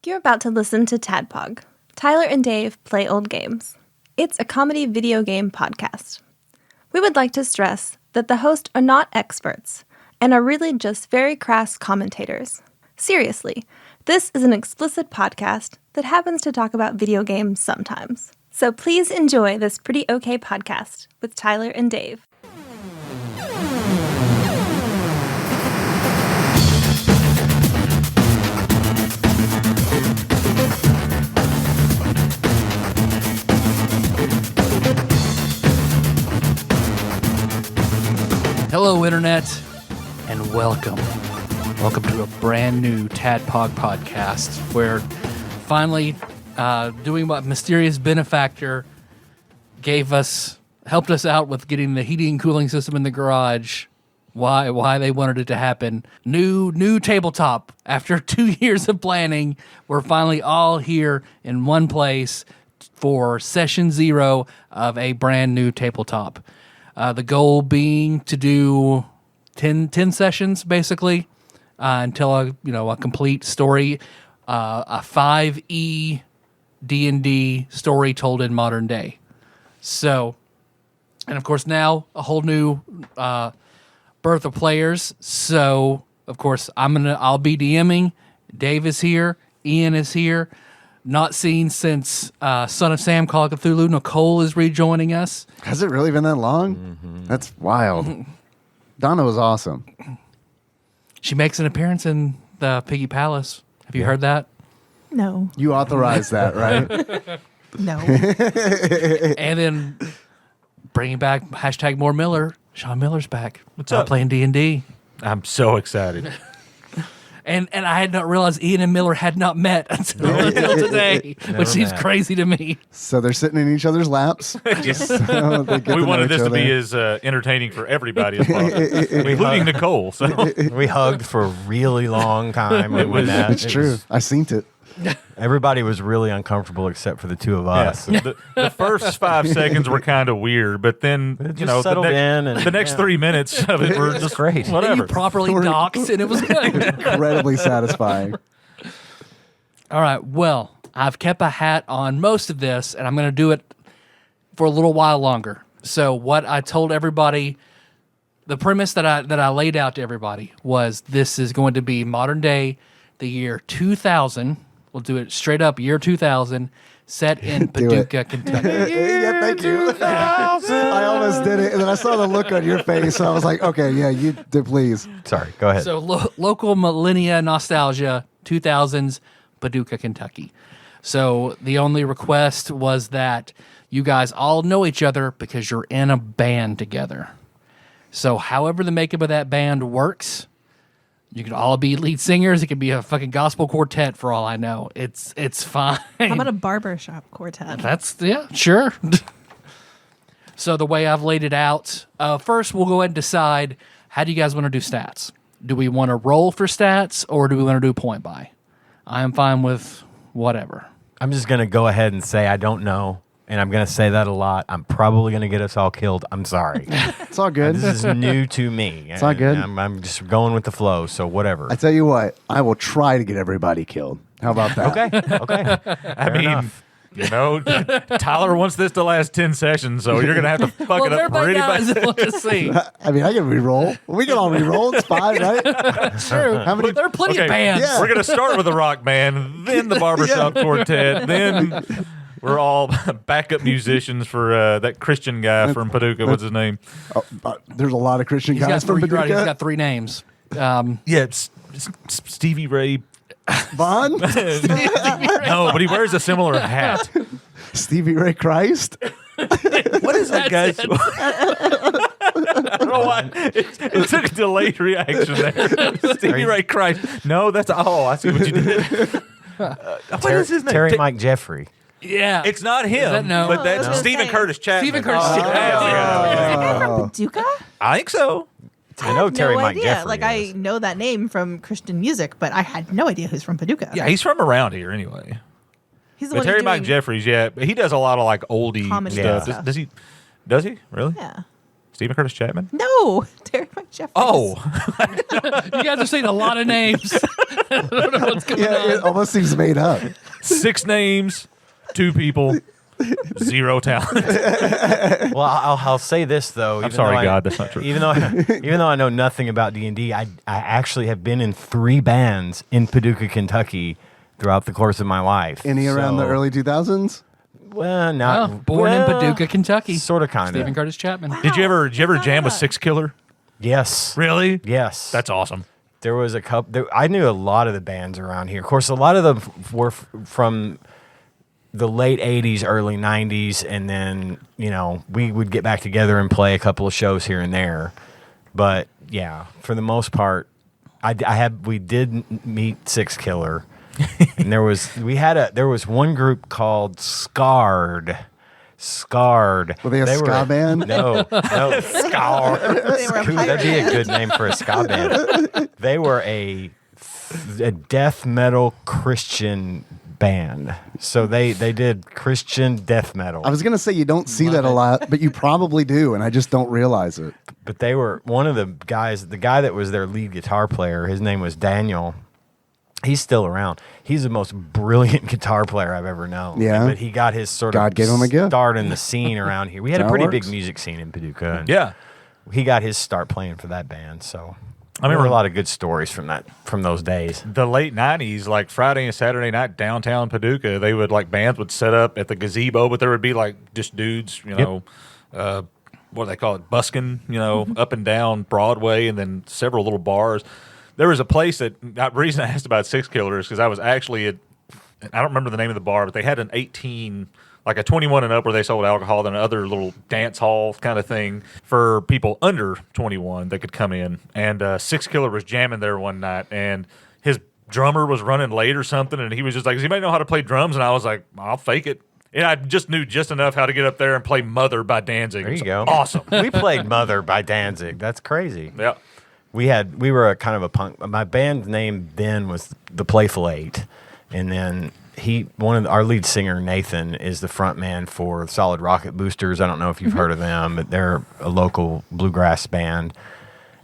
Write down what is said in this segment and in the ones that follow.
You're about to listen to TADPOG, Tyler and Dave Play Old Games. It's a comedy video game podcast. We would like to stress that the hosts are not experts and are really just very crass commentators. Seriously, this is an explicit podcast that happens to talk about video games sometimes. So please enjoy this pretty okay podcast with Tyler and Dave. Hello, Internet, and welcome. Welcome to a brand new TADPOG podcast. Where finally doing what mysterious Benefactor helped us out with getting the heating and cooling system in the garage. Why they wanted it to happen. New tabletop. After 2 years of planning, we're finally all here in one place for session 0 of a brand new tabletop. The goal being to do 10 sessions, basically, until a complete story, a 5e D&D story told in modern day. So, and of course now a whole new birth of players. So, of course, I'll be DMing. Dave is here. Ian is here. Not seen since Son of Sam Call of Cthulhu. Nicole is rejoining us. Has it really been that long? Mm-hmm. That's wild. Donna was awesome. She makes an appearance in the Piggy Palace. Have you heard that? No. You authorized that, right? No. And then bringing back hashtag more Miller. Sean Miller's back. What's up? Playing D&D. I'm so excited. And I had not realized Ian and Miller had not met until today, which seems crazy to me. So they're sitting in each other's laps. So We wanted this to be as entertaining for everybody as possible, including Nicole. So We hugged for a really long time. It's true. I seen it. Everybody was really uncomfortable except for the two of us. the first 5 seconds were kind of weird, but then the next 3 minutes of it were just great. Then Whatever. you properly docked, and it was good. Incredibly satisfying. All right, well, I've kept a hat on most of this, and I'm going to do it for a little while longer. So what I told everybody, the premise that I laid out to everybody was this is going to be modern day, the year 2000. We'll do it straight up, year 2000, set in Paducah, Kentucky. Yeah, thank you. I almost did it, and then I saw the look on your face, so I was like, okay, yeah, you did, please. Sorry, go ahead. So local millennia nostalgia, 2000s, Paducah, Kentucky. So the only request was that you guys all know each other because you're in a band together. So however the makeup of that band works, you could all be lead singers. It could be a fucking gospel quartet for all I know. It's fine. How about a barbershop quartet? Sure. So the way I've laid it out, first we'll go ahead and decide, how do you guys want to do stats? Do we want to roll for stats, or do we want to do point by? I am fine with whatever. I'm just going to go ahead and say I don't know, and I'm going to say that a lot. I'm probably going to get us all killed. I'm sorry. It's all good. This is new to me. It's all good. I'm just going with the flow, so whatever. I tell you what, I will try to get everybody killed. How about that? Okay. I mean, Tyler wants this to last 10 sessions, so you're going to have to fuck it up pretty bad. Let's see. I mean, I can re-roll. We can all re-roll. It's fine, right? True. How many? There are plenty of bands. Yeah. We're going to start with the rock band, then the barbershop quartet, then we're all backup musicians for that Christian guy from Paducah. What's his name? There's a lot of Christian guys from Paducah. He's got 3 names. It's Stevie Ray. Vaughn? No, but he wears a similar hat. Stevie Ray Christ? What is that guy's? I don't know why. It took a delayed reaction there. Stevie Ray Christ. No, I see what you did. What is his name? Terry Mike Jeffrey. Yeah. It's not him, but that's Stephen Curtis Chapman. Stephen Curtis Is from Paducah? I think so. I know Terry Mike idea. Jeffrey. Like, I know that name from Christian music, but I had no idea who's from Paducah. Yeah, he's from around here anyway. He's the But one Terry who's Mike doing Jeffries, but he does a lot of like oldie comedy stuff. stuff. Does he? Does he really? Yeah. Stephen Curtis Chapman? No, Terry Mike Jeffries. Oh, You guys have seen a lot of names. Yeah, it almost seems made up. 6 names, 2 people, 0 talent. Well, I'll say this though. I'm sorry, God, that's not true. Even though I know nothing about D&D, I actually have been in 3 bands in Paducah, Kentucky, throughout the course of my life. Any around the So- early 2000s? Well, not Born in Paducah, Kentucky. Sort of, kind Stephen of. Curtis Chapman. Did you ever jam with 6 Killer? Yes. Really? Yes. That's awesome. There was a couple. I knew a lot of the bands around here. Of course, a lot of them were from the late 80s, early 90s, and then, we would get back together and play a couple of shows here and there. But, yeah, for the most part, we did meet 6 Killer. And there was one group called Scarred. Were they a ska band? No, Scarred. That'd be a good name for a ska band. They were a death metal Christian band. So they did Christian death metal. I was going to say you don't see that a lot, but you probably do, and I just don't realize it. But they were one of the guys, the guy that was their lead guitar player, his name was Daniel. He's still around. He's the most brilliant guitar player I've ever known. Yeah. But he got his sort God of gave him a gift. start in the scene around here. We had a That's how it pretty big works. music scene in Paducah. And Yeah. he got his start playing for that band. So I remember there were a lot of good stories from those days. The late 90s, like Friday and Saturday night downtown Paducah, they would bands would set up at the gazebo, but there would be just dudes, what do they call it, busking, up and down Broadway, and then several little bars. There was a place the reason I asked about 6 Killer is because I was actually I don't remember the name of the bar, but they had an 18, like a 21 and up where they sold alcohol, then another little dance hall kind of thing for people under 21 that could come in. And 6 Killer was jamming there one night, and his drummer was running late or something, and he was just like, does anybody know how to play drums? And I was like, I'll fake it. And I just knew just enough how to get up there and play Mother by Danzig. There you go. Awesome. We played Mother by Danzig. That's crazy. Yeah. We were a kind of a punk. My band name then was the Playful Eight, and then our lead singer Nathan is the front man for Solid Rocket Boosters. I don't know if you've heard of them, but they're a local bluegrass band.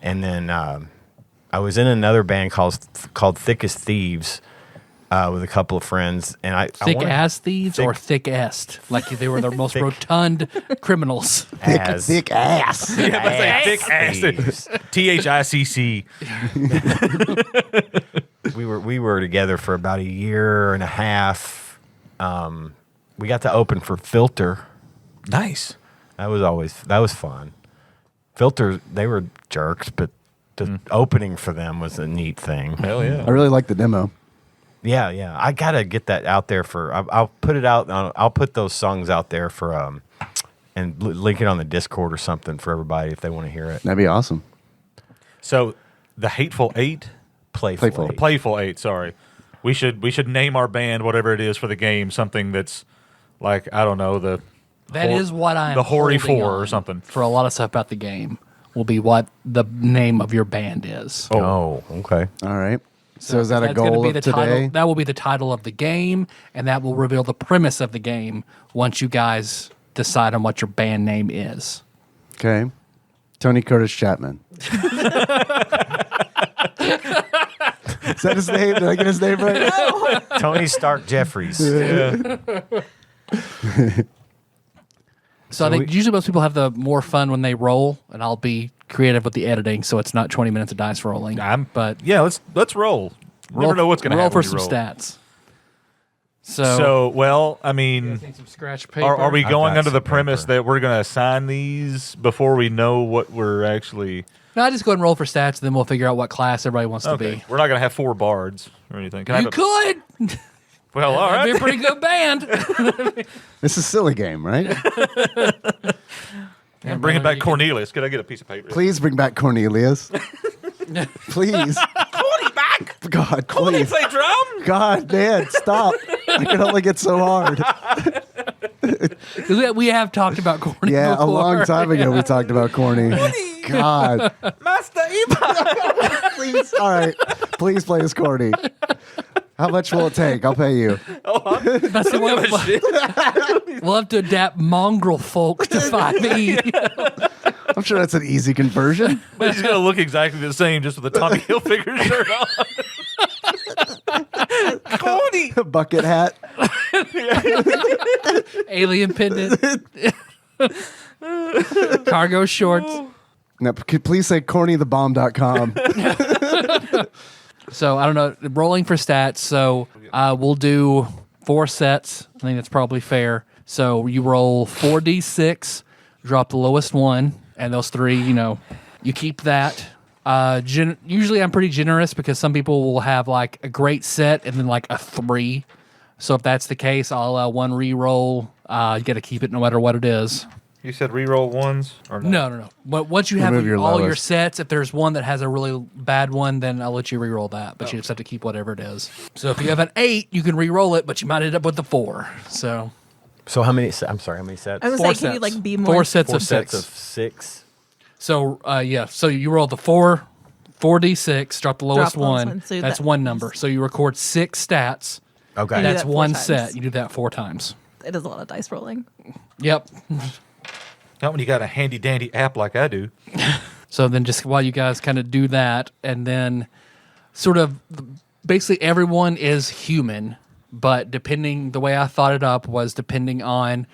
And then I was in another band called Thick as Thieves with a couple of friends, and Thick ass thieves or thick est? Like they were the most rotund criminals. Thick ass. Yeah, but thick ass. THICC. We were together for about a year and a half. We got to open for Filter. Nice. That was fun. Filter, they were jerks, but the opening for them was a neat thing. Hell yeah. I really like the demo. Yeah. I gotta get that out there I'll put it out. I'll put those songs out there for and link it on the Discord or something for everybody if they want to hear it. That'd be awesome. So the Hateful Eight, Playful. Eight. Playful Eight. Sorry, we should name our band whatever it is for the game. Something that's like, I don't know, That is what I am. the Hoary holding Four on or something. for a lot of stuff about the game. Will be what the name of your band is. Oh, okay. All right. So is that a That's gonna goal be of the today? title. That will be the title of the game, and that will reveal the premise of the game once you guys decide on what your band name is. Okay. Tony Curtis Chapman. Is that his name? Did I get his name right? Tony Stark Jeffries. So I think usually most people have the more fun when they roll, and I'll be creative with the editing, so it's not 20 minutes of dice rolling. But Yeah, let's roll. You never know what's going to happen. Roll for when some you stats. So, well, I mean, some scratch paper. are we I've going got under the some premise paper. that we're going to assign these before we know what we're actually? No, I just go ahead and roll for stats, and then we'll figure out what class everybody wants to Okay, be. we're not going to have 4 bards or anything. Can I You have could. well, all That'd be a right. pretty good band. This is a silly game, right? And bringing back Cornelius. Could I get a piece of paper? Please bring back Cornelius. Please. Corny back. God, Corny please. play drum. God, man, stop. I can only get so hard. 'Cause we have talked about Corny Yeah, before. a long time ago we talked about Corny. God. Master Eva. Please. All right. Please play as Corny. How much will it take? I'll pay you. That's the one. We'll have to adapt mongrel folk to 5e. I'm sure that's an easy conversion. But he's going to look exactly the same, just with a Tommy Hilfiger shirt on. Corny. Bucket hat. Alien pendant. Cargo shorts. Now, please say cornythebomb.com. So I don't know. Rolling for stats. So we'll do 4 sets. I think that's probably fair. So you roll 4d6, drop the lowest one, and those 3, you keep that. Usually I'm pretty generous because some people will have like a great set and then like a 3. So if that's the case, I'll allow 1 re-roll. You got to keep it no matter what it is. You said re-roll ones? Or No. But once you have Remove your all your lowest. sets, if there's one that has a really bad one, then I'll let you re-roll that. But you just have to keep whatever it is. So if you have an 8, you can re-roll it, but you might end up with a 4. So So how many? I'm sorry. How many sets? I was 4 like, sets. can you like be more? 4 sets 4 of sets 6. of 6. So yeah. So you roll the 4d6, drop the lowest the lowest one. one, so That's that- one number. So you record 6 stats. Okay. do That's that 4 one times. set. You do that 4 times. It is a lot of dice rolling. Yep. Not when you got a handy dandy app like I do. So then just while you guys kind of do that, and then sort of basically everyone is human, but the way I thought it up was depending on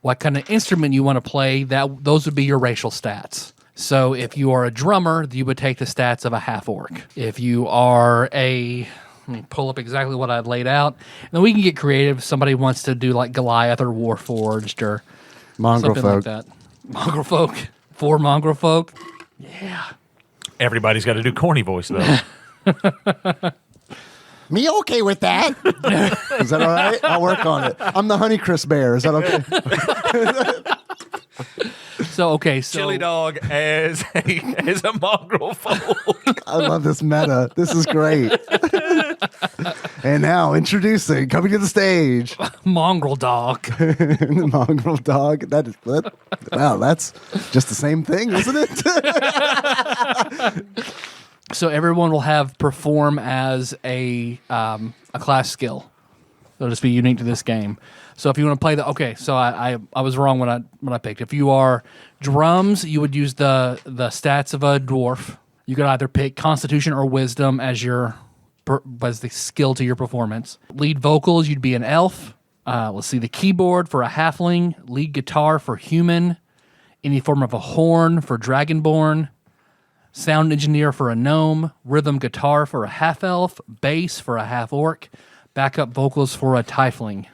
what kind of instrument you want to play, those would be your racial stats. So if you are a drummer, you would take the stats of a half-orc. If you are let me pull up exactly what I'd laid out. And then we can get creative. If somebody wants to do like Goliath or Warforged or Mongrel something like folk. that. Mongrel folk. 4 mongrel folk. Everybody's got to do corny voice, though. Me okay with that? Is that all right? I'll work on it. I'm the Honeycrisp Bear. Is that okay? So Chili dog as a mongrel folk. I love this meta. This is great. And now introducing, coming to the stage, mongrel dog. the mongrel dog. Wow, that's just the same thing, isn't it? So everyone will have perform as a class skill. It'll just be unique to this game. So if you want to play so I was wrong when I picked. If you are drums, you would use the stats of a dwarf. You could either pick Constitution or Wisdom as the skill to your performance. Lead vocals, you'd be an elf. Let's see, the keyboard for a halfling, lead guitar for human, any form of a horn for dragonborn, sound engineer for a gnome, rhythm guitar for a half elf, bass for a half orc, backup vocals for a tiefling.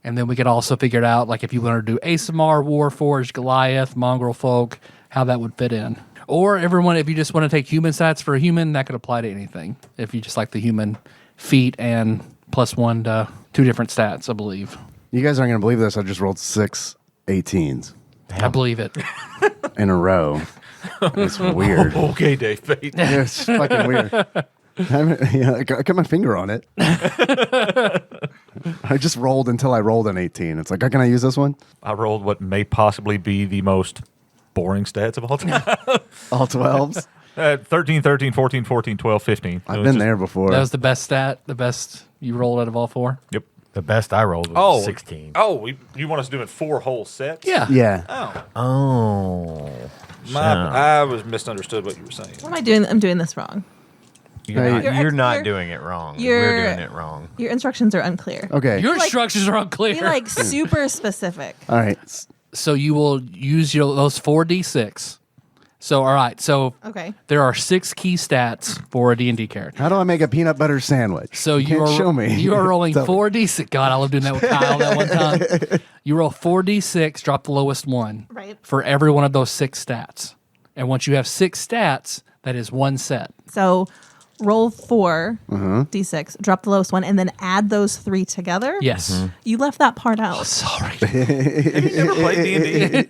And then we could also figure it out, like if you want to do ASMR, Warforged, Goliath, Mongrel Folk, how that would fit in. Or if you just want to take human stats for a human, that could apply to anything. If you just like the human feat and +1 to 2 different stats, I believe. You guys aren't going to believe this. I just rolled 6 18s I believe it. in a row. It's weird. Okay, Dave Pate. It's fucking weird. I got my finger on it. I just rolled until I rolled an 18. It's like, can I use this one? I rolled what may possibly be the most boring stats of all time. All 12s? 13, 13, 14, 14, 12, 15. I've been there before. That was the best stat, the best you rolled out of all 4? Yep. The best I rolled was 16. Oh, you want us doing 4 whole sets? Yeah. Yeah. Oh. Oh. I was misunderstood what you were saying. What am I doing? I'm doing this wrong. You're not you're- doing it wrong. you're- We're doing it wrong. Your instructions are unclear. Okay. Your like- instructions are unclear. You're like super specific. All right. So you will use those 4d6. So, all right. So Okay. there are 6 key stats for a D&D character. How do I make a peanut butter sandwich? So you can't are show me. You are rolling Tell me. 4d6. God, I love doing that with Kyle that one time. You roll 4d6, drop the lowest one Right. for every one of those 6 stats. And once you have 6 stats, that is 1 set. So roll 4 Uh-huh. d6, drop the lowest one, and then add those 3 together. Yes. You left that part out. Sorry. Have you never played D&D?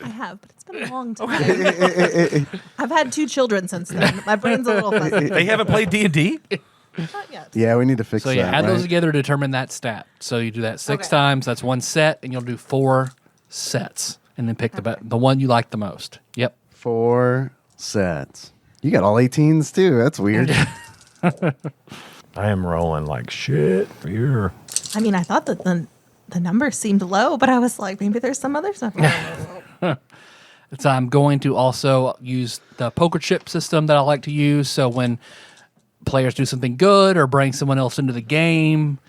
I have, but it's been a long time. I've had 2 children since then. My brain's a little fuzzy. They haven't played D&D? Not yet. Yeah, we need to fix So that. yeah, add those right? together to determine that stat. So you do that 6 Okay. times. That's 1 set, and you'll do 4 sets, and then pick the one you like the most. Yep. 4 sets. You got all 18s too. That's weird. I am rolling like shit here. I mean, I thought that the number seemed low, but I was like, maybe there's some other stuff. So I'm going to also use the poker chip system that I like to use. So when players do something good or bring someone else into the game.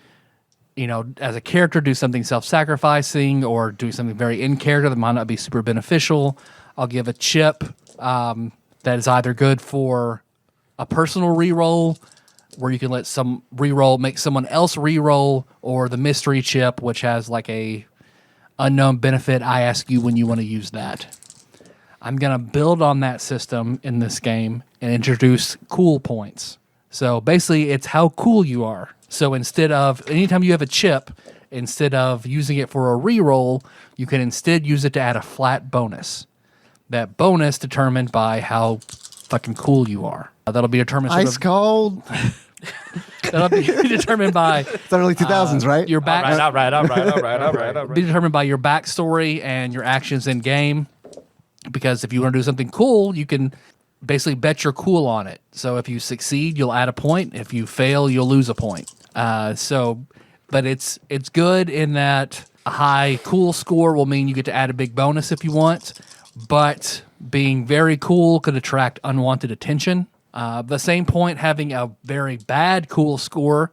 As a character, do something self-sacrificing or do something very in character that might not be super beneficial. I'll give a chip that is either good for a personal reroll, where you can let some reroll make someone else reroll, or the mystery chip, which has like a unknown benefit. I ask you when you want to use that. I'm going to build on that system in this game and introduce cool points. So basically, it's how cool you are. So instead of, anytime you have a chip, instead of using it for a reroll, you can instead use it to add a flat bonus. That bonus determined by how fucking cool you are. That'll be determined. Ice cold. That'll be determined by It's the early 2000s, right? your back. All right. Be determined by your backstory and your actions in game. Because if you want to do something cool, you can basically bet your cool on it. So if you succeed, you'll add a point. If you fail, you'll lose a point. But it's good in that a high cool score will mean you get to add a big bonus if you want. But being very cool could attract unwanted attention. The same point, having a very bad cool score,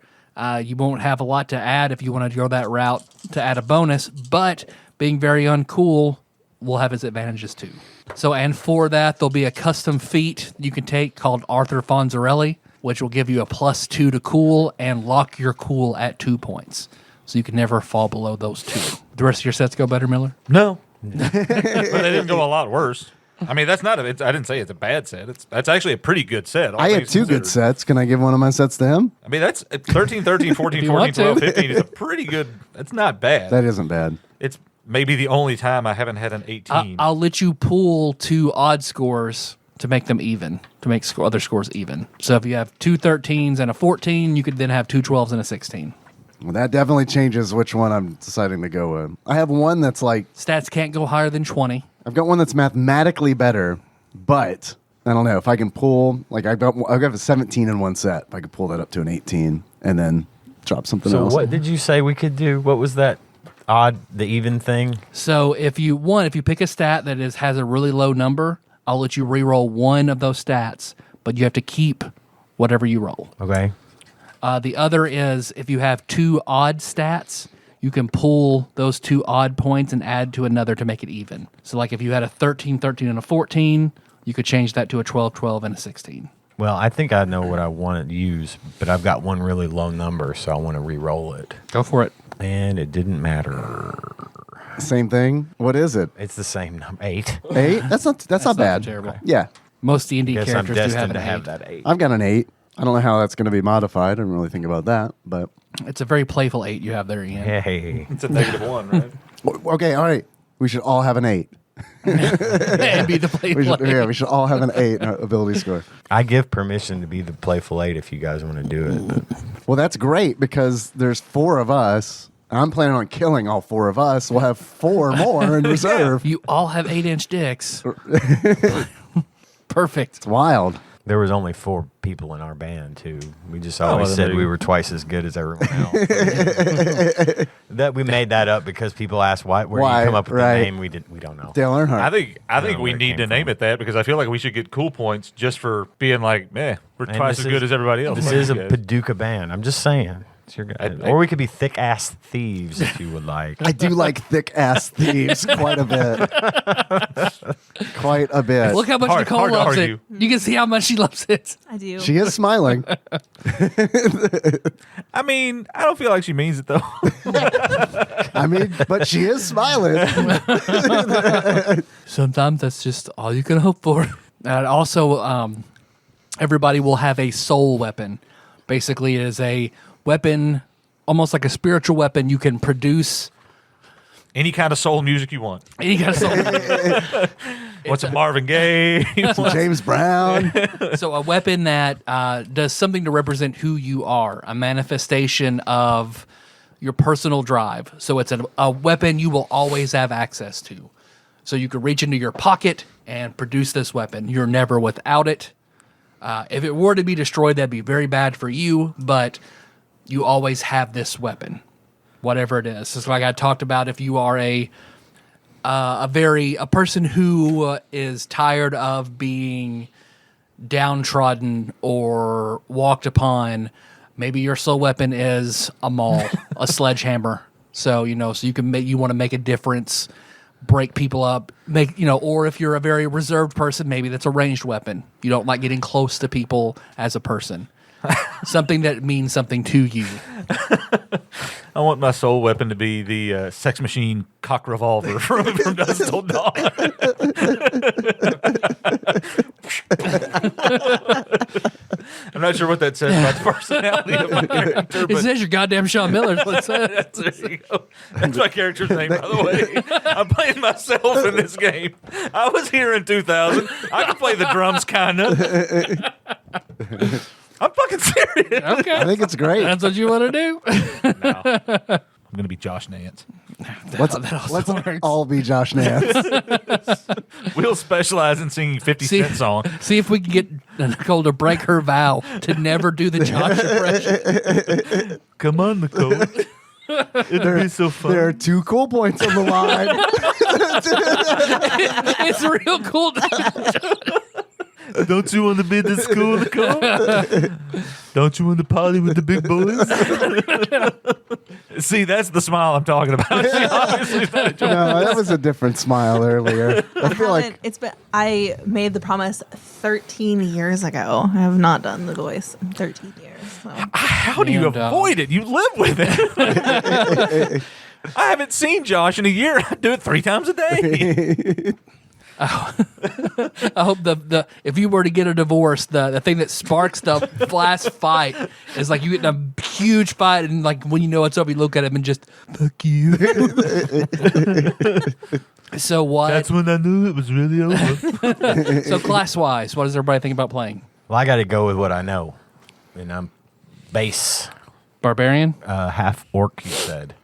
you won't have a lot to add if you want to go that route to add a bonus. But being very uncool will have its advantages too. So, and for that, there'll be a custom feat you can take called Arthur Fonzarelli, which will give you a +2 to cool and lock your cool at 2 points. So you can never fall below those 2. The rest of your sets go better, Miller? No. But they didn't go a lot worse. I mean, that's not I didn't say it's a bad set. That's actually a pretty good set. I had 2 good sets. Can I give one of my sets to him? I mean, that's 13, 13, 14, 14, 12, 15 is a pretty good. It's not bad. That isn't bad. It's maybe the only time I haven't had an 18. I'll let you pool 2 odd scores to make them even, to make other scores even. So if you have 2 13s and a 14, you could then have 2 12s and a 16. Well, that definitely changes which one I'm deciding to go with. I have one that's like, Stats can't go higher than 20. I've got one that's mathematically better, but I don't know if I can pull, like I've got a 17 in one set. If I could pull that up to an 18 and then drop something So else. what did you say we could do? What was that the even thing? So if you pick a stat that has a really low number, I'll let you reroll one of those stats, but you have to keep whatever you roll. Okay. The other is if you have 2 odd stats, you can pull those 2 odd points and add to another to make it even. So like if you had a 13, 13, and a 14, you could change that to a 12, 12, and a 16. Well, I think I know what I want to use, but I've got one really low number, so I want to re-roll it. Go for it. And it didn't matter. Same thing. What is it? It's the same number, 8. 8? That's not bad. terrible. Yeah. Most D&D Guess I'm characters do have destined an to have 8. that 8. I've got an 8. I don't know how that's going to be modified. I didn't really think about that, but It's a very playful 8 you have there, Ian. Hey. It's a -1, right? okay, all right. We should all have an 8. And be the playful 8. We should all have an 8 in our ability score. I give permission to be the playful 8 if you guys want to do it. But Well, that's great because there's 4 of us. I'm planning on killing all 4 of us. We'll have 4 more in reserve. You all have 8-inch dicks. Perfect. It's wild. there was only 4 people in our band too. We just well, always then said there you we go. were twice as good as everyone else. That we made that up because people asked where do Why? you come up with Right. the name? We don't know. Dale Earnhardt. I think know we where it need came to name from. it that because I feel like we should get cool points just for being like, man, we're And twice this as good is- as everybody else. This Fuck is you a guys. Paducah band. I'm just saying. It's your guy. Or we could be thick ass thieves if you would like. I do like thick ass thieves quite a bit. Quite a bit. Look how much Hard- Nicole hard to loves argue. it. You can see how much she loves it. I do. She is smiling. I mean, I don't feel like she means it though. I mean, but she is smiling. Sometimes that's just all you can hope for. And also, everybody will have a soul weapon. Basically, it is a weapon, almost like a spiritual weapon. You can produce Any kind of soul music you want. any kind of soul. What's a Marvin Gaye? James Brown. So a weapon that does something to represent who you are, a manifestation of your personal drive. So it's a weapon you will always have access to. So you could reach into your pocket and produce this weapon. You're never without it. If it were to be destroyed, that'd be very bad for you, but you always have this weapon, whatever it is. It's like I talked about if you are a person who is tired of being downtrodden or walked upon, maybe your soul weapon is a maul, a sledgehammer. So, so you want to make a difference, break people up, or if you're a very reserved person, maybe that's a ranged weapon. You don't like getting close to people as a person. Something that means something to you. I want my soul weapon to be the sex machine cock revolver from Dusk Till Dawn. I'm not sure what that says about the personality of my character. It says your goddamn Sean Miller. There you go. That's my character's name, by the way. I'm playing myself in this game. I was here in 2000. I can play the drums, kind of. I'm fucking serious. Okay. I think it's great. That's what you want to do? No. I'm going to be Josh Nance. Let's works. all be Josh Nance. We'll specialize in singing 50 Cent song. See if we can get Nicole to break her vow to never do the Josh impression. Come on, Nicole. It'll be so fun. There are 2 cool points on the line. It's real cool. Don't you want to be in the school, Nicole? Don't you want to party with the big boys? See, that's the smile I'm talking about. She obviously is not enjoying No, that was a different smile earlier. I feel like I made the promise 13 years ago. I have not done the voice in 13 years. So. How do you avoid it? You live with it. I haven't seen Josh in a year. I do it 3 times a day. I hope the if you were to get a divorce, the thing that sparks the last fight is like you get in a huge fight, and like when you know it's over, you look at him and just fuck you. So what? That's when I knew it was really over. So class wise, what does everybody think about playing? Well, I got to go with what I know, and I'm base Barbarian, half orc. You said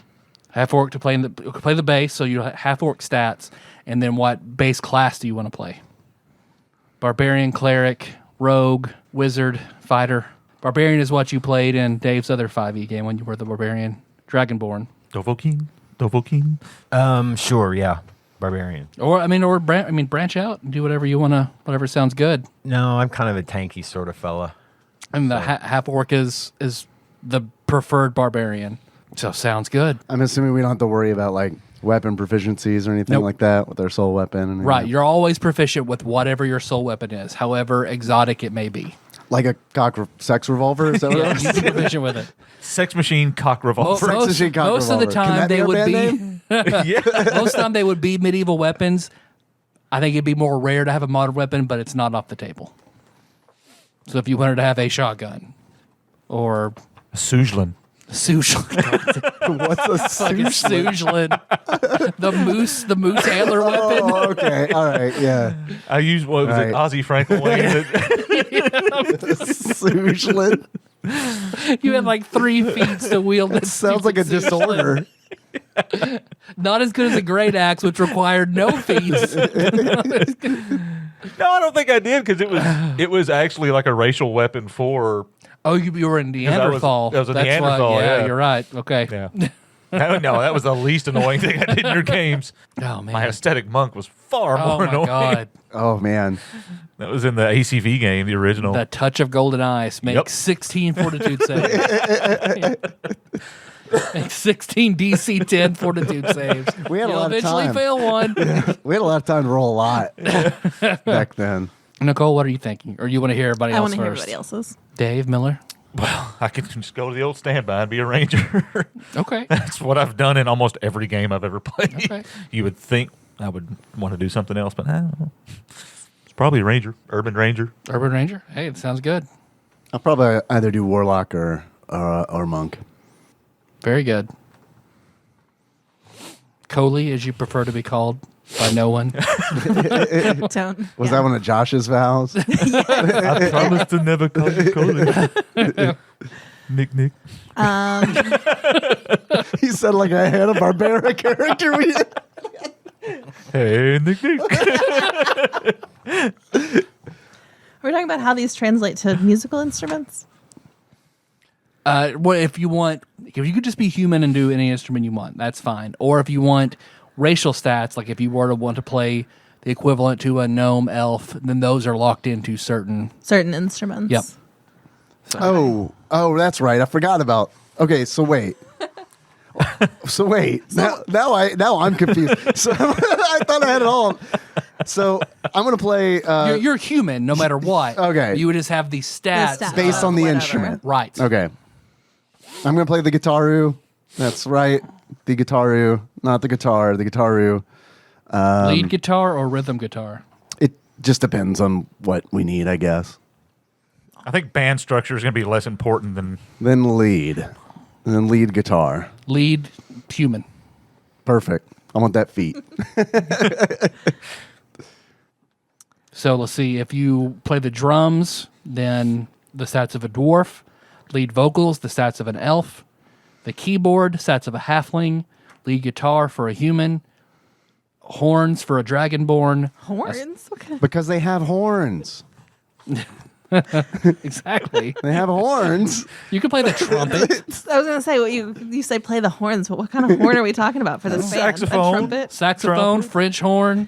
half orc to play the base, so you half orc stats. And then what base class do you want to play? Barbarian, cleric, rogue, wizard, fighter. Barbarian is what you played in Dave's other 5e game when you were the barbarian. Dragonborn. Dovahkiin. Sure, yeah, barbarian. Branch out and do whatever you want to, whatever sounds good. No, I'm kind of a tanky sort of fella. And the half orc is the preferred barbarian. So sounds good. I'm assuming we don't have to worry about like weapon proficiencies or anything like that with our soul weapon. Right, you're always proficient with whatever your soul weapon is, however exotic it may be. Like a sex revolver? Is that what it is? You're proficient with it. Sex machine cock revolver. Sex machine cock Most of the revolver. Can time that be they our would band be. name? Yeah. Most of the time they would be medieval weapons. I think it'd be more rare to have a modern weapon, but it's not off the table. So if you wanted to have a shotgun or Sujlan. What's a like a Sujlan, the moose antler weapon. Oh, okay. All right. Yeah. I used, what was it, Ozzy Franklin Wayne? Sujlan. You had like 3 feet to wield it. Sounds like a disorder. Not as good as a great axe, which required no feet. No, I don't think I did, because it was actually like a racial weapon for. Oh, you were in Neanderthal. I was a Neanderthal, yeah. You're right. Okay. Yeah. No, that was the least annoying thing I did in your games. Oh, man. My aesthetic monk was far Oh, more my annoying. God. Oh, man. That was in the ACV game, the original. The touch of golden eyes makes 16 fortitude saves. Make 16 DC 10 fortitude saves. We had a You'll lot of eventually time. fail one. We had a lot of time to roll a lot back then. Nicole, what are you thinking? Or you want to hear everybody I else want to hear first? everybody else's. Dave Miller? Well, I could just go to the old standby and be a ranger. Okay. That's what I've done in almost every game I've ever played. Okay. You would think I would want to do something else, but I don't know. It's probably a ranger, urban ranger. Urban Ranger? Hey, it sounds good. I'll probably either do warlock or monk. Very good. Coley, as you prefer to be called by no one. Don't. Was that one of Josh's vows? I promise to never call you Coley. Nick. He said like a Hanna-Barbera character. Hey, Nick. We're talking about how these translate to musical instruments. What if you could just be human and do any instrument you want, that's fine. Or if you want racial stats, like if you were to want to play the equivalent to a gnome, elf, then those are locked into certain. instruments. Yep. Oh, that's right. I forgot about. Okay, so wait. Now I'm confused. So I thought I had it all. So I'm gonna play. You're human, no matter what. Okay. You would just have these stats. stats. based on the whatever. instrument. Right. Okay. I'm gonna play the guitaru. That's right. The guitaru, not the guitar. The guitaru. Lead guitar or rhythm guitar? It just depends on what we need, I guess. I think band structure is going to be less important than. Then lead, and then lead guitar. Lead human. Perfect. I want that feat. So let's see. If you play the drums, then the stats of a dwarf. Lead vocals, the stats of an elf. The keyboard, stats of a halfling. Lead guitar for a human. Horns for a dragonborn. Horns? Okay. Because they have horns. Exactly. They have horns. You can play the trumpet. I was gonna say what you say play the horns, but what kind of horn are we talking about for this band? Saxophone. A trumpet? Saxophone, French horn,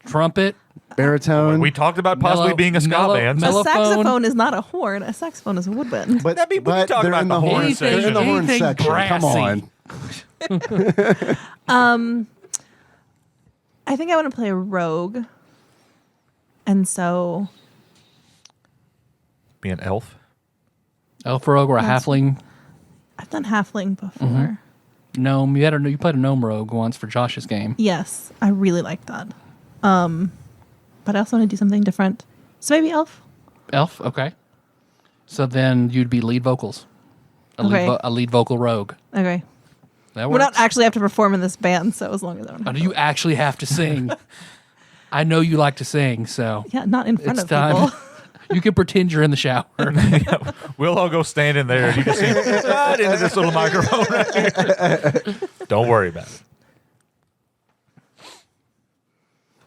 trumpet. Baritone. We talked about possibly Mellow- being a ska mellow- band. mellow- A Mellophone. saxophone is not a horn. A saxophone is a woodwind. but That'd be- we but talk they're about in the the horn horn. section. They're in the horn Anything section. Come brassy. on. I think I want to play a rogue, and so Be an elf. Elf rogue or a That's- halfling I've done halfling before. Mm-hmm. gnome. You played a gnome rogue once for Josh's game. Yes, I really like that. But I also want to do something different. So maybe elf. Elf, okay. So then you'd be lead vocals. Okay. A lead vocal rogue. Okay. That We works. don't actually have to perform in this band, so as long as I don't Oh, have do you actually have to sing? I know you like to sing, so yeah, not in front it's of time. people. You can pretend you're in the shower. We'll all go stand in there and you can see right into this little microphone right here. Don't worry about it.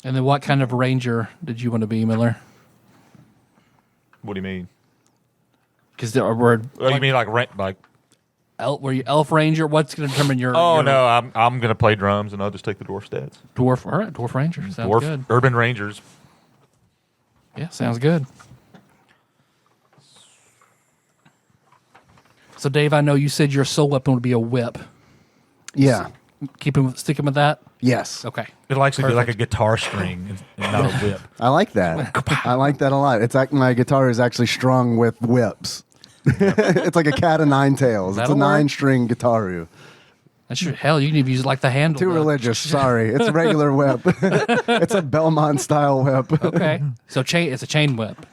And then what kind of ranger did you want to be, Miller? What do you mean? Because there were You mean like were you elf ranger? What's going to determine your? Oh your no, I'm gonna play drums and I'll just take the dwarf stats. dwarf. All right, dwarf ranger sounds Dwarf good. urban rangers. Yeah, sounds good. So, Dave, I know you said your soul weapon would be a whip. Yeah. Sticking with that. Yes. Okay. It'll actually be like a guitar string and not a whip. I like that. I like that a lot. It's like my guitar is actually strung with whips. It's like a cat of nine tails. That'll It's a work. 9-string guitaru. That's your hell. You can even use like the handle. Too religious. Sorry. It's a regular whip. It's a Belmont style whip. Okay. So it's a chain whip.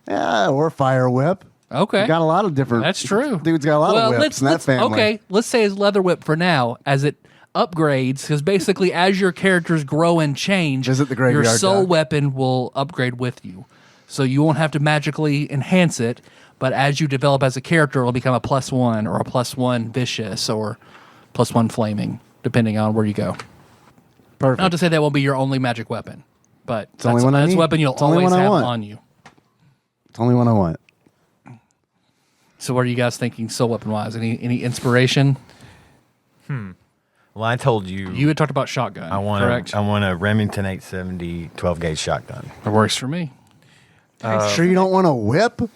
Yeah, or fire whip. Okay. You got a lot of different. That's true. Dude's got a lot of whips in that family. Okay, let's say it's leather whip for now, as it upgrades, because basically as your characters grow and change, Visit the your graveyard soul dock. weapon will upgrade with you. So you won't have to magically enhance it, but as you develop as a character, it'll become a +1 or a +1 vicious or +1 flaming, depending on where you go. Perfect. Not to say that won't be your only magic weapon, but the only one I that's a need. weapon you'll It's the only always one I have want. on you. It's the only one I want. So what are you guys thinking soul weapon wise? Any inspiration? Well, I told you, You had talked about shotgun. correct? I want a Remington 870 12 gauge shotgun. It works for me. Sure you don't want a whip? What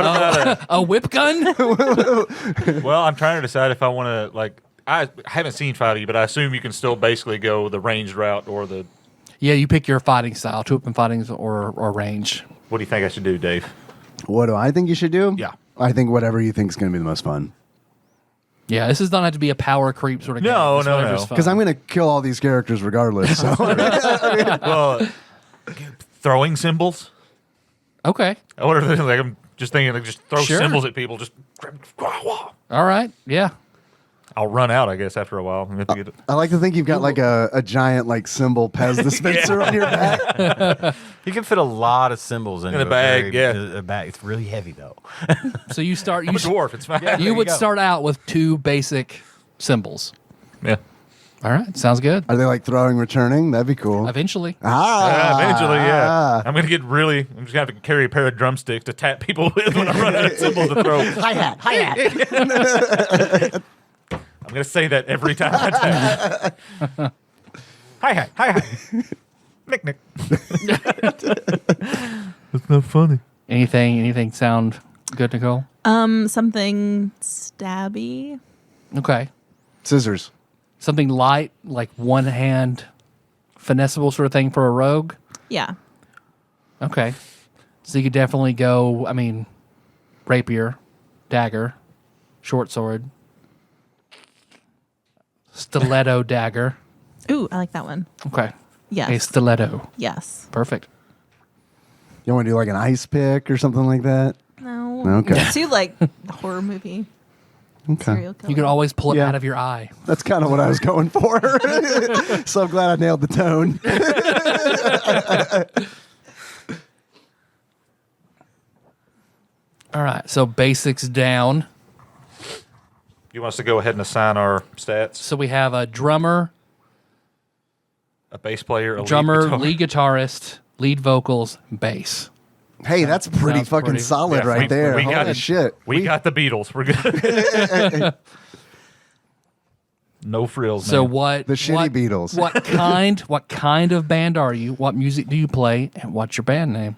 about A whip gun? well, I'm trying to decide if I want to I haven't seen fighting, but I assume you can still basically go the ranged route or the. Yeah, you pick your fighting style, two weapon fighting or range. What do you think I should do, Dave? What do I think you should do? Yeah. I think whatever you think is going to be the most fun. Yeah, this does not have to be a power creep sort of game. No, It's no, whatever's no. fun. Because I'm going to kill all these characters regardless. So Well, throwing symbols. Okay. What are they like? I'm just thinking, just throw Sure. symbols at people. Just All right. Yeah. I'll run out, I guess, after a while. I have to get it. I like to think you've got like a giant like symbol Pez dispenser on your back. You can fit a lot of symbols in a bag, yeah. A bag. It's really heavy though. So you start. I'm a dwarf. It's fine. You would go. start out with two basic symbols. Yeah. All right. Sounds good. Are they like throwing, returning? That'd be cool. Eventually. Eventually, yeah. I'm gonna get really. I'm just gonna have to carry a pair of drumsticks to tap people with when I run out of symbols to throw. Hi hat. I'm gonna say that every time I tap. Hi. Nick. That's not funny. Anything sound good, Nicole? Something stabby. Okay. Scissors. Something light, like one hand finessable sort of thing for a rogue? Yeah. Okay. So you could definitely go, rapier, dagger, short sword, stiletto dagger. Ooh, I like that one. Okay. Yes. A stiletto. Yes. Perfect. You want to do like an ice pick or something like that? No. Okay. It's too like the horror movie. Okay. Serial killer. You could always pull it Yeah. out of your eye. That's kind of what I was going for. So I'm glad I nailed the tone. All right. So basics down. You want us to go ahead and assign our stats? So we have a drummer, A bass player, a lead guitarist, lead vocals, bass. Hey, that's pretty Sounds fucking pretty- solid Yeah, right there. we got Holy it. shit. We got the Beatles. We're good. No frills, So man. what? The shitty what, Beatles. What kind of band are you? What music do you play? And what's your band name?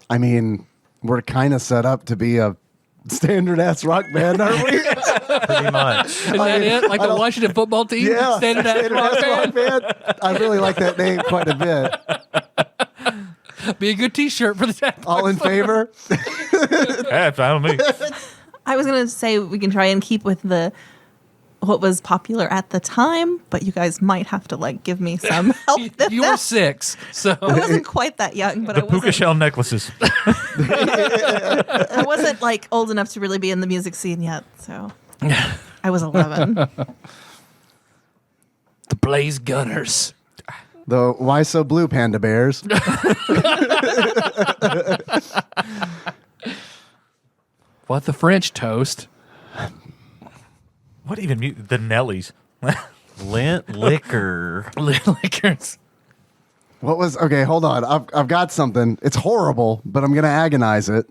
I mean, we're kind of set up to be a standard ass rock band, aren't we? Pretty much. Is that it? Like the Washington football team? Yeah. Standard ass rock band? band. I really like that name quite a bit. Be a good T-shirt for the TADPOG. All in favor? Yeah, fine with me. I was gonna say we can try and keep with what was popular at the time, but you guys might have to like give me some help. with You were that. 6, so I wasn't quite that young, but The I puka wasn't, shell necklaces. I wasn't like old enough to really be in the music scene yet. So I was 11. the Blaze Gunners. The Why So Blue Panda Bears. What the French toast? What even? The Nellies. Lint liquor. Liquors. What was okay? Hold on, I've got something. It's horrible, but I'm gonna agonize it.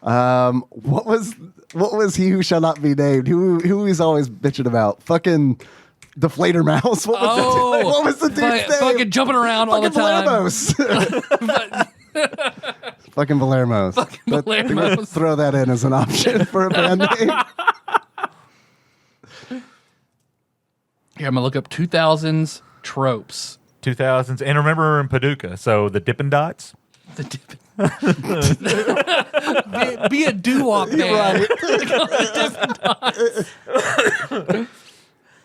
What was he who shall not be named? Who he's always bitching about? Fucking Deflator Mouse. What was the dude's name? Fucking jumping around all the time. Fucking Valermos. Valermos. Throw that in as an option for a band name. Here, I'm gonna look up 2000s tropes. 2000s. And remember, we're in Paducah, so the Dippin' Dots. The be a doo-wop band. Right.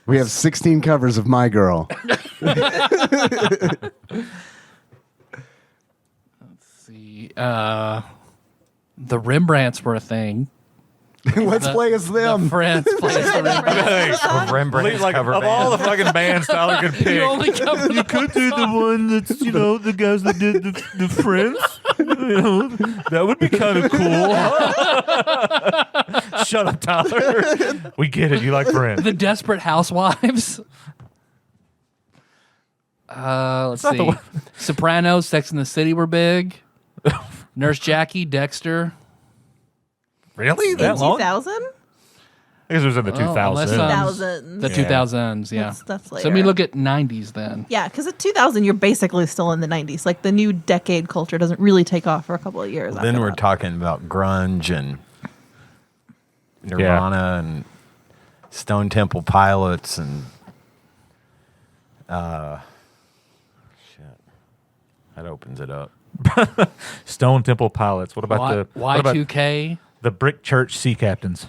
We have 16 covers of My Girl. See, the Rembrandts were a thing. Let's play as The them. Friends play as the Rembrandts. A Rembrandt's Like, cover of all band. the fucking bands Tyler could pick, You only cover you could do the one that's, the guys that did the Friends. That would be kind of cool. Shut up, Tyler. We get it. You like Friends. the Desperate Housewives. Let's not the see. one- Sopranos, Sex and the City were big. Nurse Jackie, Dexter. Really? In That long? 2000? I guess it was in the 2000s. unless, 2000s. The 2000s, yeah. That's So let me later. look at 90s then. Yeah, because at 2000, you're basically still in the 90s. Like the new decade culture doesn't really take off for a couple of years. Then after we're that. talking about grunge and Nirvana and Stone Temple Pilots and shit. That opens it up. Stone Temple Pilots. What about what about Y2K. the Brick Church Sea Captains?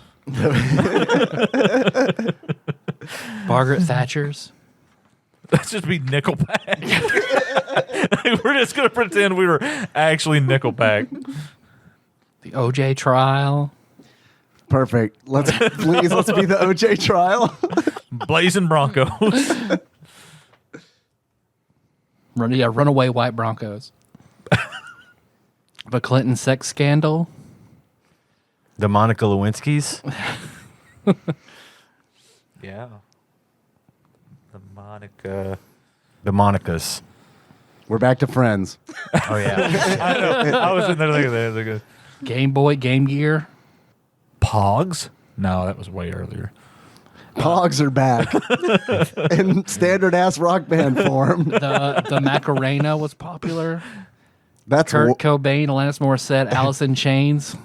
Margaret Thatcher's. Let's just be Nickelback. We're just gonna pretend we were actually Nickelback. The OJ trial. Perfect. Let's be the OJ trial. Blazing Broncos. Runaway White Broncos. The Clinton sex scandal. The Monica Lewinsky's. Yeah. The Monica. The Monicas. We're back to Friends. Oh, yeah. I know. I was in there looking at that. Game Boy, Game Gear. Pogs? No, that was way earlier. Pogs are back in standard ass rock band form. The Macarena was popular. That's Kurt Cobain, Alanis Morissette, Alice in Chains,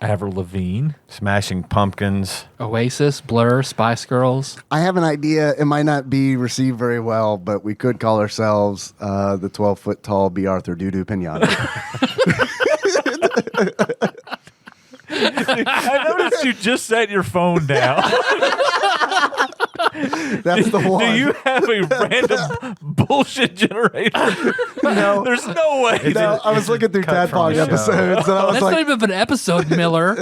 Avril Lavigne. Smashing Pumpkins. Oasis, Blur, Spice Girls. I have an idea. It might not be received very well, but we could call ourselves the 12-foot tall B. Arthur Doo-Doo Pinata. I noticed you just set your phone down. That's the one. Do you have a random bullshit generator? No. There's no way. No, I was looking through Cut from TADPOG the show. episodes, and I was That's not like, even an episode, Miller.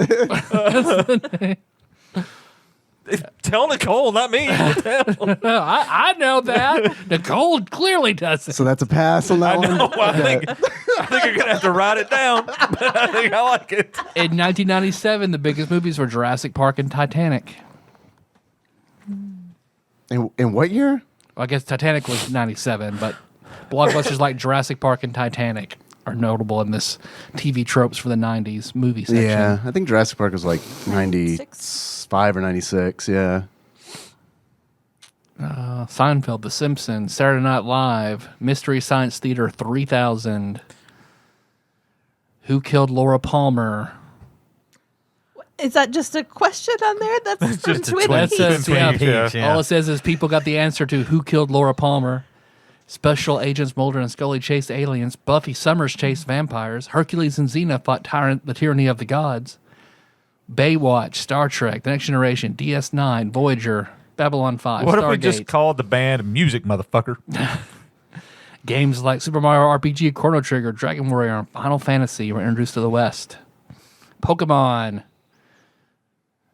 Tell Nicole, not me. I know that. Nicole clearly does it. so that's a pass on that I know. one? I think you're gonna have to write it down. But I think I like it. In 1997, the biggest movies were Jurassic Park and Titanic. In what year? Well, I guess Titanic was 97, but blockbusters like Jurassic Park and Titanic are notable in this TV tropes for the 90s movie section. Yeah, I think Jurassic Park was like 95 or 96, yeah. Seinfeld, The Simpsons, Saturday Night Live, Mystery Science Theater 3000, Who Killed Laura Palmer? Is that just a question on there? That's from just a Twin That Peaks. says, Twin yeah, Peaks, yeah. all it says is people got the answer to Who Killed Laura Palmer. Special Agents Mulder and Scully chased aliens. Buffy Summers chased vampires. Hercules and Xena fought the tyranny of the gods. Baywatch, Star Trek, The Next Generation, DS9, Voyager, Babylon 5, What Stargate. if we just called the band Music, motherfucker? Games like Super Mario RPG, Chrono Trigger, Dragon Warrior, and Final Fantasy were introduced to the West. Pokemon.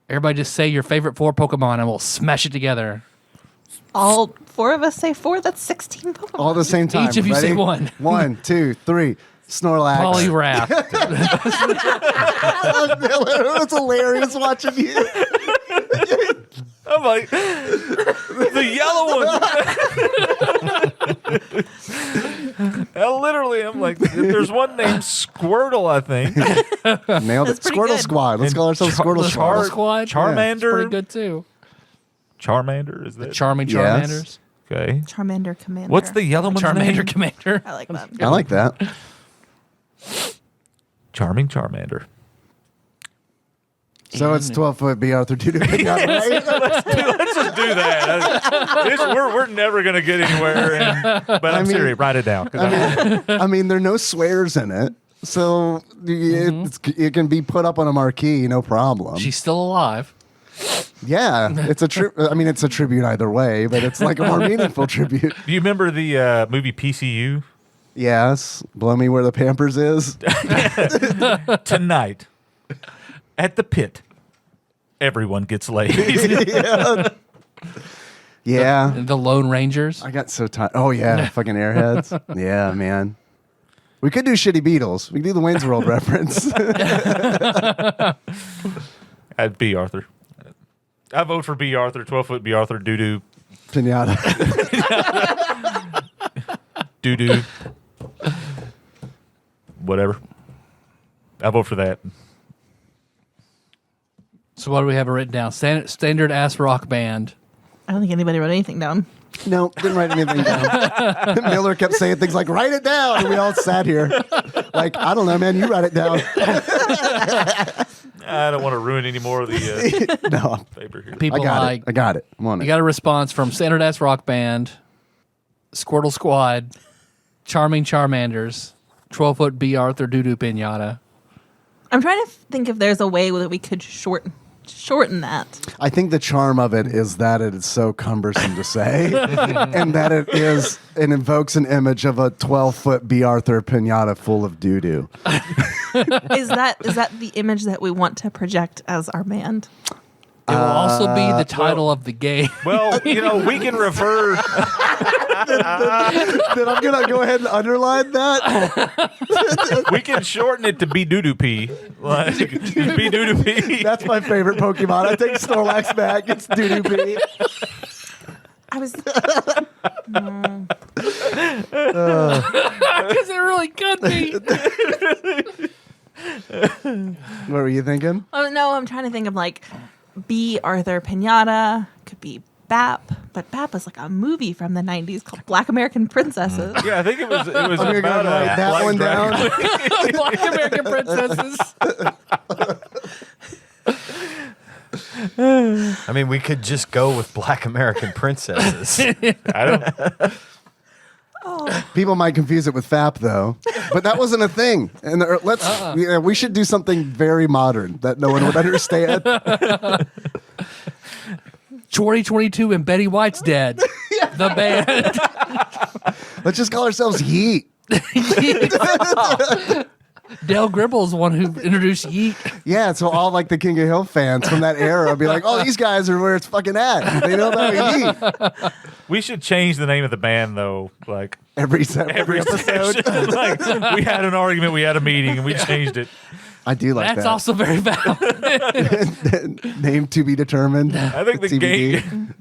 Everybody just say your favorite 4 Pokemon and we'll smash it together. All 4 of us say 4. That's 16 Pokemon. All at the same time. Each of you say Ready? one. 1, 2, 3. Snorlax. Poliwrath. It was hilarious watching you. I'm like, the yellow one. I'm like, there's one named Squirtle, I think. Nailed it. That's pretty Squirtle good. Squad. Let's call ourselves Squirtle Squirtle Squad. Squad. Charmander. That's pretty good too. Charmander, is that? Charming Yes. Charmanders. Okay. Charmander Commander. What's the yellow one's Charmander name? Commander. I like that. I like that. Charming Charmander. So it's 12-foot B. Arthur Doo-Doo Pinata, right? Let's just do that. We're never going to get anywhere. But I'm mean- serious. Write it down. 'Cause I mean, there are no swears in it. So it can be put up on a marquee, no problem. She's still alive. Yeah, it's a I mean, it's a tribute either way, but it's like a more meaningful tribute. Do you remember the movie PCU? Yes, blow me where the Pampers is. Tonight, at the pit, everyone gets laid. Yeah, The Lone Rangers. I got so tired. Oh yeah, fucking Airheads. Yeah, man. We could do Shitty Beatles. We could do the Wayne's World reference. I'd be Arthur. I vote for B. Arthur, 12-foot B. Arthur, doo-doo, Pinata. doo-doo, whatever. I vote for that. So what do we have written down? Standard ass rock band. I don't think anybody wrote anything down. No, didn't write anything down. Miller kept saying things like, write it down. And we all sat here like, I don't know, man. You write it down. I don't want to ruin any more of the No, paper here. People I got like it. I got it. I'm on you it. got a response from Standard ass rock band, Squirtle Squad, Charming Charmanders, 12-foot B. Arthur Doo-Doo Pinata. I'm trying to think if there's a way that we could shorten that. I think the charm of it is that it is so cumbersome to say, and that it invokes an image of a 12-foot B. Arthur pinata full of doo doo. Is that the image that we want to project as our band? It will also be the title of the game. Well, we can refer. Then I'm gonna go ahead and underline that. We can shorten it to B Doodoo P. Like B Doodoo P. That's my favorite Pokemon. I take Snorlax back. It's doo doo P. I was Because it really could be. What were you thinking? Oh no, I'm trying to think of like B. Arthur Pinata. Could be BAP, but BAP is like a movie from the 90s called Black American Princesses. Yeah, I think it was I'm gonna go about write that black one down. Black American princesses. I mean, we could just go with Black American Princesses. I don't. People might confuse it with FAP though, but that wasn't a thing. And we should do something very modern that no one would understand. 2022 and Betty White's dead. The band. Let's just call ourselves Yeet. Dale Gribble's the one who introduced Yeet. Yeah, so all like the King of Hill fans from that era would be like, "Oh, these guys are where it's fucking at. They know about Yeet." We should change the name of the band though. Like Every every episode. session. Like we had an argument, we had a meeting, and we changed it. I do like That's that. also very valid. Name to be determined. I think the TBD. game.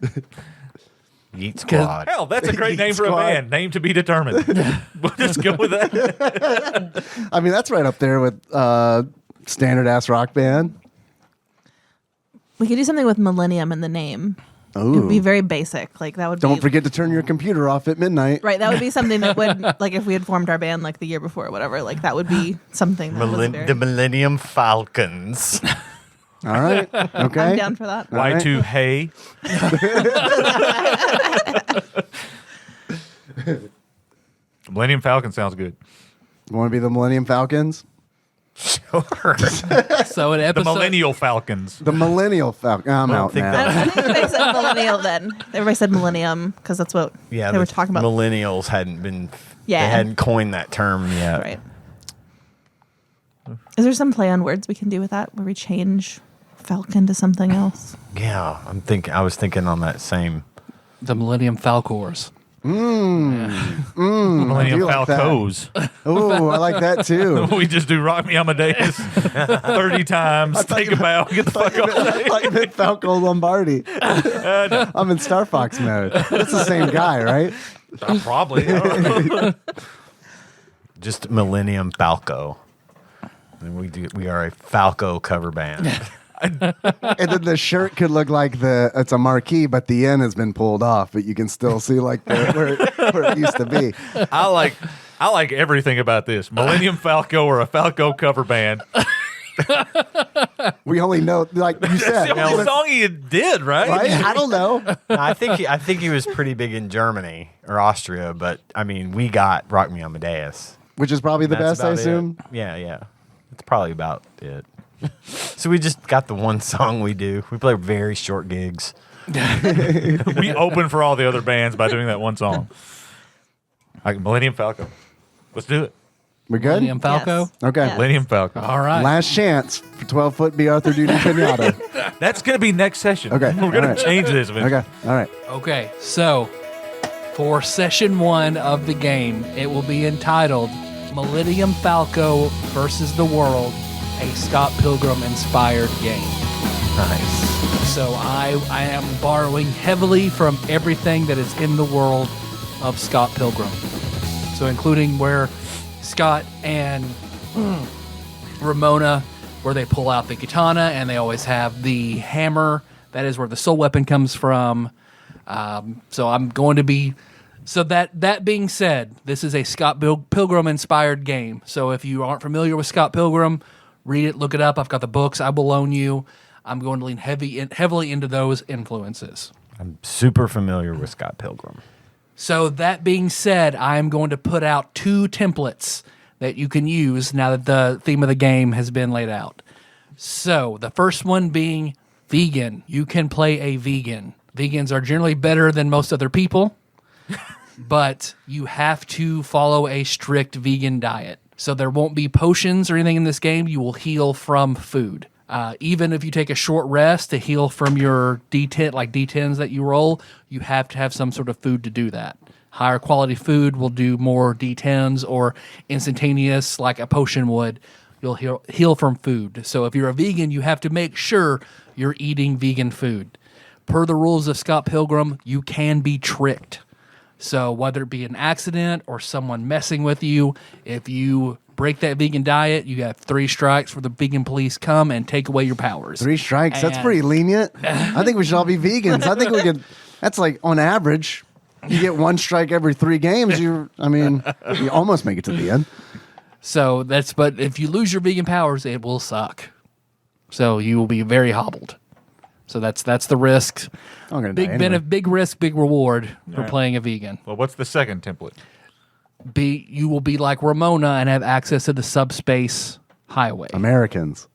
Yeet Squad. Hell, that's a great name for a Squad. band. Name to be determined. We'll just go with that. I mean, that's right up there with standard ass rock band. We could do something with Millennium in the name. It would Ooh. be very basic. Like that would Don't be forget to turn your computer off at midnight. right. That would be something that would like if we had formed our band like the year before or whatever. Like that would be something that was very, The Millennium Falcons. All right. Okay. I'm down for that. All right. Y2 Hey. Millennium Falcon sounds good. You want to be the Millennium Falcons? Sure. So an The episode. Millennial Falcons. The Millennial Falcon. I'm out think now. I think everybody said millennial then. Everybody said millennium because that's what Yeah, they were the talking about. Millennials hadn't been. Yeah. They hadn't coined that term yet. Right. Is there some play on words we can do with that where we change falcon to something else? Yeah, I was thinking on that same. The Millennium Falcors. Millennium do like that. Falcos. Ooh, I like that too. We just do Rock Me Amadeus 30 times. Take a bow. Get the fuck off. Like Mick Falco Lombardi. I'm in Star Fox mode. That's the same guy, right? Probably. I don't know. Just Millennium Falco. And we are a Falco cover band. And then the shirt could look like it's a marquee, but the N has been pulled off, but you can still see like where it used to be. I like everything about this. Millennium Falco or a Falco cover band. We only know, like you That's said, the only song he did, right? right? I don't know. No, I think he was pretty big in Germany or Austria, but I mean, we got Rock Me Amadeus. Which is probably the That's best, I about it. assume. Yeah. It's probably about it. So we just got the one song we do. We play very short gigs. We open for all the other bands by doing that one song. Like Millennium Falco. Let's do it. We good? Millennium Falco. Yes. Okay. Yes. Millennium Falco. All right. Last chance for 12-foot B. Arthur Duty Pinata. That's going to be next session. Okay, We're going all right. to change this eventually. Okay. All right. Okay, so for session 1 of the game, it will be entitled Millennium Falco versus the World, a Scott Pilgrim inspired game. Nice. So I am borrowing heavily from everything that is in the world of Scott Pilgrim. So including where Scott and Ramona, where they pull out the katana and they always have the hammer. That is where the soul weapon comes from. So I'm going to be... So that being said, this is a Scott Pilgrim inspired game. So if you aren't familiar with Scott Pilgrim, read it, look it up. I've got the books I will loan you. I'm going to lean heavily into those influences. I'm super familiar with Scott Pilgrim. So that being said, I am going to put out 2 templates that you can use now that the theme of the game has been laid out. So the first one being vegan. You can play a vegan. Vegans are generally better than most other people, but you have to follow a strict vegan diet. So there won't be potions or anything in this game. You will heal from food. Even if you take a short rest to heal from your D10, like D10s that you roll, you have to have some sort of food to do that. Higher quality food will do more D10s, or instantaneous, like a potion would, you'll heal from food. So if you're a vegan, you have to make sure you're eating vegan food. Per the rules of Scott Pilgrim, you can be tricked. So whether it be an accident or someone messing with you, if you break that vegan diet, you got 3 strikes where the vegan police come and take away your powers. 3 strikes. That's And- pretty lenient. I think we should all be vegans. I think we could. That's like on average, you get 1 strike every 3 games. You almost make it to the end. So but if you lose your vegan powers, it will suck. So you will be very hobbled. So that's the risk. I'm gonna die anyway. Big risk, big reward for playing a vegan. Well, what's the second template? You will be like Ramona and have access to the subspace highway. Americans.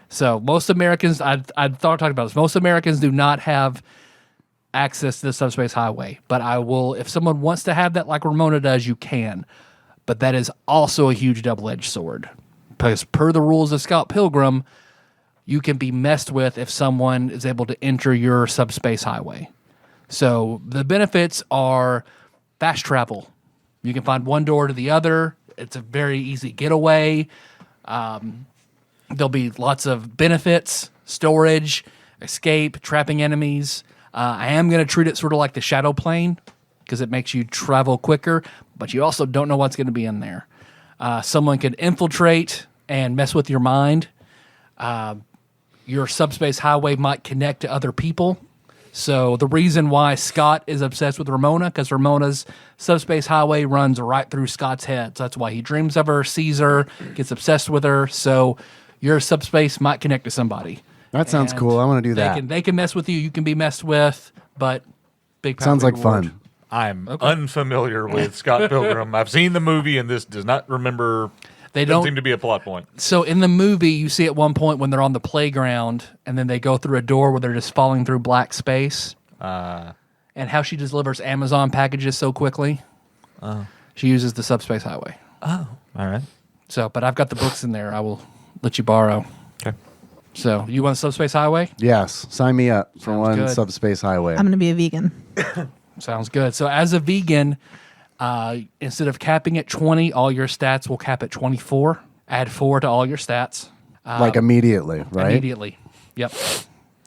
So most Americans, I talked about this. Most Americans do not have access to the subspace highway. But I will, if someone wants to have that like Ramona does, you can. But that is also a huge double-edged sword. Because per the rules of Scott Pilgrim, you can be messed with if someone is able to enter your subspace highway. So the benefits are fast travel. You can find one door to the other. It's a very easy getaway. There'll be lots of benefits, storage, escape, trapping enemies. I am going to treat it sort of like the Shadow Plane because it makes you travel quicker, but you also don't know what's going to be in there. Someone can infiltrate and mess with your mind. Your subspace highway might connect to other people. So the reason why Scott is obsessed with Ramona, because Ramona's subspace highway runs right through Scott's head. So that's why he dreams of her, sees her, gets obsessed with her. So your subspace might connect to somebody. That sounds And cool. I want to do that. They can mess with you. You can be messed with, but big power, Sounds big like reward. fun. I'm unfamiliar with Scott Pilgrim. I've seen the movie, and this does not remember. They Doesn't don't seem to be a plot point. So in the movie, you see at one point when they're on the playground, and then they go through a door where they're just falling through black space. And how she delivers Amazon packages so quickly. She uses the subspace highway. All right. So, but I've got the books in there. I will let you borrow. Okay. So, you want subspace highway? Yes, sign me up for Sounds one good. subspace highway. I'm going to be a vegan. Sounds good. So, as a vegan, instead of capping at 20, all your stats will cap at 24. Add 4 to all your stats Like immediately, right? immediately. Yep.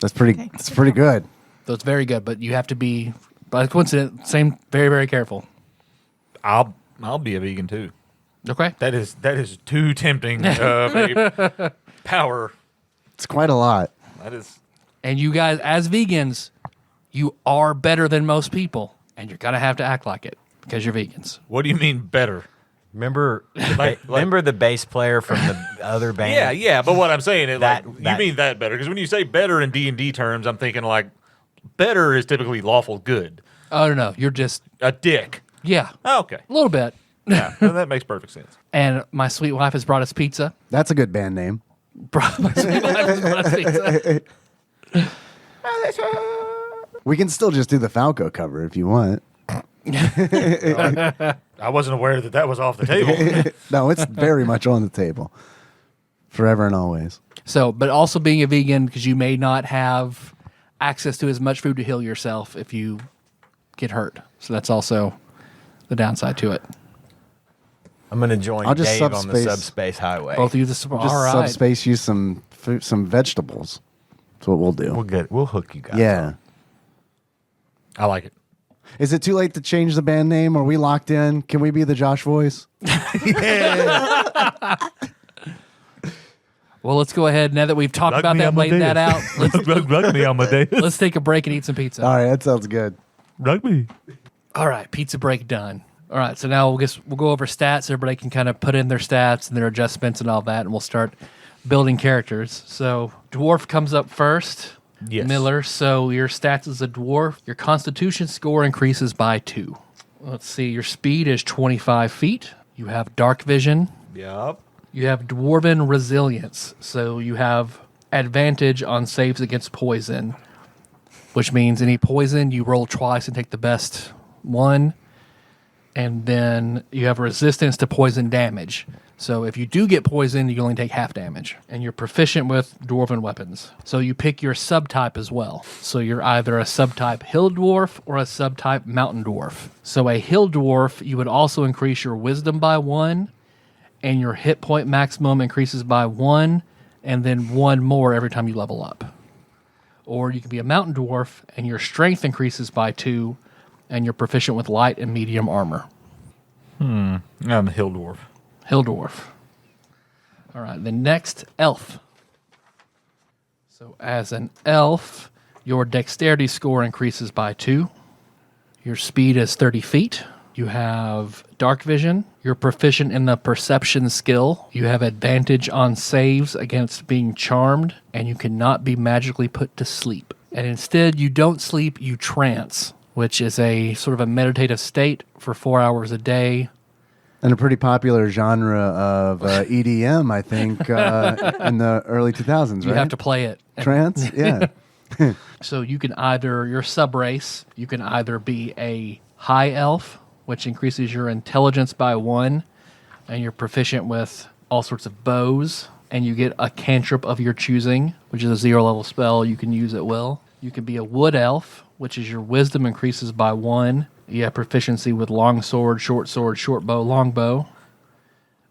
That's pretty. Okay. That's pretty good. So it's very good, but you have to be, by coincidence, very, very careful. I'll be a vegan too. Okay. That is too tempting of a power. It's quite a lot. That is. And you guys, as vegans, you are better than most people, and you're gonna have to act like it because you're vegans. What do you mean better? Remember, Like- remember the bass player from the other band? Yeah. But what I'm saying is, That- you that- mean that better? Because when you say better in D&D terms, I'm thinking like better is typically lawful good. Oh no, you're just A dick. yeah, Oh, okay. a little bit. Yeah, that makes perfect sense. And my sweet wife has brought us pizza. That's a good band name. My sweet wife has brought us pizza. We can still just do the Falco cover if you want. I wasn't aware that was off the table. No, it's very much on the table. Forever and always. So, but also being a vegan because you may not have access to as much food to heal yourself if you get hurt. So that's also the downside to it. I'm going to join I'll just Dave on the subspace- subspace highway. Both of you, all Just right. subspace use some food, some vegetables. That's what we'll do. We'll get. We'll hook you guys. Yeah. I like it. Is it too late to change the band name? Are we locked in? Can we be the Josh voice? Well, let's go ahead now that we've talked about that, laid that out. Rug me on my day. Let's take a break and eat some pizza. All right, that sounds good. Rug me. All right, pizza break done. All right, so now we'll go over stats. Everybody can kind of put in their stats and their adjustments and all that, and we'll start building characters. So Dwarf comes up first. Yes. Miller. So your stats as a dwarf, your Constitution score increases by 2. Let's see. Your speed is 25 feet. You have dark vision. Yep. You have dwarven resilience. So you have advantage on saves against poison, which means any poison you roll twice and take the best one. And then you have resistance to poison damage. So if you do get poisoned, you only take half damage. And you're proficient with dwarven weapons. So you pick your subtype as well. So you're either a subtype hill dwarf or a subtype mountain dwarf. So a hill dwarf, you would also increase your wisdom by 1, and your hit point maximum increases by 1, and then 1 more every time you level up. Or you can be a mountain dwarf, and your strength increases by 2, and you're proficient with light and medium armor. I'm a hill dwarf. Hill dwarf. All right, the next elf. So as an elf, your dexterity score increases by 2. Your speed is 30 feet. You have dark vision. You're proficient in the perception skill. You have advantage on saves against being charmed, and you cannot be magically put to sleep. And instead, you don't sleep, you trance, which is a sort of a meditative state for 4 hours a day. And a pretty popular genre of EDM, I think, in the early 2000s, right? You have to play it. Trance? Yeah. So you can either, your subrace, you can either be a high elf, which increases your intelligence by 1, and you're proficient with all sorts of bows, and you get a cantrip of your choosing, which is a 0-level spell you can use at will. You can be a wood elf, which is your wisdom increases by 1. You have proficiency with long sword, short bow, long bow.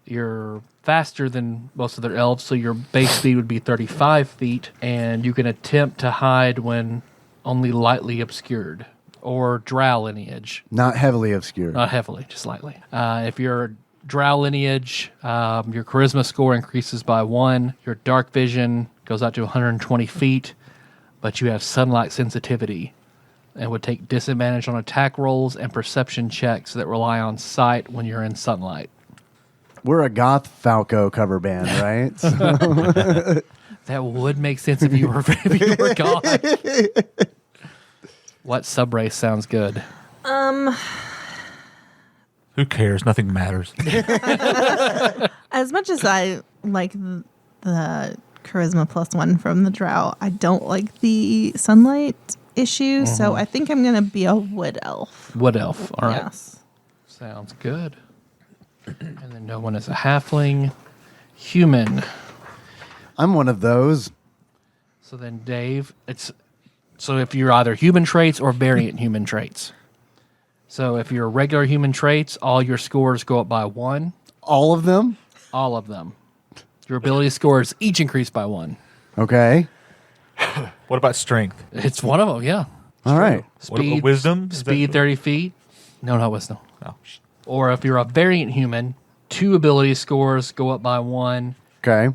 You're faster than most other elves, so your base speed would be 35 feet, and you can attempt to hide when only lightly obscured. Or drow lineage. Not heavily obscured. Not heavily, just lightly. If you're drow lineage, your charisma score increases by 1. Your dark vision goes out to 120 feet, but you have sunlight sensitivity and would take disadvantage on attack rolls and perception checks that rely on sight when you're in sunlight. We're a goth Falco cover band, right? That would make sense if you were God. What subrace sounds good? Who cares? Nothing matters. As much as I like the charisma +1 from the drow, I don't like the sunlight issue, so I think I'm going to be a wood elf. Wood elf. All right. Yes. Sounds good. And then no one is a halfling. Human. I'm one of those. So then, Dave, so if you're either human traits or variant human traits. So if you're regular human traits, all your scores go up by 1. All of them? All of them. Your ability scores each increase by 1. Okay. What about strength? It's one of them, yeah. All right. What about wisdom? Is Speed that- 30 feet. No, not wisdom. Oh. Or if you're a variant human, 2 ability scores go up by 1. Okay.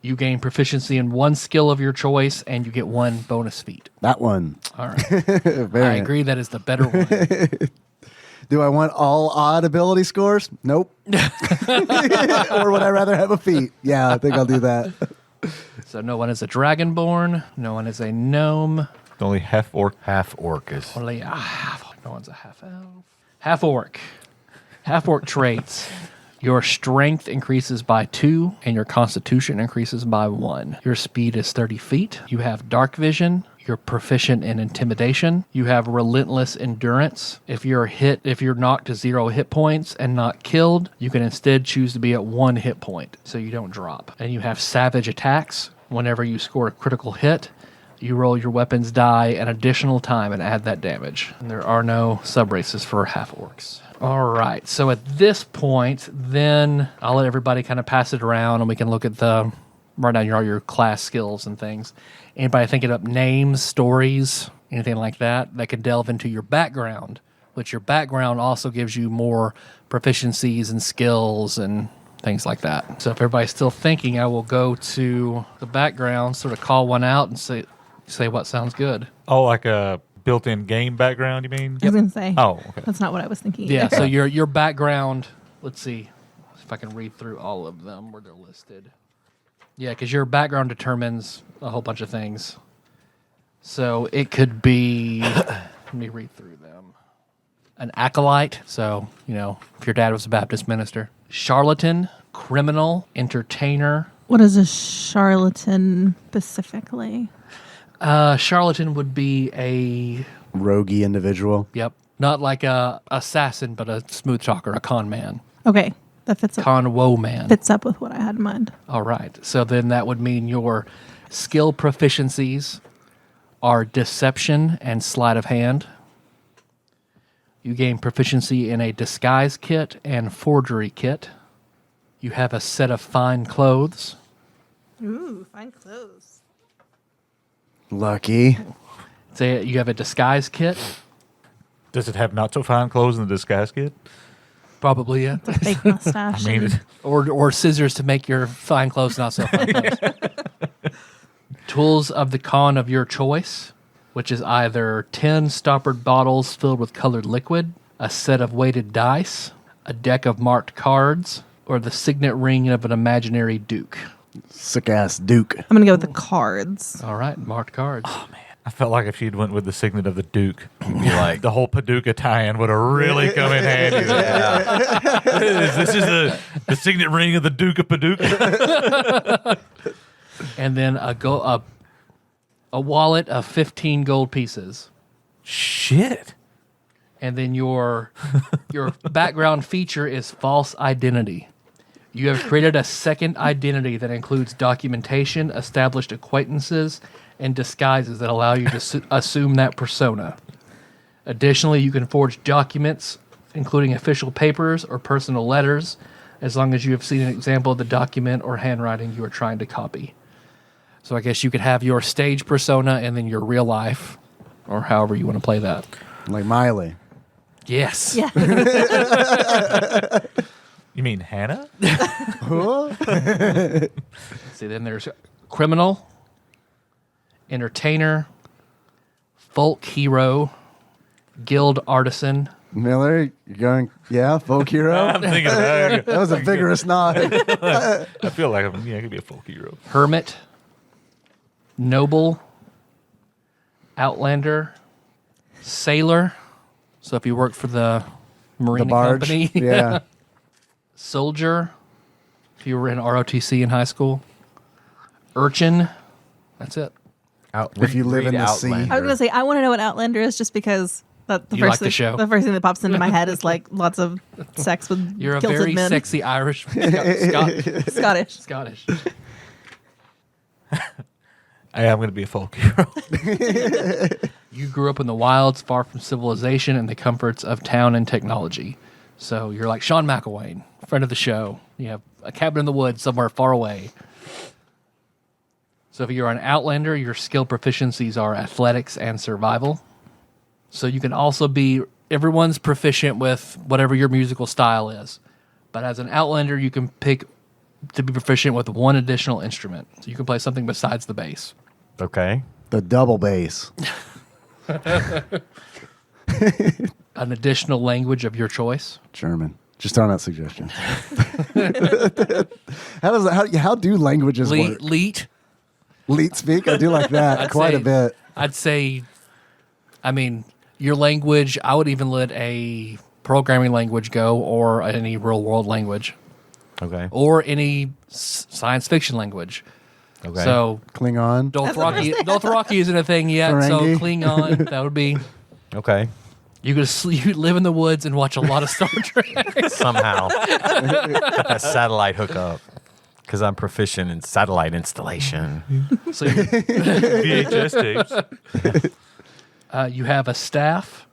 You gain proficiency in 1 skill of your choice, and you get 1 bonus feat. That one. All right. I Variant. agree that is the better one. Do I want all odd ability scores? Nope. Or would I rather have a feat? Yeah, I think I'll do that. So no one is a dragonborn. No one is a gnome. Only half orc. Half orc is. Only a half. No one's a half elf. Half orc. Half orc traits. Your strength increases by 2, and your constitution increases by 1. Your speed is 30 feet. You have dark vision. You're proficient in intimidation. You have relentless endurance. If you're knocked to 0 hit points and not killed, you can instead choose to be at 1 hit point, so you don't drop. And you have savage attacks. Whenever you score a critical hit, you roll your weapon's die an additional time and add that damage. And there are no subraces for half orcs. All right, so at this point, then I'll let everybody kind of pass it around, and we can look at write down all your class skills and things. Anybody thinking up names, stories, anything like that can delve into your background, which your background also gives you more proficiencies and skills and things like that. So if everybody's still thinking, I will go to the background, sort of call one out and say what sounds good. Oh, like a built-in game background, you mean? I was going to say. Oh, okay. That's not what I was thinking. Yeah, either. so your background, let's see if I can read through all of them where they're listed. Yeah, because your background determines a whole bunch of things. So it could be, let me read through them. An acolyte, so, if your dad was a Baptist minister. Charlatan, criminal, entertainer. What is a charlatan specifically? Charlatan would be a, Roguey individual. yep, not like a assassin, but a smooth talker, a con man. Okay, that fits up. Con woe man. Fits up with what I had in mind. All right. So then that would mean your skill proficiencies are deception and sleight of hand. You gain proficiency in a disguise kit and forgery kit. You have a set of fine clothes. Ooh, fine clothes. Lucky. Say you have a disguise kit. Does it have not so fine clothes in the disguise kit? Probably, yeah. Fake mustache. I mean, and- Or scissors to make your fine clothes not so fine clothes. Tools of the con of your choice, which is either 10 stoppered bottles filled with colored liquid, a set of weighted dice, a deck of marked cards, or the signet ring of an imaginary duke. Sick ass Duke. I'm going to go with the cards. All right, marked cards. I felt like if she'd went with the signet of the Duke, like the whole Paducah tie-in would have really come in handy. This is the signet ring of the Duke of Paducah. And then a wallet of 15 gold pieces. Shit. And then your background feature is false identity. You have created a second identity that includes documentation, established acquaintances, and disguises that allow you to assume that persona. Additionally, you can forge documents, including official papers or personal letters, as long as you have seen an example of the document or handwriting you are trying to copy. So I guess you could have your stage persona and then your real life, or however you want to play that. Like Miley. Yes. Yeah. You mean Hannah? See, then there's criminal, entertainer, folk hero, guild artisan. Miller, you're going, yeah, folk hero? I'm thinking that. That was a vigorous nod. I feel like I could be a folk hero. Hermit, noble, outlander, sailor. So if you work for the marine The barge. company, Yeah. soldier. If you were in ROTC in high school, urchin. That's it. If you live in the sea. I was going to say, I want to know what Outlander is just because the You first like the thing, show. the first thing that pops into my head is like lots of sex with You're a kilted very men. sexy Irish, Scottish. Scottish. I am going to be a folk hero. You grew up in the wilds, far from civilization and the comforts of town and technology. So you're like Sean McElwain, friend of the show. You have a cabin in the woods somewhere far away. So if you're an outlander, your skill proficiencies are athletics and survival. So you can also be, everyone's proficient with whatever your musical style is. But as an outlander, you can pick to be proficient with one additional instrument. So you can play something besides the bass. Okay. The double bass. An additional language of your choice. German. Just throwing out suggestions. How do languages work? Leet. Leet speak? I do like that quite a bit. I'd say, I mean, your language, I would even let a programming language go or any real world language Okay. or any science fiction languge. Okay. So Klingon. Dothraki isn't a thing yet, Ferengi. so Klingon, that would be. Okay. You could live in the woods and watch a lot of Star Trek. Somehow. Got that satellite hookup. Because I'm proficient in satellite installation. So you, VHS tapes. you have a staff,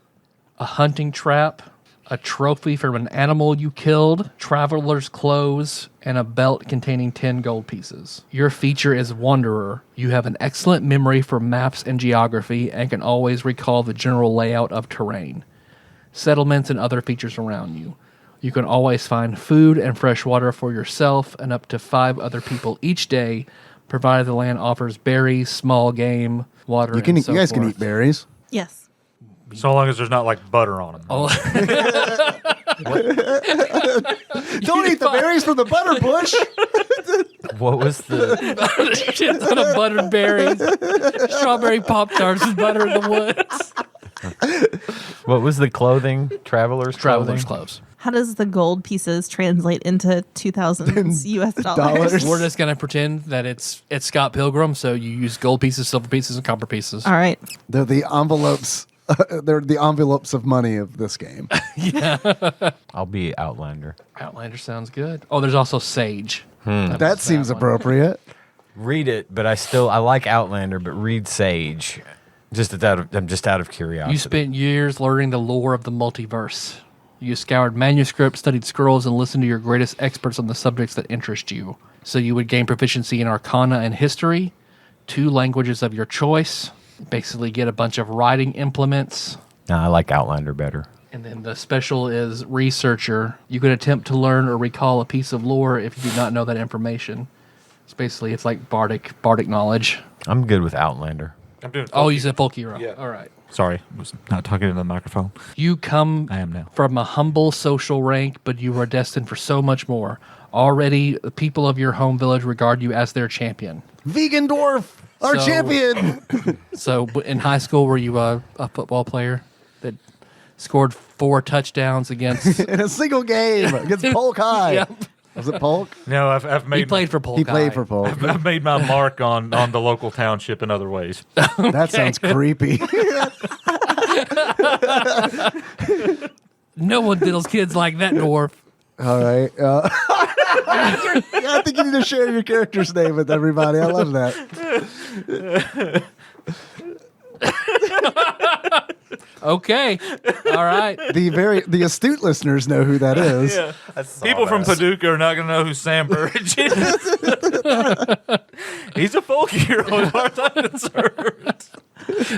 a hunting trap, a trophy from an animal you killed, traveler's clothes, and a belt containing 10 gold pieces. Your feature is Wanderer. You have an excellent memory for maps and geography and can always recall the general layout of terrain, settlements, and other features around you. You can always find food and fresh water for yourself and up to 5 other people each day, provided the land offers berries, small game, water, You and so guys can forth. eat berries. Yes. So long as there's not like butter on them. Oh, Don't eat the berries from the butter bush. What was the shit ton of buttered berries, strawberry Pop-Tarts with butter in the woods. clothing? Traveler's Traveler's clothing? clothes. How does the gold pieces translate into 2000s US dollars? We're just gonna pretend that it's Scott Pilgrim, so you use gold pieces, silver pieces, and copper pieces. All right. They're the envelopes. They're the envelopes of money of this game. I'll be Outlander. Outlander sounds good. Oh, there's also Sage. That seems appropriate. Read it, but I like Outlander, but read Sage. I'm just out of curiosity. You spent years learning the lore of the multiverse. You scoured manuscripts, studied scrolls, and listened to your greatest experts on the subjects that interest you. So you would gain proficiency in Arcana and History, 2 languages of your choice, basically get a bunch of writing implements, No, I like Outlander better. And then the special is researcher. You can attempt to learn or recall a piece of lore if you do not know that information. It's like bardic knowledge. I'm good with Outlander. I'm doing. Oh, you said folk hero. Yeah. All right. Sorry, I was not talking into the microphone. You come I am now. from a humble social rank, but you are destined for so much more. Already, the people of your home village regard you as their champion. Vegan Dwarf, our So- champion. So, in high school, were you a football player that scored 4 touchdowns against? In a single game against Polk High. Yep. Was it Polk? No, I've made He played for Polk He played High. for Polk. I've made my mark on the local township in other ways. That sounds creepy. No one diddles kids like that, Dwarf. All right. I think you need to share your character's name with everybody. I love that. Okay. All right. The astute listeners know who that is. Yeah. People from Paducah are not going to know who Sam Burridge is. He's a folk hero as far as I'm concerned.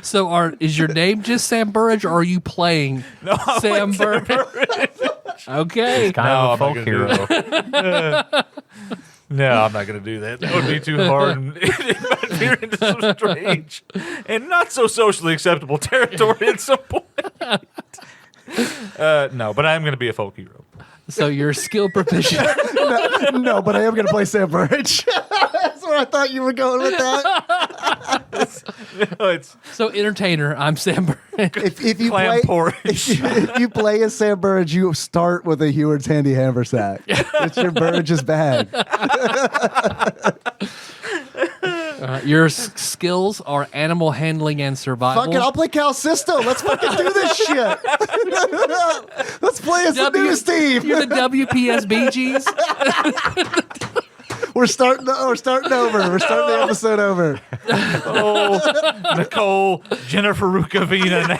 So, is your name just Sam Burridge, or are you playing I'm Sam like Burridge? Okay. Kind No, of a I'm folk not hero. No, I'm not going to do that. That would be too hard. And it might veer into some strange and not so socially acceptable territory at some point. No, but I am going to be a folk hero. So, you're skill proficient. No, but I am going to play Sam Burridge. That's where I thought you were going with that. No, it's So, entertainer, I'm Sam Burridge. If you clam play, porridge. if you play as Sam Burridge, you start with a Heward's handy haversack. It's your Burridge's bag. Your skills are animal handling and survival. Fuck it, I'll play Cal Sisto. Let's fucking do this shit. Let's play as the news team. You're the WPSBGs. We're starting over. We're starting the episode over. Oh, Nicole, Jennifer Rukavina.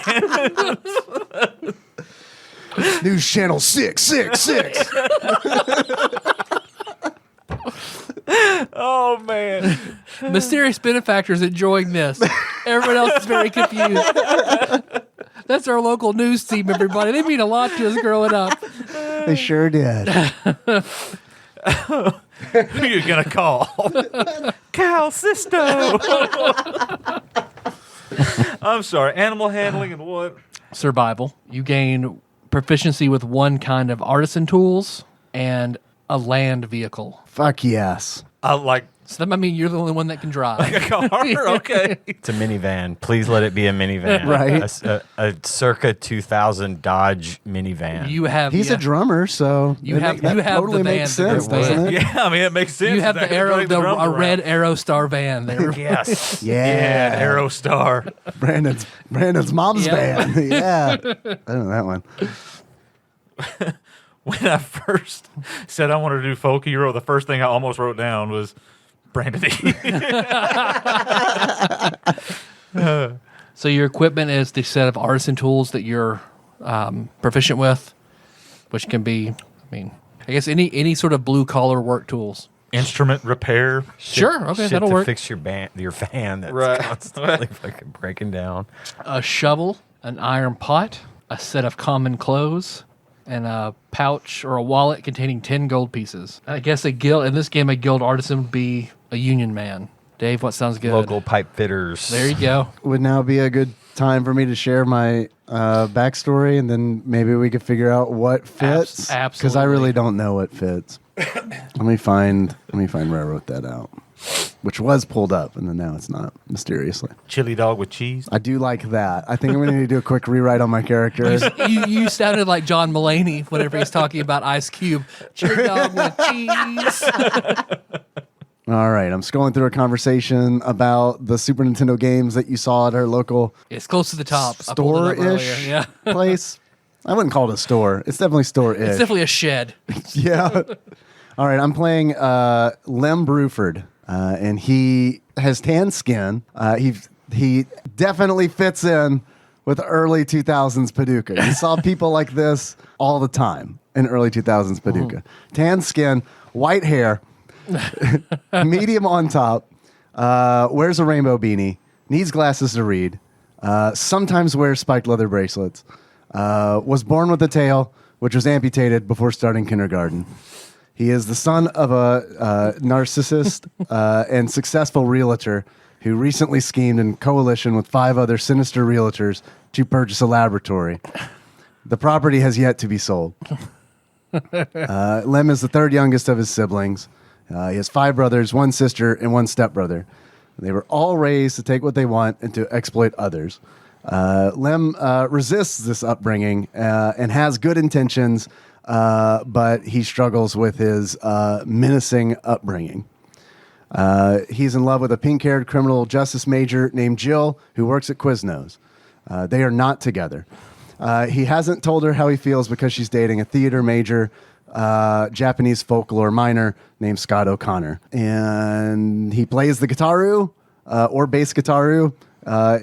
News channel 666. Oh, man. Mysterious benefactors enjoying this. Everyone else is very confused. That's our local news team, everybody. They mean a lot to us growing up. They sure did. Who are you going to call? Cal Sisto. I'm sorry. Animal handling and what? Survival. You gain proficiency with one kind of artisan tools and a land vehicle. Fuck yes. Like So that might mean you're the only one that can drive. a car? Okay. It's a minivan. Please let it be a minivan. Right. A circa 2000 Dodge minivan. You have He's a drummer, so You that have- that you have totally the makes van to sense, go with. doesn't it? Yeah, I mean, it makes sense. you have the Exactly arrow, like drums a around. red Aerostar van there. Yes. Yeah, Yeah, an Aerostar. Brandon's mom's Yeah. band. Yeah, I know that one. When I first said I wanted to do folk hero, the first thing I almost wrote down was Brandon E. So your equipment is the set of artisan tools that you're proficient with, which can be, I guess any sort of blue collar work tools. Instrument repair. Sure, okay, Shit that'll to work. fix your van that's Right. constantly fucking breaking down. A shovel, an iron pot, a set of common clothes, and a pouch or a wallet containing 10 gold pieces. I guess in this game, a guild artisan would be a union man. Dave, what sounds good? Local pipe fitters. There you go. Would now be a good time for me to share my backstory, and then maybe we could figure out what fits. Because I really don't know what fits. Let me find where I wrote that out, which was pulled up, and then now it's not, mysteriously. Chili dog with cheese. I do like that. I think I'm going to need to do a quick rewrite on my character. You sounded like John Mulaney whenever he's talking about Ice Cube. Chili dog with cheese. All right, I'm scrolling through a conversation about the Super Nintendo games that you saw at our local It's close to the top. I pulled it up earlier. store-ish Yeah. place. I wouldn't call it a store. It's definitely store-ish. It's definitely a shed. Yeah. All right, I'm playing Lem Bruford, and he has tan skin. He definitely fits in with early 2000s Paducah. You saw people like this all the time in early 2000s Paducah. Tan skin, white hair, medium on top, wears a rainbow beanie, needs glasses to read, sometimes wears spiked leather bracelets. was born with a tail, which was amputated before starting kindergarten. He is the son of a narcissist and successful realtor who recently schemed in coalition with 5 other sinister realtors to purchase a laboratory. The property has yet to be sold. Lem is the 3rd youngest of his siblings. He has 5 brothers, 1 sister, and 1 stepbrother. They were all raised to take what they want and to exploit others. Lem resists this upbringing and has good intentions, but he struggles with his menacing upbringing. He's in love with a pink-haired criminal justice major named Jill, who works at Quiznos. They are not together. He hasn't told her how he feels because she's dating a theater major, Japanese folklore minor named Scott O'Connor. And he plays the guitaru, or bass guitaru,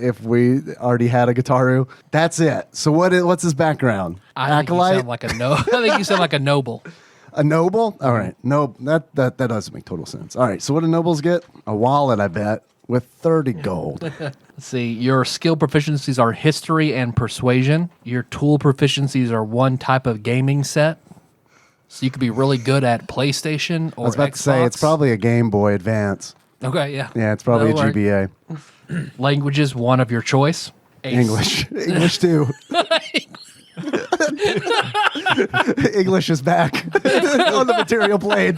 if we already had a guitaru. That's it. So what's his background? I think you sound like I think you sound like a noble. A noble? All right. No, that doesn't make total sense. All right. So what do nobles get? A wallet, I bet, with 30 gold. Let's see. Your skill proficiencies are history and persuasion. Your tool proficiencies are 1 type of gaming set. So you could be really good at PlayStation or I was about Xbox. to say, it's probably a Game Boy Advance. Okay, yeah. Yeah, it's probably That'll a work. GBA. Languages, 1 of your choice. English. English too. English is back on the material plane.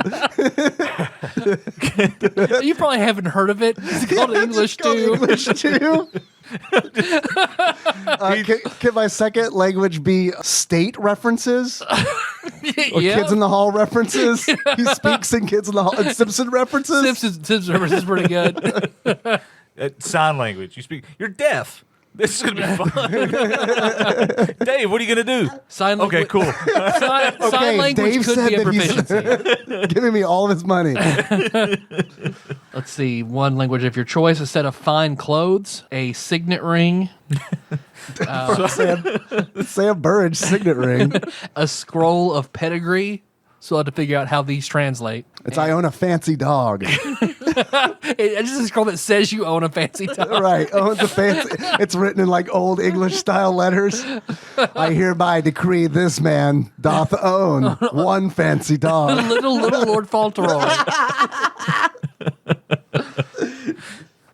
You probably haven't heard of it. It's called English too. English too. Can my second language be state references? Or Yeah. Kids in the Hall references? He speaks in Kids in the Hall. And Simpson references? Simpsons reference is pretty good. Sign language. You're deaf. This is going to be fun. Dave, what are you going to do? Sign Okay, language. cool. Sign language Dave could said be a that he's proficiency. giving me all of his money. Let's see. 1 language of your choice. A set of fine clothes. A signet ring. Sam Burridge signet ring. A scroll of pedigree. So I have to figure out how these translate. It's I own a fancy dog. It's just a scroll that says you own a fancy dog. Right. Owns a fancy. It's written in like old English style letters. I hereby decree this man doth own 1 fancy dog. little Lord Fauntleroy.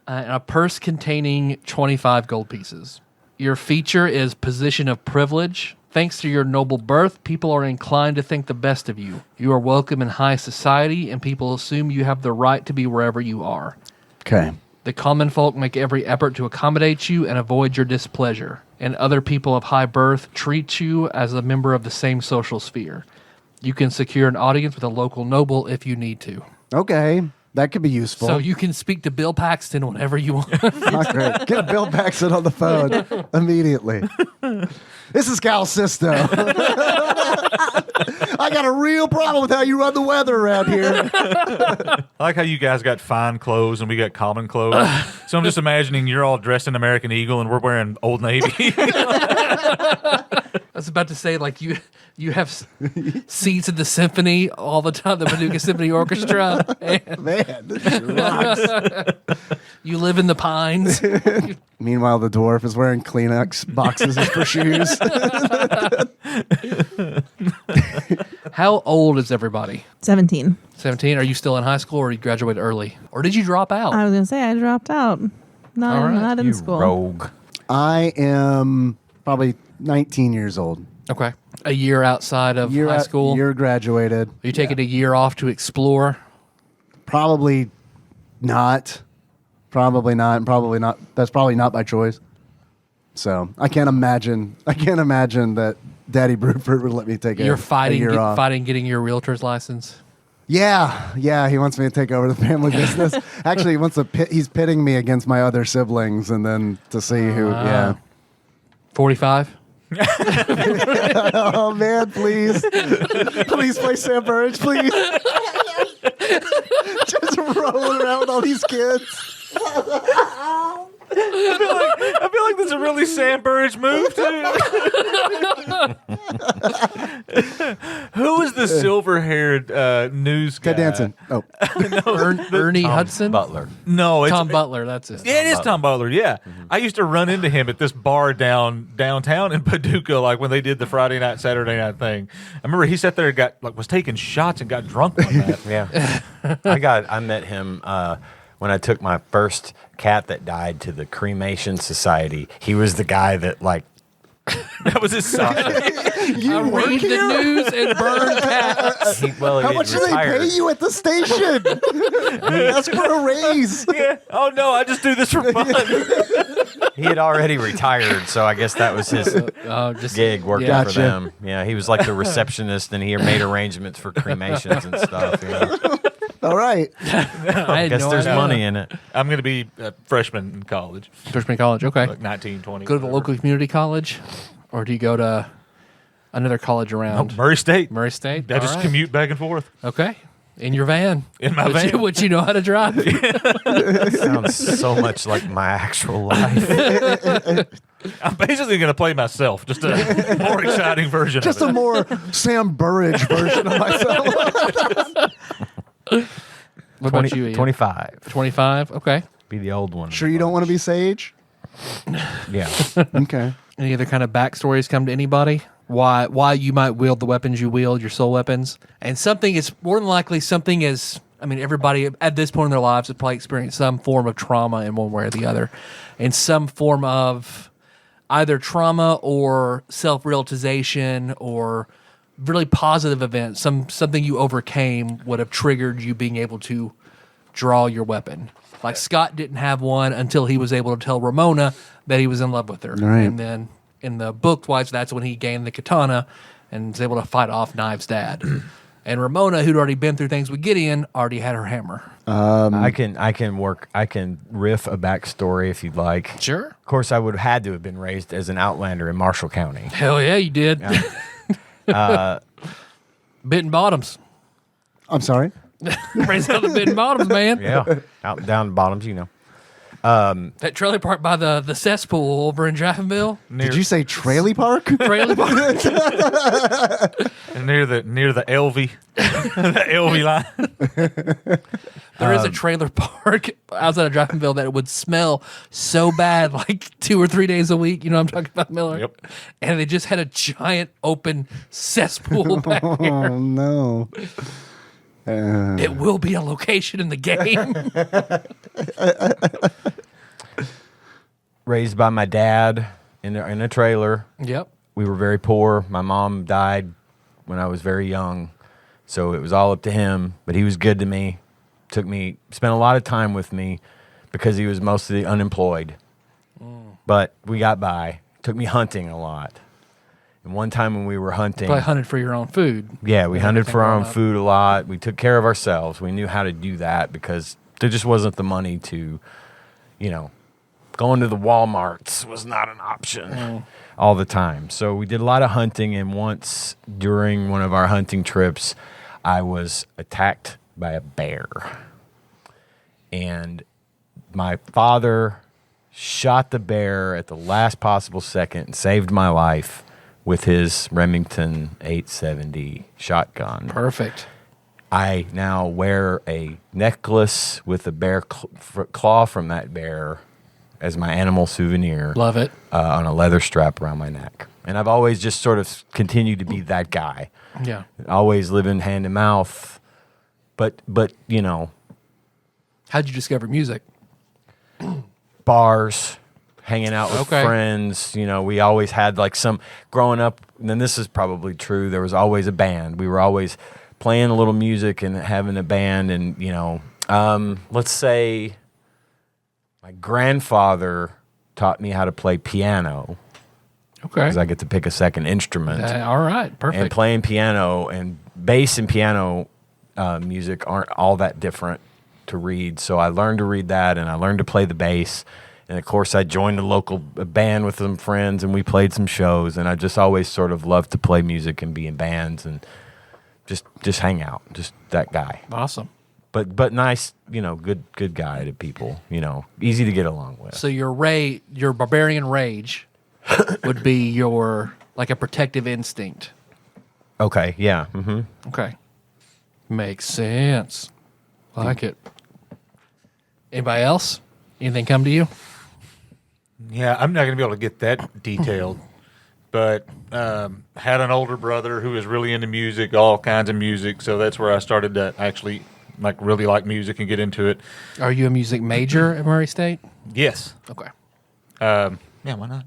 And a purse containing 25 gold pieces. Your feature is position of privilege. Thanks to your noble birth, people are inclined to think the best of you. You are welcome in high society, and people assume you have the right to be wherever you are. Okay. The common folk make every effort to accommodate you and avoid your displeasure, and other people of high birth treat you as a member of the same social sphere. You can secure an audience with a local noble if you need to. Okay. That could be useful. So you can speak to Bill Paxton whenever you want. Not great. Get Bill Paxton on the phone immediately. This is Cal Sisto. I got a real problem with how you run the weather around here. I like how you guys got fine clothes and we got common clothes. So I'm just imagining you're all dressed in American Eagle and we're wearing Old Navy. I was about to say, like, you have seats at the symphony all the time, the Paducah Symphony Orchestra. And Man, this shit rocks. you live in the pines. Meanwhile, the dwarf is wearing Kleenex boxes for shoes. How old is everybody? 17. 17? Are you still in high school or you graduated early? Or did you drop out? I was going to say I dropped out. All Not, right. not in You school. rogue. I am probably 19 years old. Okay. A year outside of high school? Year graduated. Are you taking a year off to explore? Probably not. Probably not. And probably not. That's probably not by choice. So I can't imagine that Daddy Bruford would let me take You're a fighting year off. getting your realtor's license? Yeah. He wants me to take over the family business. Actually, he wants to he's pitting me against my other siblings, and then to see who. Yeah. 45? Oh man, please play Sam Burridge, please. Just rolling around with all these kids. I feel like that's a really Sam Burridge move too. Who is the silver-haired news guy? Ted Danson. Oh, Ernie Hudson? Butler. No, it's Tom Butler, that's it. Yeah, it is Tom Butler. Yeah, I used to run into him at this bar downtown in Paducah, like when they did the Friday night, Saturday night thing. I remember he sat there and was taking shots and got drunk on that. Yeah. I met him when I took my first cat that died to the cremation society. He was the guy that That was his son. you I work read the here? news and burn cats. How much do they pay you at the station? Ask for a raise. Yeah. Oh no, I just do this for fun. He had already retired, so I guess that was his Just gig working yeah. for Gotcha. them. Yeah, he was like the receptionist, and he made arrangements for cremations and stuff. Yeah. All right. I had Guess no there's idea. money in it. I'm going to be a freshman in college, Freshman college, okay. like 19, 20. Go to the local community college, or do you go to another college around Murray State. Murray State? I just All right. commute back and forth. Okay. In your van. In my van. Which you know how to drive. Sounds so much like my actual life. I'm basically going to play myself, just a more exciting version Just of a it. more Sam Burridge version of myself. What about you, Ian? 25. 25? Okay. Be the old one. Sure you don't want to be Sage? Yeah. Okay. Any other kind of backstories come to anybody? Why you might wield the weapons you wield, your soul weapons? And something is more than likely something is, I mean, everybody at this point in their lives has probably experienced some form of trauma in one way or the other. And some form of either trauma or self-realization or really positive event, something you overcame would have triggered you being able to draw your weapon. Like Scott didn't have one until he was able to tell Ramona that he was in love with her. Right. And then in the book-wise, that's when he gained the katana and was able to fight off Knives' dad. And Ramona, who'd already been through things with Gideon, already had her hammer. I can riff a backstory if you'd like. Sure. Of course, I would have had to have been raised as an outlander in Marshall County. Hell yeah, you did. Bitten bottoms. I'm sorry. Raised out the bitten bottoms, man. Yeah. Out down bottoms, you know. That trailer park by the cesspool over in Jacksonville. Did you say Trailer Park? Trailer park. near the LV, the LV line. There is a trailer park outside of Jacksonville that would smell so bad, like 2 or 3 days a week. You know what I'm talking about, Miller? Yep. And they just had a giant open cesspool back there. Oh, no. It will be a location in the game. Raised by my dad in a trailer. Yep. We were very poor. My mom died when I was very young, so it was all up to him. But he was good to me. Spent a lot of time with me because he was mostly unemployed. But we got by. Took me hunting a lot. And one time when we were hunting, Probably hunted for your own food. yeah, we hunted for our own growing up. food a lot. We took care of ourselves. We knew how to do that because there just wasn't the money to, going to the Walmarts was not an option all the time. So we did a lot of hunting, and once during one of our hunting trips, I was attacked by a bear. And my father shot the bear at the last possible second and saved my life with his Remington 870 shotgun. Perfect. I now wear a necklace with a bear claw from that bear as my animal souvenir. Love it. On a leather strap around my neck. And I've always just sort of continued to be that guy. Yeah. Always living hand to mouth. But How'd you discover music? bars, hanging out with Okay. friends. We always had growing up, and this is probably true, there was always a band. We were always playing a little music and having a band. And, let's say my grandfather taught me how to play piano Okay. because I get to pick a second instrument. All right. Perfect. And playing piano and bass and piano music aren't all that different to read. So I learned to read that, and I learned to play the bass. And of course, I joined a local band with some friends, and we played some shows. And I just always sort of loved to play music and be in bands and just hang out. Just that guy. Awesome. but nice, good guy to people, easy to get along with. So your barbarian rage would be your like a protective instinct. Okay, yeah. Mm-hmm. Okay. Makes sense. Like it. Anybody else? Anything come to you? Yeah, I'm not going to be able to get that detailed, but had an older brother who was really into music, all kinds of music, so that's where I started to actually really like music and get into it. Are you a music major at Murray State? Yes. Okay. Yeah, why not?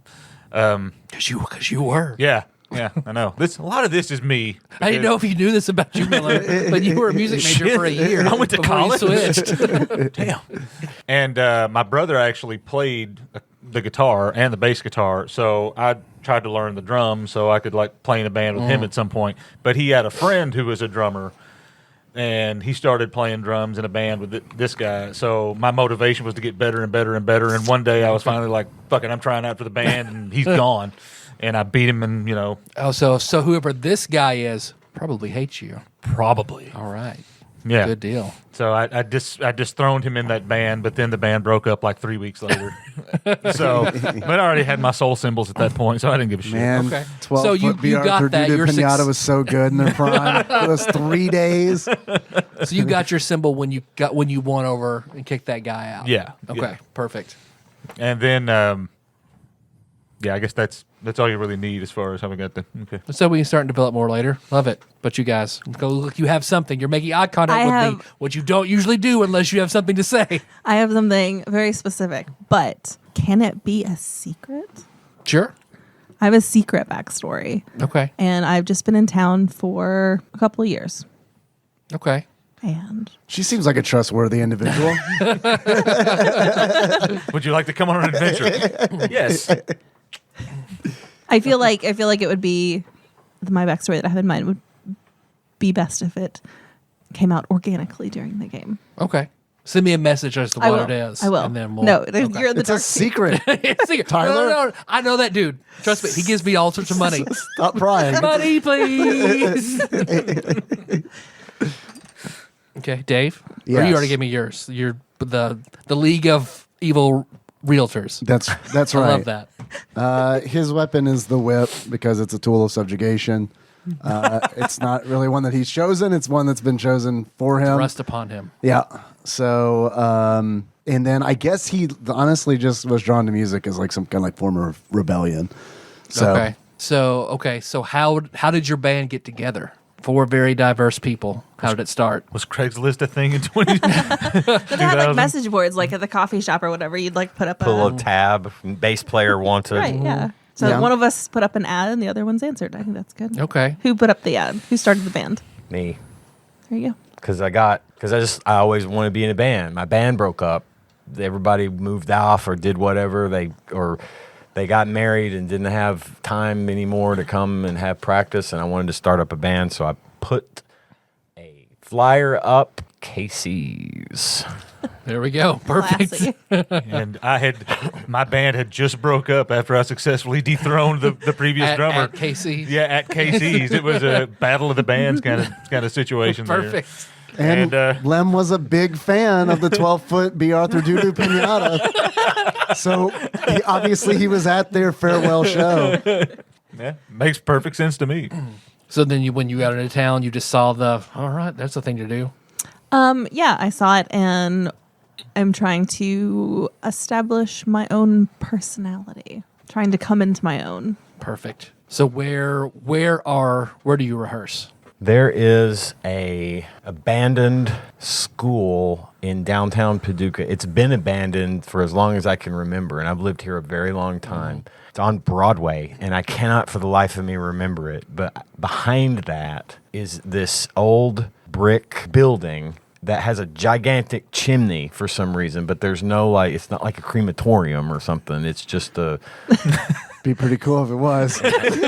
Because you were. Yeah, I know. A lot of this is me. I didn't know if you knew this about you, Miller, but you were a music major for a year. I went to before you college. switched. Damn. And my brother actually played the guitar and the bass guitar, so I tried to learn the drums so I could play in a band with him at some point. But he had a friend who was a drummer, and he started playing drums in a band with this guy. So my motivation was to get better and better and better. And one day I was finally like, "Fuck it, I'm trying out for the band," and he's gone. And I beat him, and Oh, so whoever this guy is probably hates you. probably. All right. Yeah. Good deal. So I just thrown him in that band, but then the band broke up like 3 weeks later. But I already had my soul symbols at that point, so I didn't give a shit. Man, Okay. 12 So you foot BR got through that. Dudu You're Pinata was so good in their prime. It was 3 days. So you got your symbol when you won over and kicked that guy out. Yeah. Okay. Yeah. Perfect. And then, I guess that's all you really need as far as how we got the. Okay. So we can start and develop more later. Love it. But you guys, go look. You have something. You're making eye contact with me, which you don't usually do unless you have something to say. I have something very specific, but can it be a secret? Sure. I have a secret backstory, Okay. and I've just been in town for a couple of years. Okay. And She seems like a trustworthy individual. Would you like to come on an adventure? Yes. I feel like it would be my backstory that I have in mind would be best if it came out organically during the game. Okay. Send me a message as to I what will. it is. I will. And then we'll, No, okay. you're in the It's a dark. secret. It's secret. Tyler? No. I know that dude. Trust me. He gives me all sorts of money. Stop prying. Money, please. Okay, Dave. Or Yes. you already gave me yours. You're the League of Evil Realtors. That's I right. love that. His weapon is the whip because it's a tool of subjugation. It's not really one that he's chosen. It's one that's been chosen for him. Rust upon him. Yeah. So, and then I guess he honestly just was drawn to music as like some kind of like form of rebellion. So, Okay. So how did your band get together? 4 very diverse people. How did it start? Was Craigslist a thing in 20? They had like 2000? message boards, like at the coffee shop or whatever. You'd like put up Put a a little tab, bass player wanted. right, yeah. So Yeah. one of us put up an ad, and the other one's answered. I think that's good. Okay. Who put up the ad? Who started the band? Me. There you go. Because I always wanted to be in a band. My band broke up. Everybody moved off or did whatever. They got married and didn't have time anymore to come and have practice. And I wanted to start up a band, so I put a flyer up. Casey's. There we go. Perfect. Classy. And my band had just broke up after I successfully dethroned the previous drummer. At KC. Yeah, at KC's. It was a battle of the bands kind of situation. Perfect. and Lem was a big fan of the 12-foot B. Arthur Dudu Pinata. So obviously he was at their farewell show. Yeah, makes perfect sense to me. So then when you got into town, you just saw all right, that's the thing to do. Yeah, I saw it, and I'm trying to establish my own personality, trying to come into my own. Perfect. So where do you rehearse? There is a abandoned school in downtown Paducah. It's been abandoned for as long as I can remember, and I've lived here a very long time. It's on Broadway, and I cannot for the life of me remember it. But behind that is this old brick building that has a gigantic chimney for some reason, but there's no it's not like a crematorium or something. It's just Be pretty cool if it was. We'll just say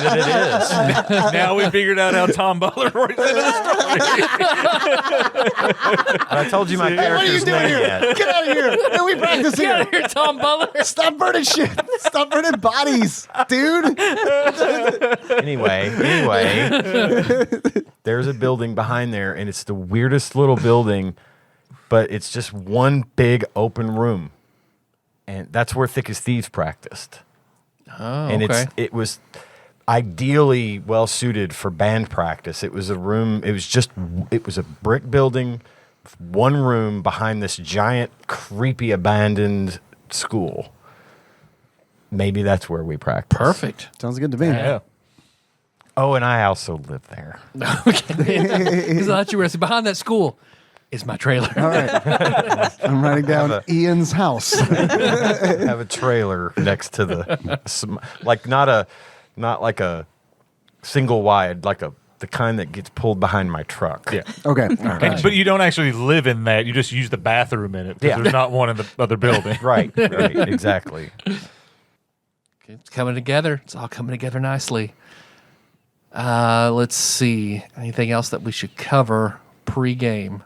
that it is. Now we figured out how Tom Butler works into the story. I told you my What are you character's doing name here? yet. Get out of here! And we practice here. Here, Tom Butler. Stop burning shit. Stop burning bodies, dude. Anyway, there's a building behind there, and it's the weirdest little building, but it's just one big open room. And that's where Thick as Thieves practiced. Oh, And okay. it was ideally well suited for band practice. It was a room, it was a brick building, one room behind this giant, creepy, abandoned school. Maybe that's where we practice. Perfect. Sounds good to me. Yeah. Oh, and I also live there. Because I thought you were behind that school is my trailer. All right. I'm writing down Ian's house. Have a trailer next to like not like a single wide, like the kind that gets pulled behind my truck. Yeah. Okay. All right. But you don't actually live in that. You just use the bathroom in it because Yeah. there's not one in the other building. Right, exactly. It's coming together. It's all coming together nicely. Let's see. Anything else that we should cover pre-game?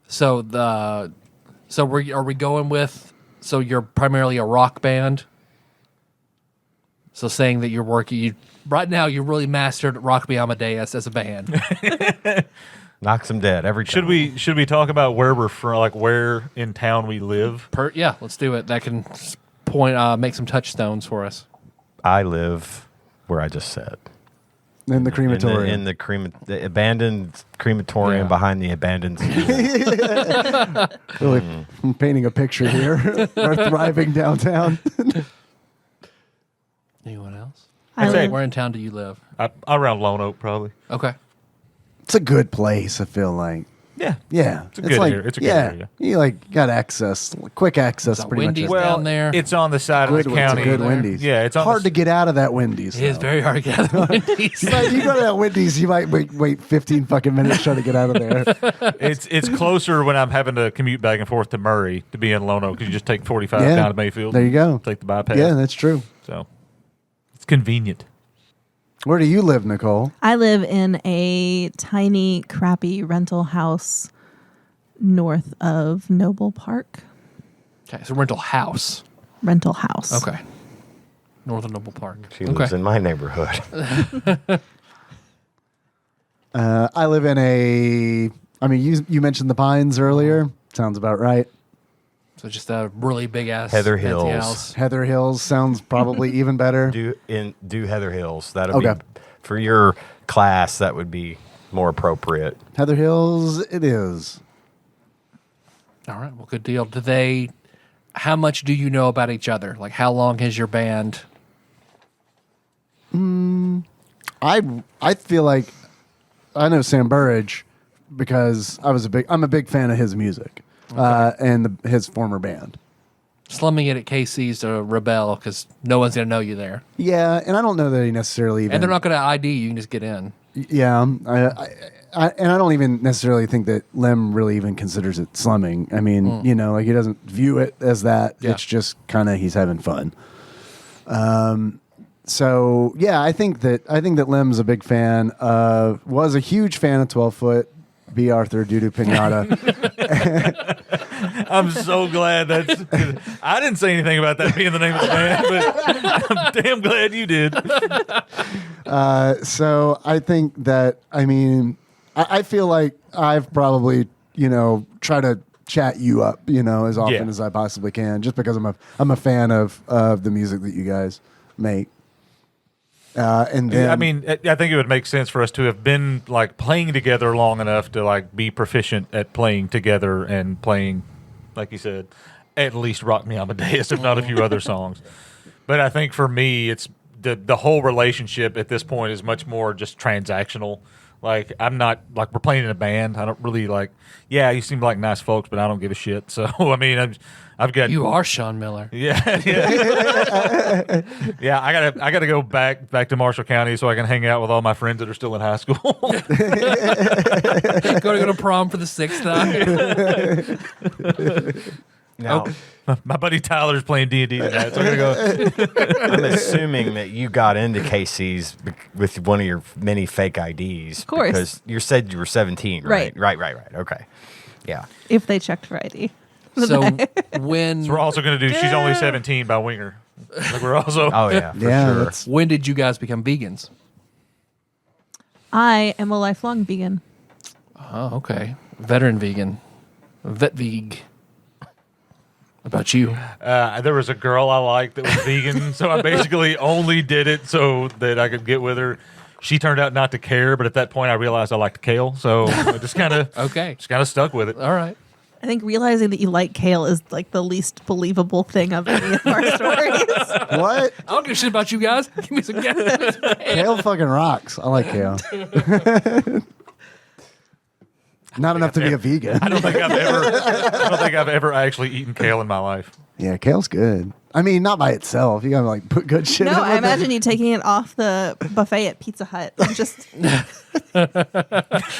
So are we going with? So you're primarily a rock band. So saying that right now you're really mastered Rock Me Amadeus as a band. Knocks them dead every time. Should we talk about where we're from, like where in town we live? Yeah, let's do it. That can make some touchstones for us. I live where I just said. In the crematorium. In the abandoned crematorium behind the abandoned school. Really, I'm painting a picture here. Our thriving downtown. Anyone else? I live- Where in town do you live? Around Lone Oak, probably. Okay. It's a good place, I feel like. Yeah. Yeah. It's a good area. It's a good area. You got access, quick access It's pretty much. Wendy's everywhere. down there. It's on the side of the county. It's a good Wendy's. Yeah, it's on hard the, to get out of that Wendy's. It is though. very hard to get out of Wendy's. You go to that Wendy's, you might wait 15 fucking minutes trying to get out of there. It's closer when I'm having to commute back and forth to Murray to be in Lone Oak because you just take 45 Yeah. down to Mayfield. There you go. Take the bypass. Yeah, that's true. So it's convenient. Where do you live, Nicole? I live in a tiny, crappy rental house north of Noble Park. Okay, so rental house. Rental house. Okay. Northern Noble Park. She lives in my neighborhood. I live in you mentioned the Pines earlier. Sounds about right. So just a really big ass Heather fancy Hills. house. Heather Hills sounds probably even better. Do Heather Hills. That'll Okay. be for your class. That would be more appropriate. Heather Hills, it is. All right, well, good deal. How much do you know about each other? Like, how long has your band? I feel like I know Sam Burridge because I'm a big fan of his music and his former band. Slumming it at KC's to rebel because no one's going to know you there. Yeah, and I don't know that he necessarily even. And they're not going to ID you. You can just get in. Yeah, I don't even necessarily think that Lem really even considers it slumming. I mean, he doesn't view it as that. Yeah. It's just kind of he's having fun. So yeah, I think that Lem's a big fan. Was a huge fan of 12-foot B. Arthur Doo Doo Pinata. I'm so glad I didn't say anything about that being the name of the band, but I'm damn glad you did. So I think that I feel like I've probably tried to chat you up as often as I possibly can, just because I'm a fan of the music that you guys make. And then I think it would make sense for us to have been like playing together long enough to like be proficient at playing together and playing, like you said, at least Rock Me Amadeus, if not a few other songs. But I think for me, it's the whole relationship at this point is much more just transactional. Like, I'm not, like, we're playing in a band. I don't really, like, yeah, you seem like nice folks, but I don't give a shit. So, I've got... You are Sean Miller. Yeah. Yeah, I gotta go back to Marshall County so I can hang out with all my friends that are still in high school. Go to prom for the 6th time. Now, My buddy Tyler's playing D&D tonight, so I'm going to go. I'm assuming that you got into KC's with one of your many fake IDs. Of course. Because you said you were 17, right? Right. Right. Okay. Yeah. If they checked for ID. So when So we're also going to do She's Only 17 by Winger. Like we're also. Oh, yeah. For Yeah, sure. that's- when did you guys become vegans? I am a lifelong vegan. Oh, okay. Veteran vegan. Vet veg. About you? There was a girl I liked that was vegan, so I basically only did it so that I could get with her. She turned out not to care, but at that point I realized I liked kale, so I just kind of Okay. stuck with it. All right. I think realizing that you like kale is like the least believable thing of any of our stories. What? I don't give a shit about you guys. Give me some gas. Kale fucking rocks. I like kale. Not enough to be a vegan. I don't think I've ever actually eaten kale in my life. Yeah, kale's good. I mean, not by itself. You gotta like put good shit in No, with I it. imagine you taking it off the buffet at Pizza Hut and just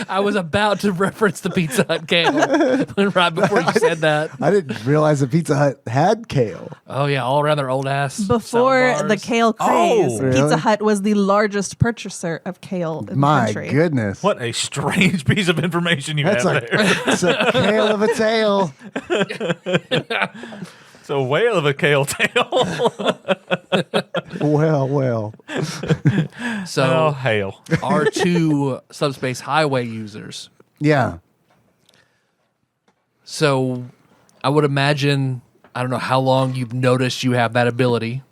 I was about to reference the Pizza Hut kale right before you said that. I didn't realize that Pizza Hut had kale. Oh yeah, all around their old ass. before salad the bars. kale craze. Oh, really? Pizza Hut was the largest purchaser of kale in My the country. goodness. What a strange piece of information you That's have like there. it's a kale of a tail. It's a whale of a kale tail. Well. So Oh, hail. our two subspace highway users. Yeah. So I would imagine, I don't know how long you've noticed you have that ability.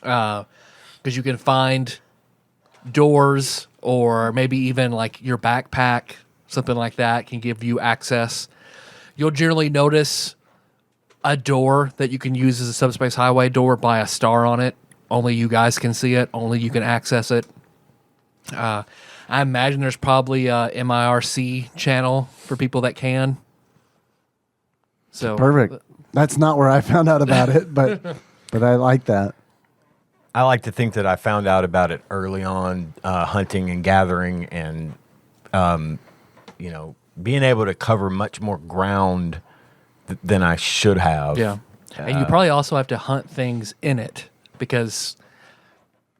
Because you can find doors or maybe even like your backpack, something like that can give you access. You'll generally notice a door that you can use as a subspace highway door by a star on it. Only you guys can see it. Only you can access it. I imagine there's probably a MIRC channel for people that can. So Perfect. That's not where I found out about it, but I like that. I like to think that I found out about it early on, hunting and gathering, and being able to cover much more ground than I should have. Yeah. And you probably also have to hunt things in it because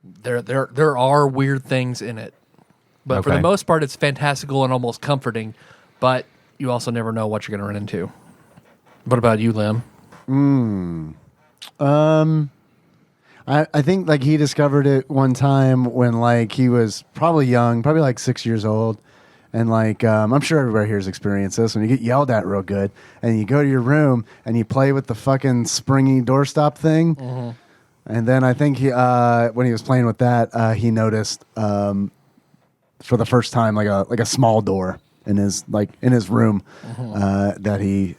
there are weird things in it. But for the Okay. most part, it's fantastical and almost comforting. But you also never know what you're going to run into. What about you, Lim? I think like he discovered it one time when like he was probably young, probably like 6 years old. And like, I'm sure everybody here has experienced this when you get yelled at real good and you go to your room and you play with the fucking springy doorstop thing. Mm-hmm. And then I think he, when he was playing with that, he noticed for the first time like a small door in his room that he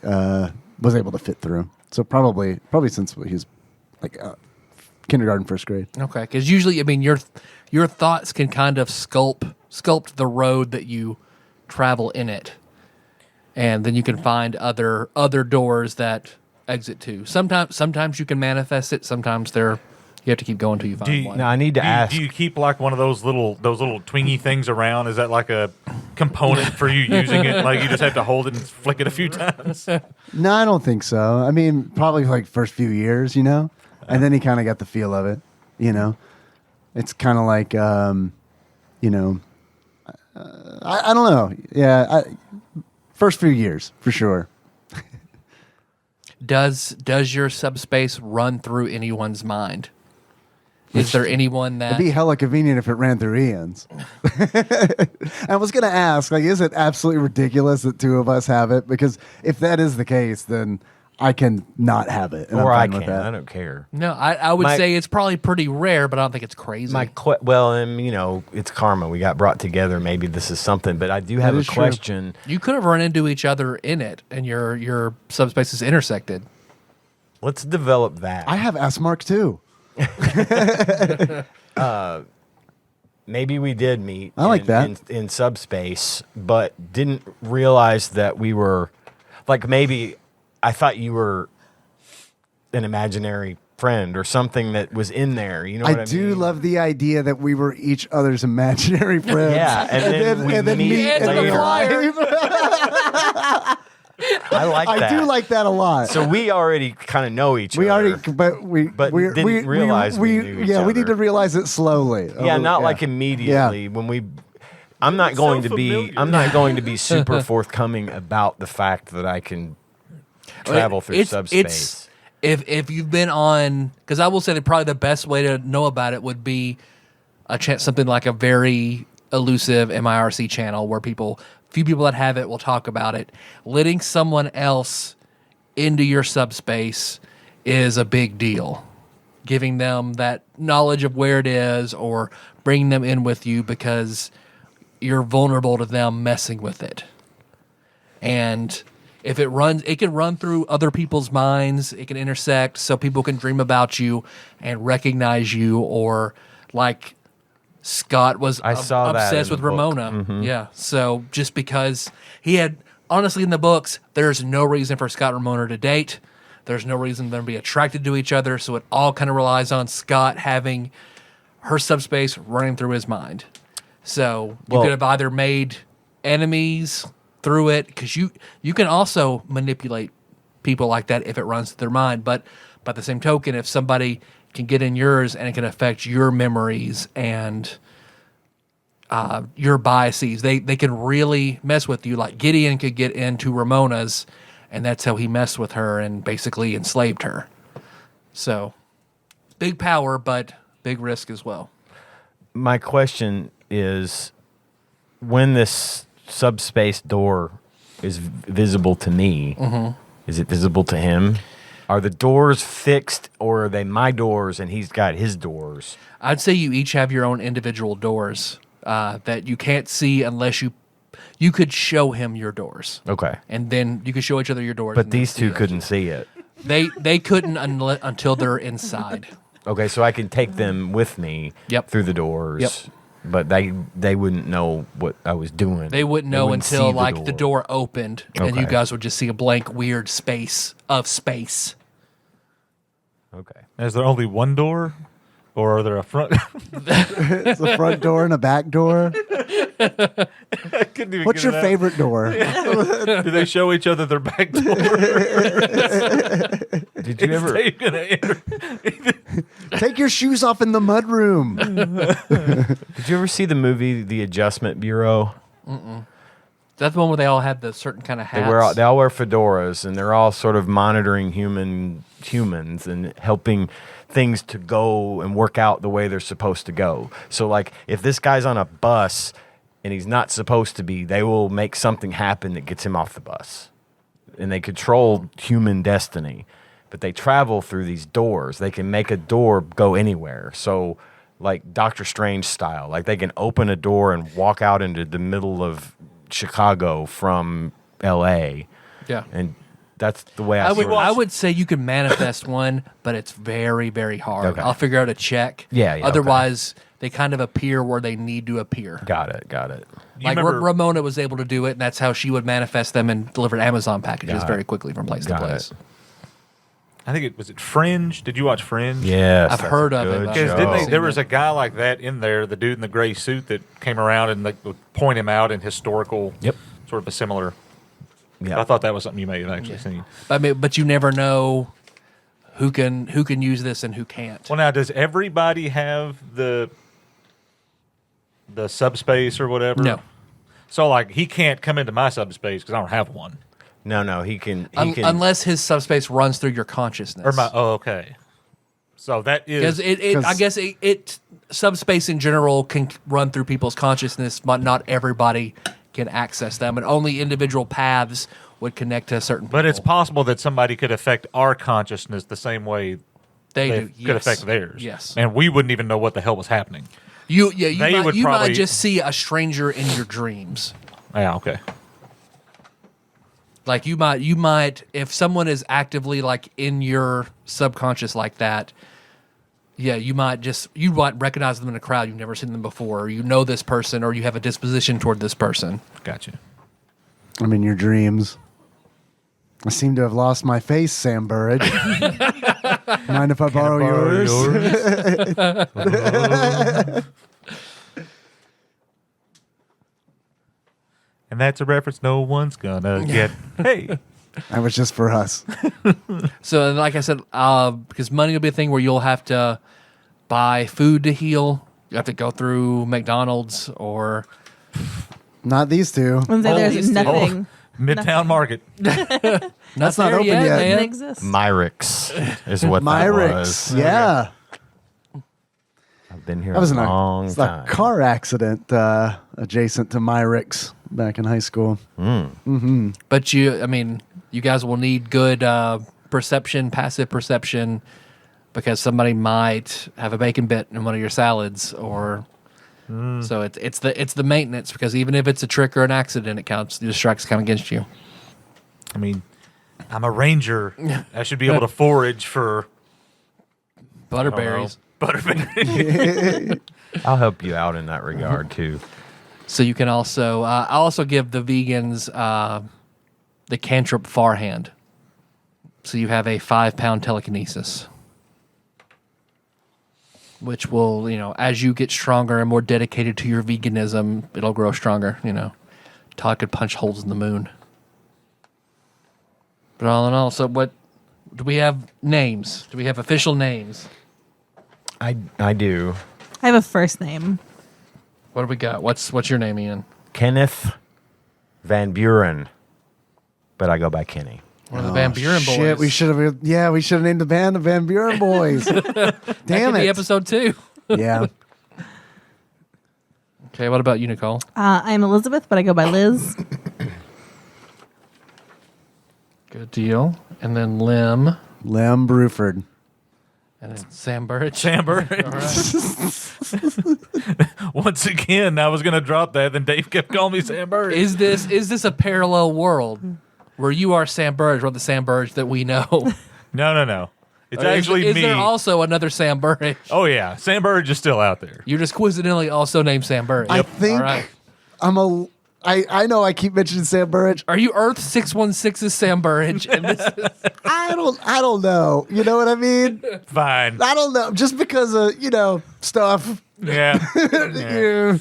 was able to fit through. So probably since he was like kindergarten, first grade. Okay. Because usually, I mean, your thoughts can kind of sculpt the road that you travel in it. And then you can find other doors that exit to. Sometimes you can manifest it. Sometimes you have to keep going until you find one. Now I need to ask. Do you keep like one of those little twingy things around? Is that like a component for you using it? Like you just have to hold it and flick it a few times? No, I don't think so. I mean, probably like first few years, and then he kind of got the feel of it, It's kind of like, I don't know. Yeah, first few years for sure. Does your subspace run through anyone's mind? Is there anyone that It'd be hella convenient if it ran through Ian's. I was going to ask, like, is it absolutely ridiculous that two of us have it? Because if that is the case, then I can not have it. And Or I'm I fine with can. that. I don't care. No, I would say it's probably pretty rare, but I don't think it's crazy. It's karma. We got brought together. Maybe this is something. But I do have a is true. question. You could have run into each other in it, and your subspaces intersected. Let's develop that. I have S-Mark too. Maybe we did meet. I like that. in subspace, but didn't realize that we were like maybe I thought you were an imaginary friend or something that was in there. You know what I do mean? love the idea that we were each other's imaginary friends. Yeah, and then we meet in later. life. I like that. I do like that a lot. So we already kind of know each we other. already, but we didn't realize we knew each yeah, we need other. to realize it slowly. Yeah, not Yeah. like immediately when we. I'm not going to be. familiar. I'm not going to be super forthcoming about the fact that I can travel through subspace. If you've been on, because I will say that probably the best way to know about it would be something like a very elusive MIRC channel where few people that have it will talk about it. Letting someone else into your subspace is a big deal. Giving them that knowledge of where it is or bringing them in with you because you're vulnerable to them messing with it. And if it can run through other people's minds. It can intersect so people can dream about you and recognize you, or like Scott was I saw that obsessed in with the book. Ramona. Mhm. Yeah. So just because he had, honestly, in the books, there's no reason for Scott and Ramona to date. There's no reason for them to be attracted to each other. So it all kind of relies on Scott having her subspace running through his mind. So you could have either made enemies through it, because you can also manipulate people like that if it runs through their mind. But by the same token, if somebody can get in yours and it can affect your memories and your biases, they can really mess with you. Like Gideon could get into Ramona's, and that's how he messed with her and basically enslaved her. So big power, but big risk as well. My question is, when this subspace door is visible to me, is it visible to him? Are the doors fixed, or are they my doors and he's got his doors? I'd say you each have your own individual doors that you can't see unless you could show him your doors. Okay. And then you could show each other your doors. But and then these see two it. couldn't see it. They couldn't until they're inside. Okay, so I can take them with me through the doors. Yep. But they wouldn't know what I was doing. They wouldn't know wouldn't until see the door opened, and you Okay. guys would just see a blank, weird space of space. Okay. Is there only one door, or are there a front? It's a front door and a back door. I couldn't even What's get your it out. favorite door? Do they show each other their back door? Did you ever? They gonna enter? Take your shoes off in the mud room. Did you ever see the movie The Adjustment Bureau? That's the one where they all had the certain kind of hats. They all wear fedoras, and they're all sort of monitoring humans and helping things to go and work out the way they're supposed to go. So, like, if this guy's on a bus and he's not supposed to be, they will make something happen that gets him off the bus. And they control human destiny. But they travel through these doors. They can make a door go anywhere. So, like Doctor Strange style, like they can open a door and walk out into the middle of Chicago from LA. Yeah. And that's the way I would say you can manifest one, but it's very, very hard. Okay. I'll figure out a check. Yeah, okay. Otherwise, they kind of appear where they need to appear. Got it. Like remember- Ramona was able to do it, and that's how she would manifest them and deliver Amazon packages Got it. very quickly from place to Got place. it. I think was it Fringe? Did you watch Fringe? Yes. I've that's heard a of it, good but Because I've didn't never they, seen there was it. a guy like that in there, the dude in the gray suit that came around and like would point him out in historical, Yep. sort of a similar. Yeah. I thought that was something you may have actually seen. I mean, but you never know who can use this and who can't. Well, now does everybody have the subspace or whatever? No. So like he can't come into my subspace because I don't have one. No, he can. He can. Unless his subspace runs through your consciousness. Or my okay. So that Because is I guess it subspace in general can run through people's consciousness, but not everybody can access them, and only individual paths would connect to a certain. but it's people. possible that somebody could affect our consciousness the same way they they do. could Yes. affect theirs. Yes, And we wouldn't even know what the hell was happening. you They might, would you probably- might just see a stranger in your dreams. Yeah, okay. Like you might if someone is actively like in your subconscious like that. Yeah, you might recognize them in a crowd. You've never seen them before, or you know this person, or you have a disposition toward this person. Gotcha. I'm in your dreams. I seem to have lost my face, Sam Burridge. Mind if I borrow yours? And that's a reference no one's gonna get. Hey. That was just for us. So, like I said, because money will be a thing where you'll have to buy food to heal. You have to go through McDonald's or Not these two. And so there's these two. nothing. Midtown Market. That's not open yet. Doesn't Man. exist. Myrix is what that Myrix. was. Yeah. I've been here That was a long a time. car accident adjacent to Myrix back in high school. But you guys will need good perception, passive perception, because somebody might have a bacon bit in one of your salads, or so it's the maintenance. Because even if it's a trick or an accident, it counts. The strikes count against you. I mean, I'm a ranger. I should be able to forage for Butterberries. Butterberries. I'll help you out in that regard too. So you can also, I'll also give the vegans the cantrip far hand. So you have a 5-pound telekinesis, which will, as you get stronger and more dedicated to your veganism, it'll grow stronger. Todd could punch holes in the moon. But all in all, so what do we have names? Do we have official names? I do. I have a first name. What do we got? What's your name, Ian? Kenneth Van Buren, but I go by Kenny. One of the Van Buren boys. Shit, we should have named the band the Van Buren Boys. Damn Could be it. episode 2. Yeah. Okay, what about you, Nicole? I'm Elizabeth, but I go by Liz. Good deal. And then Lim. Lem Bruford. And then Sam Burridge. Sam Burridge. Once again, I was going to drop that, then Dave kept calling me Sam Burridge. Is this a parallel world where you are Sam Burridge, or the Sam Burridge that we know? No. It's actually is me. there also another Sam Burridge? Oh, yeah. Sam Burridge is still out there. You're just coincidentally also named Sam Burridge. I think All right. I know I keep mentioning Sam Burridge. Are you Earth 616's Sam Burridge? And this is, I don't know. You know what I mean? Fine. I don't know. Just because of, stuff. Yeah. Yeah.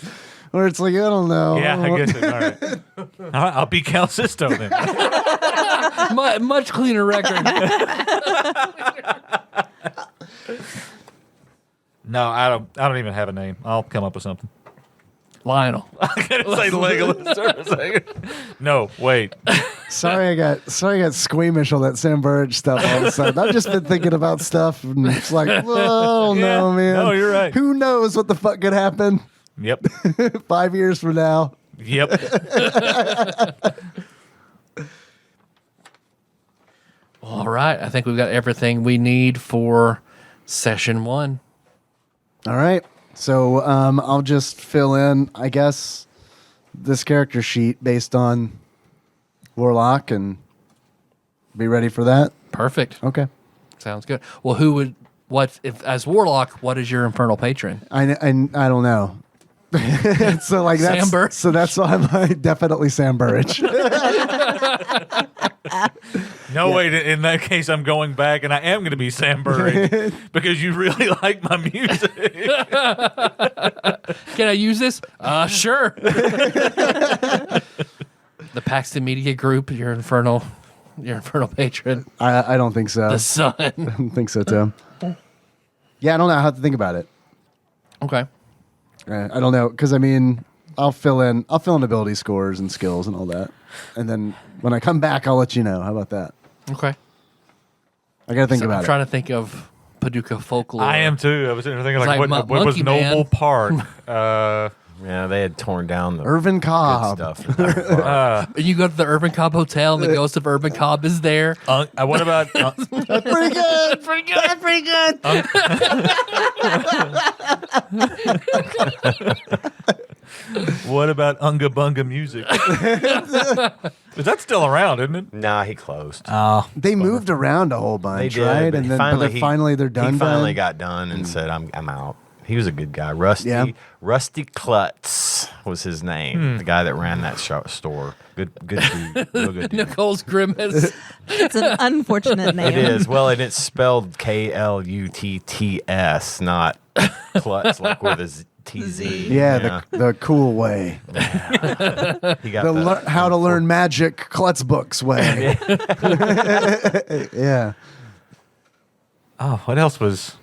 Where it's like, I don't know. Yeah, I guess it. All right. All right, I'll be Cal Sisto then. much cleaner record. No, I don't even have a name. I'll come up with something. Lionel. I'm gonna say Legolas for a second. No, wait. Sorry I got squeamish on that Sam Burridge stuff all of a sudden. I've just been thinking about stuff and it's like, oh no, man. No, you're right. Who knows what the fuck could happen Yep. 5 years from now? Yep. All right. I think we've got everything we need for session 1. All right. So I'll just fill in, I guess, this character sheet based on Warlock and be ready for that. Perfect. Okay. Sounds good. Well, as Warlock, what is your infernal patron? I don't know. So like that's Sam Burridge? So that's why I'm definitely Sam Burridge. No, wait. In that case, I'm going back, and I am going to be Sam Burridge because you really like my music. Can I use this? Sure. The Paxton Media Group, your infernal patron. I don't think so. The Sun. I don't think so, Tim. Yeah, I don't know how to think about it. Okay. I don't know because I'll fill in ability scores and skills and all that, and then when I come back, I'll let you know. How about that? Okay. I got to think So about I'm it. trying to think of Paducah folklore. I am too. I was sitting there thinking, It's like, like what was Monkey Noble Man. Park? Yeah, they had torn down the Irvin good Cobb. stuff. in that park. You go to the Urban Cobb Hotel, and the ghost of Urban Cobb is there. What about? That's pretty good. That's pretty good. What about Unga Bunga Music? Is that still around? Isn't it? Nah, he closed. They moved around a whole They bunch, did, right? but And he then finally, they're done. He finally done? got done and said, "I'm out." He was a good guy. Rusty Yeah. Rusty Klutz was his name. The guy that ran that store. Good dude. Real good dude. Nicole's grimace. It's an unfortunate name. It is. Well, and it's spelled Klutts, not Klutz, like with a TZ. Yeah, the cool way. He got How to learn magic klutz books way. Yeah. Oh, what else was?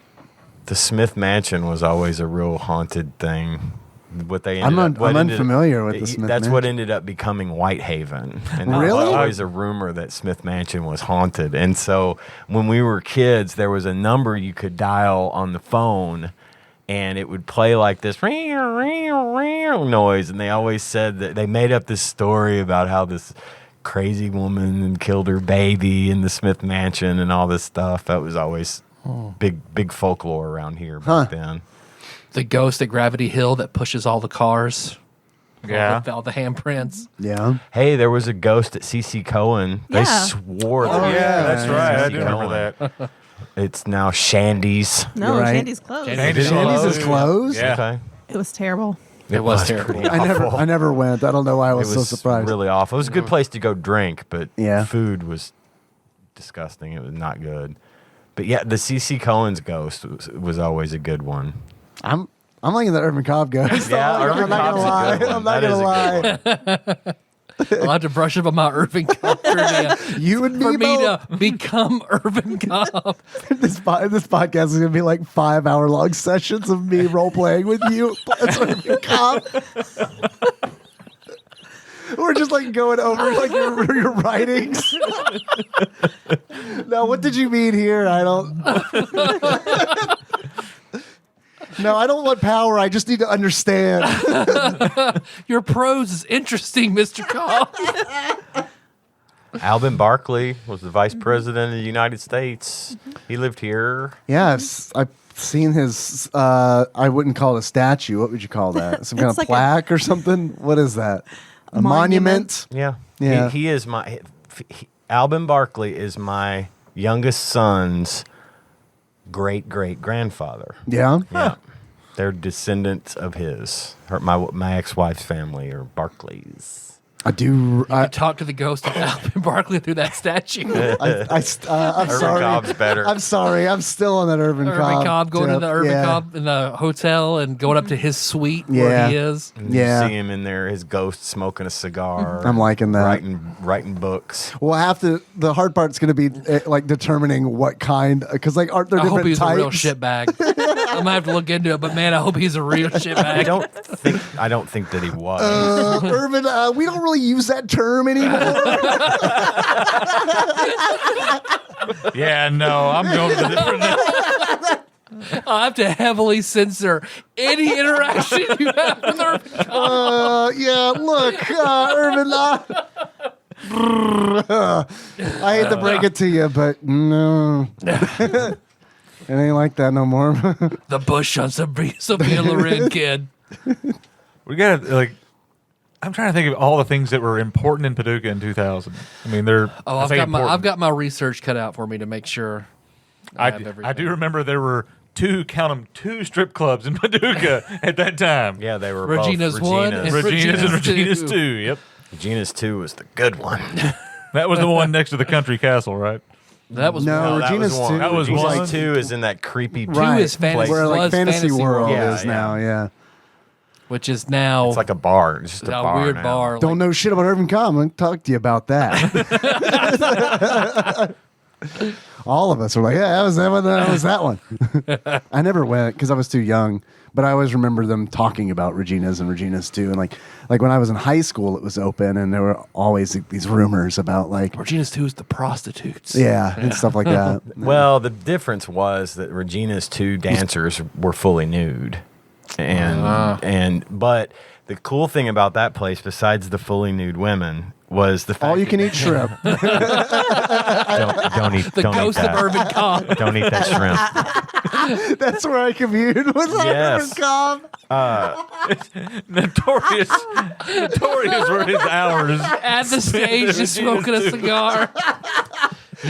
The Smith Mansion was always a real haunted thing. What they I'm ended up, unfamiliar with the Smith That's Mansion. what ended up becoming Whitehaven. And there Really? was always a rumor that Smith Mansion was haunted. And so when we were kids, there was a number you could dial on the phone, and it would play like this noise. And they always said that they made up this story about how this crazy woman killed her baby in the Smith Mansion and all this stuff. That was always big folklore around here back then. The ghost at Gravity Hill that pushes all the cars. Yeah. All the handprints. Yeah. Hey, there was a ghost at CC Cohen. They Yeah. swore. Oh, Yeah, that's right. I CC do remember Cohen. that. It's now Shandy's. No, You're right. Shandy's closed. Shandy's Shandy's is closed? Yeah. Okay. It was terrible. It was terrible. pretty I awful. never went. I don't know why I It was, so was surprised. really awful. It was a good place to go drink, but Yeah. food was disgusting. It was not good. But yeah, the CC Cohen's ghost was always a good one. I'm liking the Urban Cobb ghost. Yeah, I'm Urban not Cobb's gonna a lie. good one. I'm not That is gonna a lie. good one. I'll have to brush up on my Irving Cobb trivia You and for me me both. to become Irving Cobb. This podcast is gonna be like 5-hour long sessions of me role playing with you as Urban Cobb. We're just like going over like your writings. No, what did you mean here? I don't. No, I don't want power. I just need to understand. Your prose is interesting, Mr. Cobb. Alvin Barkley was the vice president of the United States. He lived here. Yeah, I've seen his. I wouldn't call it a statue. What would you call that? Some kind of It's like plaque or something? What is that? A monument? Yeah. Yeah. He is my. Alvin Barkley is my youngest son's great grandfather. Yeah. Yeah. They're descendants of his. My ex-wife's family are Barclays. I do. I talk to the ghost of Alvin Barkley through that statue. I'm Urban sorry. Cobb's better. I'm sorry. I'm still on that Urban Cobb. Going to tip. the Irving Yeah. Cobb in the hotel and going up to his suite Yeah. where he is. And Yeah. You see him in there, his ghost smoking a cigar. I'm liking that. Writing books. Well, the hard part's going to be like determining what kind, because like aren't there I different hope he's types? a real shitbag. I'm gonna have to look into it, but man, I hope he's a real shitbag. I don't think that he was. Urban, we don't really use that term anymore. Yeah, no, I'm going to the different. I'll have to heavily censor any interaction you have with Irving Cobb. Yeah, look, Urban. I hate to break it to you, but no. It ain't like that no more. The Bush on Sophia Loren kid. We got to, like, I'm trying to think of all the things that were important in Paducah in 2000. I mean, they're. Oh, I've got my research cut out for me to make sure. I have everything. I do remember there were two strip clubs in Paducah at that time. Yeah, they were Regina's both one Regina's. and Regina's and Regina's Regina's two. 2. Yep. Regina's 2 was the good one. That was the one next to the country castle, right? That was No, one. that Regina's was one. 2. That was Regina's one. 2 is in that creepy Right. is fantasy- Where like was Fantasy Fantasy World World. is Yeah, now, yeah. which is now It's like a bar. It's just a bar weird now. bar. Don't know shit about Urban Cobb. I'm going to talk to you about that. All of us are like, yeah, that was that one. I never went because I was too young, but I always remember them talking about Regina's and Regina's too. And like when I was in high school, it was open, and there were always these rumors about like, Regina's 2 is the prostitutes. yeah, and stuff like that. Well, the difference was that Regina's 2 dancers were fully nude, but the cool thing about that place, besides the fully nude women, was the fact All you can eat shrimp. don't eat The don't ghost eat of that. Irving Cobb. Don't eat that shrimp. That's where I commune with Yes. Urban Cobb. Notorious were his hours. At the stage, just smoking a cigar.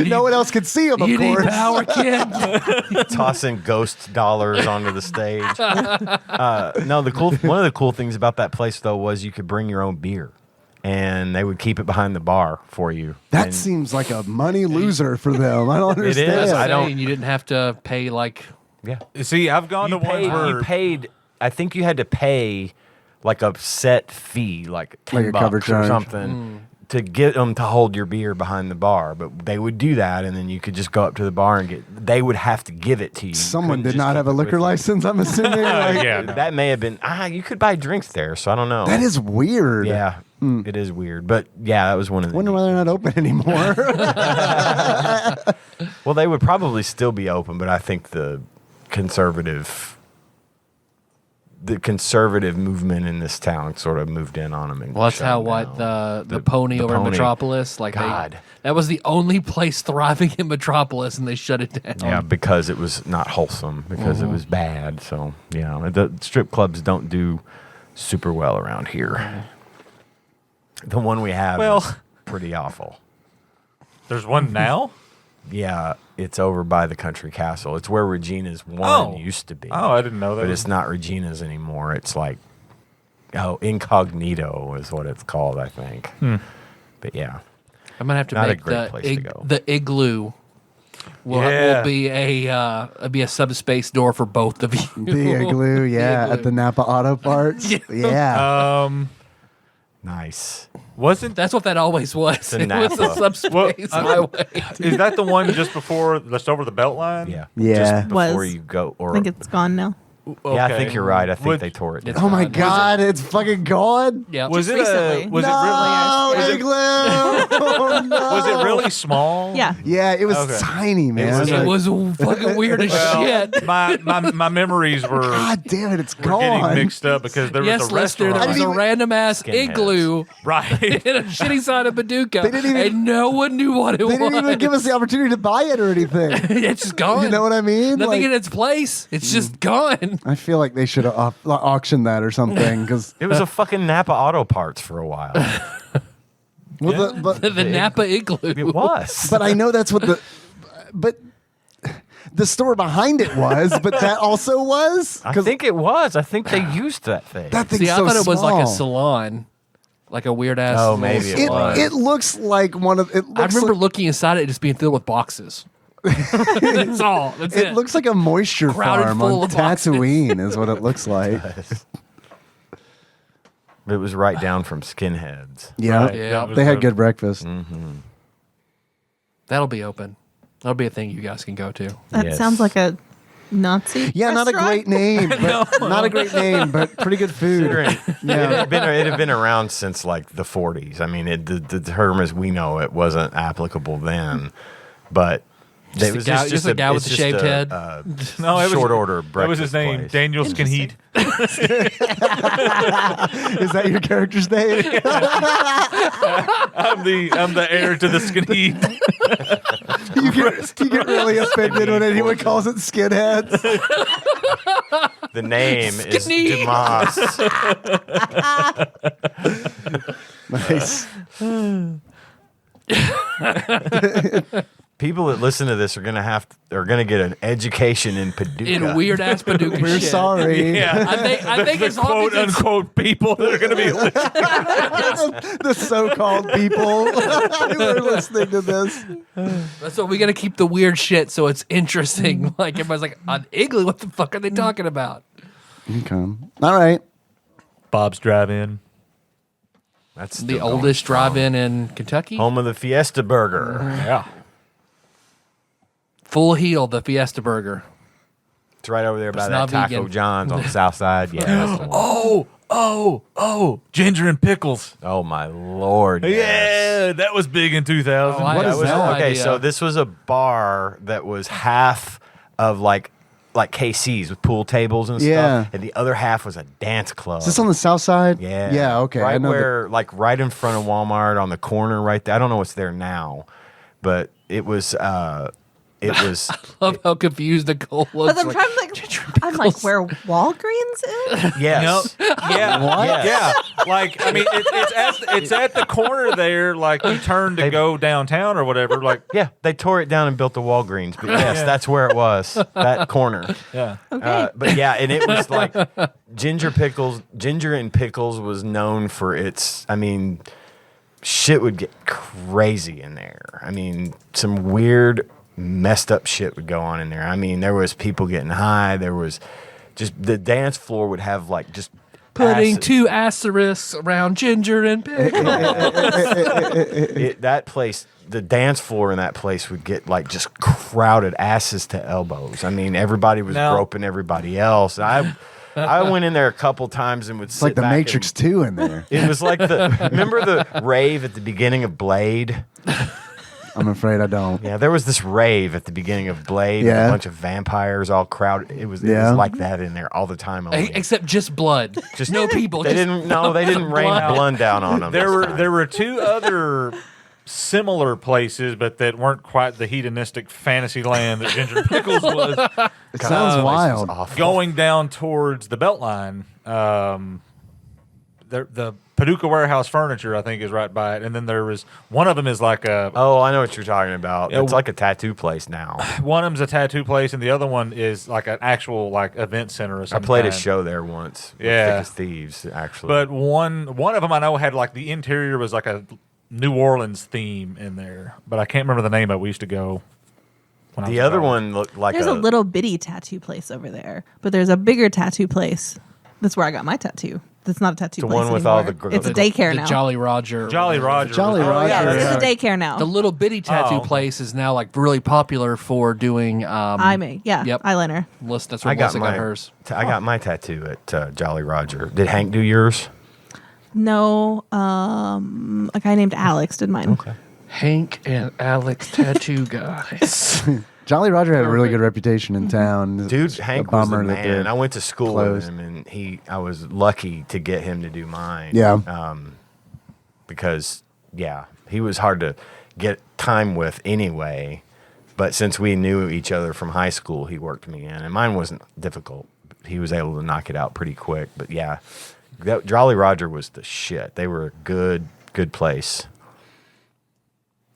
No one else could see him, of You need course. power, kid. Tossing ghost dollars onto the stage. No, one of the cool things about that place though was you could bring your own beer, and they would keep it behind the bar for you. That And seems like a money loser for them. I don't It is. understand. I don't- You didn't have to pay like yeah. See, I've gone to ones where You paid I think you had to pay like a set fee, like $10 a cover or charge. something, to get them to hold your beer behind the bar. But they would do that, and then you could just go up to the bar and get. They would have to give it to you. Someone Couldn't did just not keep have a it with liquor you. license, I'm assuming. Like, Yeah. That may have been. You could buy drinks there, so I don't know. That is weird. Yeah, it is weird. But yeah, that was one of the. Wonder why they're not open anymore. Well, they would probably still be open, but I think the conservative movement in this town sort of moved in on them. And Well, that's shut how them what down. the pony over in Pony. Metropolis, like God. that was the only place thriving in Metropolis, and they shut it down. Yeah, because it was not wholesome, because it was bad. So, the strip clubs don't do super well around here. The one we have is pretty awful. There's one now? Yeah, it's over by the country castle. It's where Regina's one used to be. Oh, I didn't know that. But it's not Regina's anymore. It's like, Incognito is what it's called, I think. But yeah. I'm gonna have to Not a make great place to go. the igloo. Will be a subspace door for both of you. The igloo, yeah, The at the Napa Auto Parts. Yeah. Nice. Wasn't That's what that always was. a It was a Napa. subspace highway. is that the one just before just over the belt line? Yeah. Yeah. Just before Was. you go. Or, I think it's gone now. yeah, I think you're right. I think Would- they tore it down. It's Oh my gone. God, it's fucking gone. Yeah. Was it recently. was No, it really igloo. Oh, no. was it really small? Yeah. Yeah, it was Okay. tiny, man. was It was fucking weird as Well, shit. my memories were God damn it, it's were getting gone. mixed up because there was Yes, a Lester, restaurant. there was a even- random ass Skinheads. igloo right. in a shitty side of Paducah, They didn't even- and no one knew what it They was. didn't even give us the opportunity to buy it or anything. It's just gone. You know what I mean? Nothing Like, in its place. It's just gone. I feel like they should have auctioned that or something because It was a fucking Napa Auto Parts for a while. The Napa igloo. It was. but I know that's what the store behind it was, but that also was. I think it was. I think they used that thing. That thing's See, I so thought it was like a small. salon, like a weird ass. Oh, little maybe it It, was. it looks like one of. It looks I remember like, looking inside it just being filled with boxes. That's all. That's it. it looks like a moisture Crowded farm full on of boxes. Tatooine, is what it looks like. It was right down from Skinheads. Yeah, Right. Yeah. It was they had the- good breakfast. That'll be open. That'll be a thing you guys can go to. That Yes. sounds like a Nazi. Yeah, not a restaurant. great name, but not a great name, but pretty good food. It Yeah, had been around since like the 40s. I mean, the term as we know it wasn't applicable then, but Just a guy- just a guy with it's the just shaved head? No, it was short order That was his breakfast name, place. Daniel Skinheat. is that your character's name? I'm the heir to the Skinheat. you get really offended when anyone calls it skinheads. The name is Skinny. Nice. People that listen to this are gonna get an education in Paducah. In weird ass Paducah We're shit. sorry. Yeah. I think The as long quote as it's, unquote people that are going to be listening. The so-called people who are listening to this. so we got to keep the weird shit so it's interesting. Like everybody's like, on igloo, what the fuck are they talking about? Okay. All right. Bob's Drive-In. That's The still oldest going strong. drive-in in Kentucky. Home of the Fiesta Burger. Yeah. Full heel, the Fiesta Burger. It's right over there by It's that not Taco vegan. John's on the south side. Yeah. That's the one. Oh, ginger and pickles. Oh my lord. yes. Yeah, that was big in 2000. Oh, I- What I is was that? no Okay, idea. so this was a bar that was half of like KC's with pool tables and Yeah. stuff, and the other half was a dance club. Is this on the south side? Yeah. Yeah, okay. Right I know where, like, right in front of Walmart on the corner right there. I don't know what's there now, but it was. Love how confused Nicole looks. But I'm trying to I'm like, where Walgreens is? Yes. Yeah, What? yeah. Like, I mean, it's at the corner there. Like, you turn to go downtown or whatever. Like, Yeah, they tore it down and built the Walgreens, but yes, that's where it was. That corner. yeah. Okay. But yeah, and it was like Ginger and Pickles was known for its. I mean, shit would get crazy in there. I mean, some weird, messed up shit would go on in there. I mean, there was people getting high. There was just the dance floor would have like just Putting asses. 2 asterisks around Ginger and Pickle. That place, the dance floor in that place would get like just crowded asses to elbows. I mean, everybody was groping everybody else. I went in there a couple times and would It's sit like the back Matrix 2 in there. It was like remember the rave at the beginning of Blade? I'm afraid I don't. Yeah, there was this rave at the beginning of Blade. Yeah. With a bunch of vampires all crowded. It was like that in there all the time. Except just blood. Just no people. They just didn't rain blood down on them. There were 2 other similar places, but that weren't quite the hedonistic fantasy land that Ginger Pickles was. It sounds wild. Going down towards the Beltline, the Paducah Warehouse Furniture, I think, is right by it. And then there was one of them is like a. Oh, I know what you're talking about. It's like a tattoo place now. One of them's a tattoo place, and the other one is like an actual like event center or something. I played a show there once. With Yeah. Thick as Thieves, actually. But one of them I know had like the interior was like a New Orleans theme in there, but I can't remember the name of it. We used to go. When I was the other in college. one looked like There's a little bitty tattoo place over there, but there's a bigger tattoo place. That's where I got my tattoo. That's not a tattoo The place one with all anymore. the It's a daycare the now. Jolly Roger. Jolly Roger. Jolly was- Roger. Yeah, Yeah. it's a daycare now. The little bitty tattoo Oh. place is now like really popular for doing. I may, yeah, Yep. eyeliner. That's where I got Melissa got my hers. I got my tattoo at Jolly Roger. Did Hank do yours? No, a guy named Alex did mine. Okay. Hank and Alex tattoo guys. Jolly Roger had a really good reputation in town. Dude, It's Hank a was the bummer that man. they're I went to school closed. with him, and I was lucky to get him to do mine. Yeah. Because he was hard to get time with anyway. But since we knew each other from high school, he worked me in, and mine wasn't difficult. He was able to knock it out pretty quick. But yeah, Jolly Roger was the shit. They were a good place.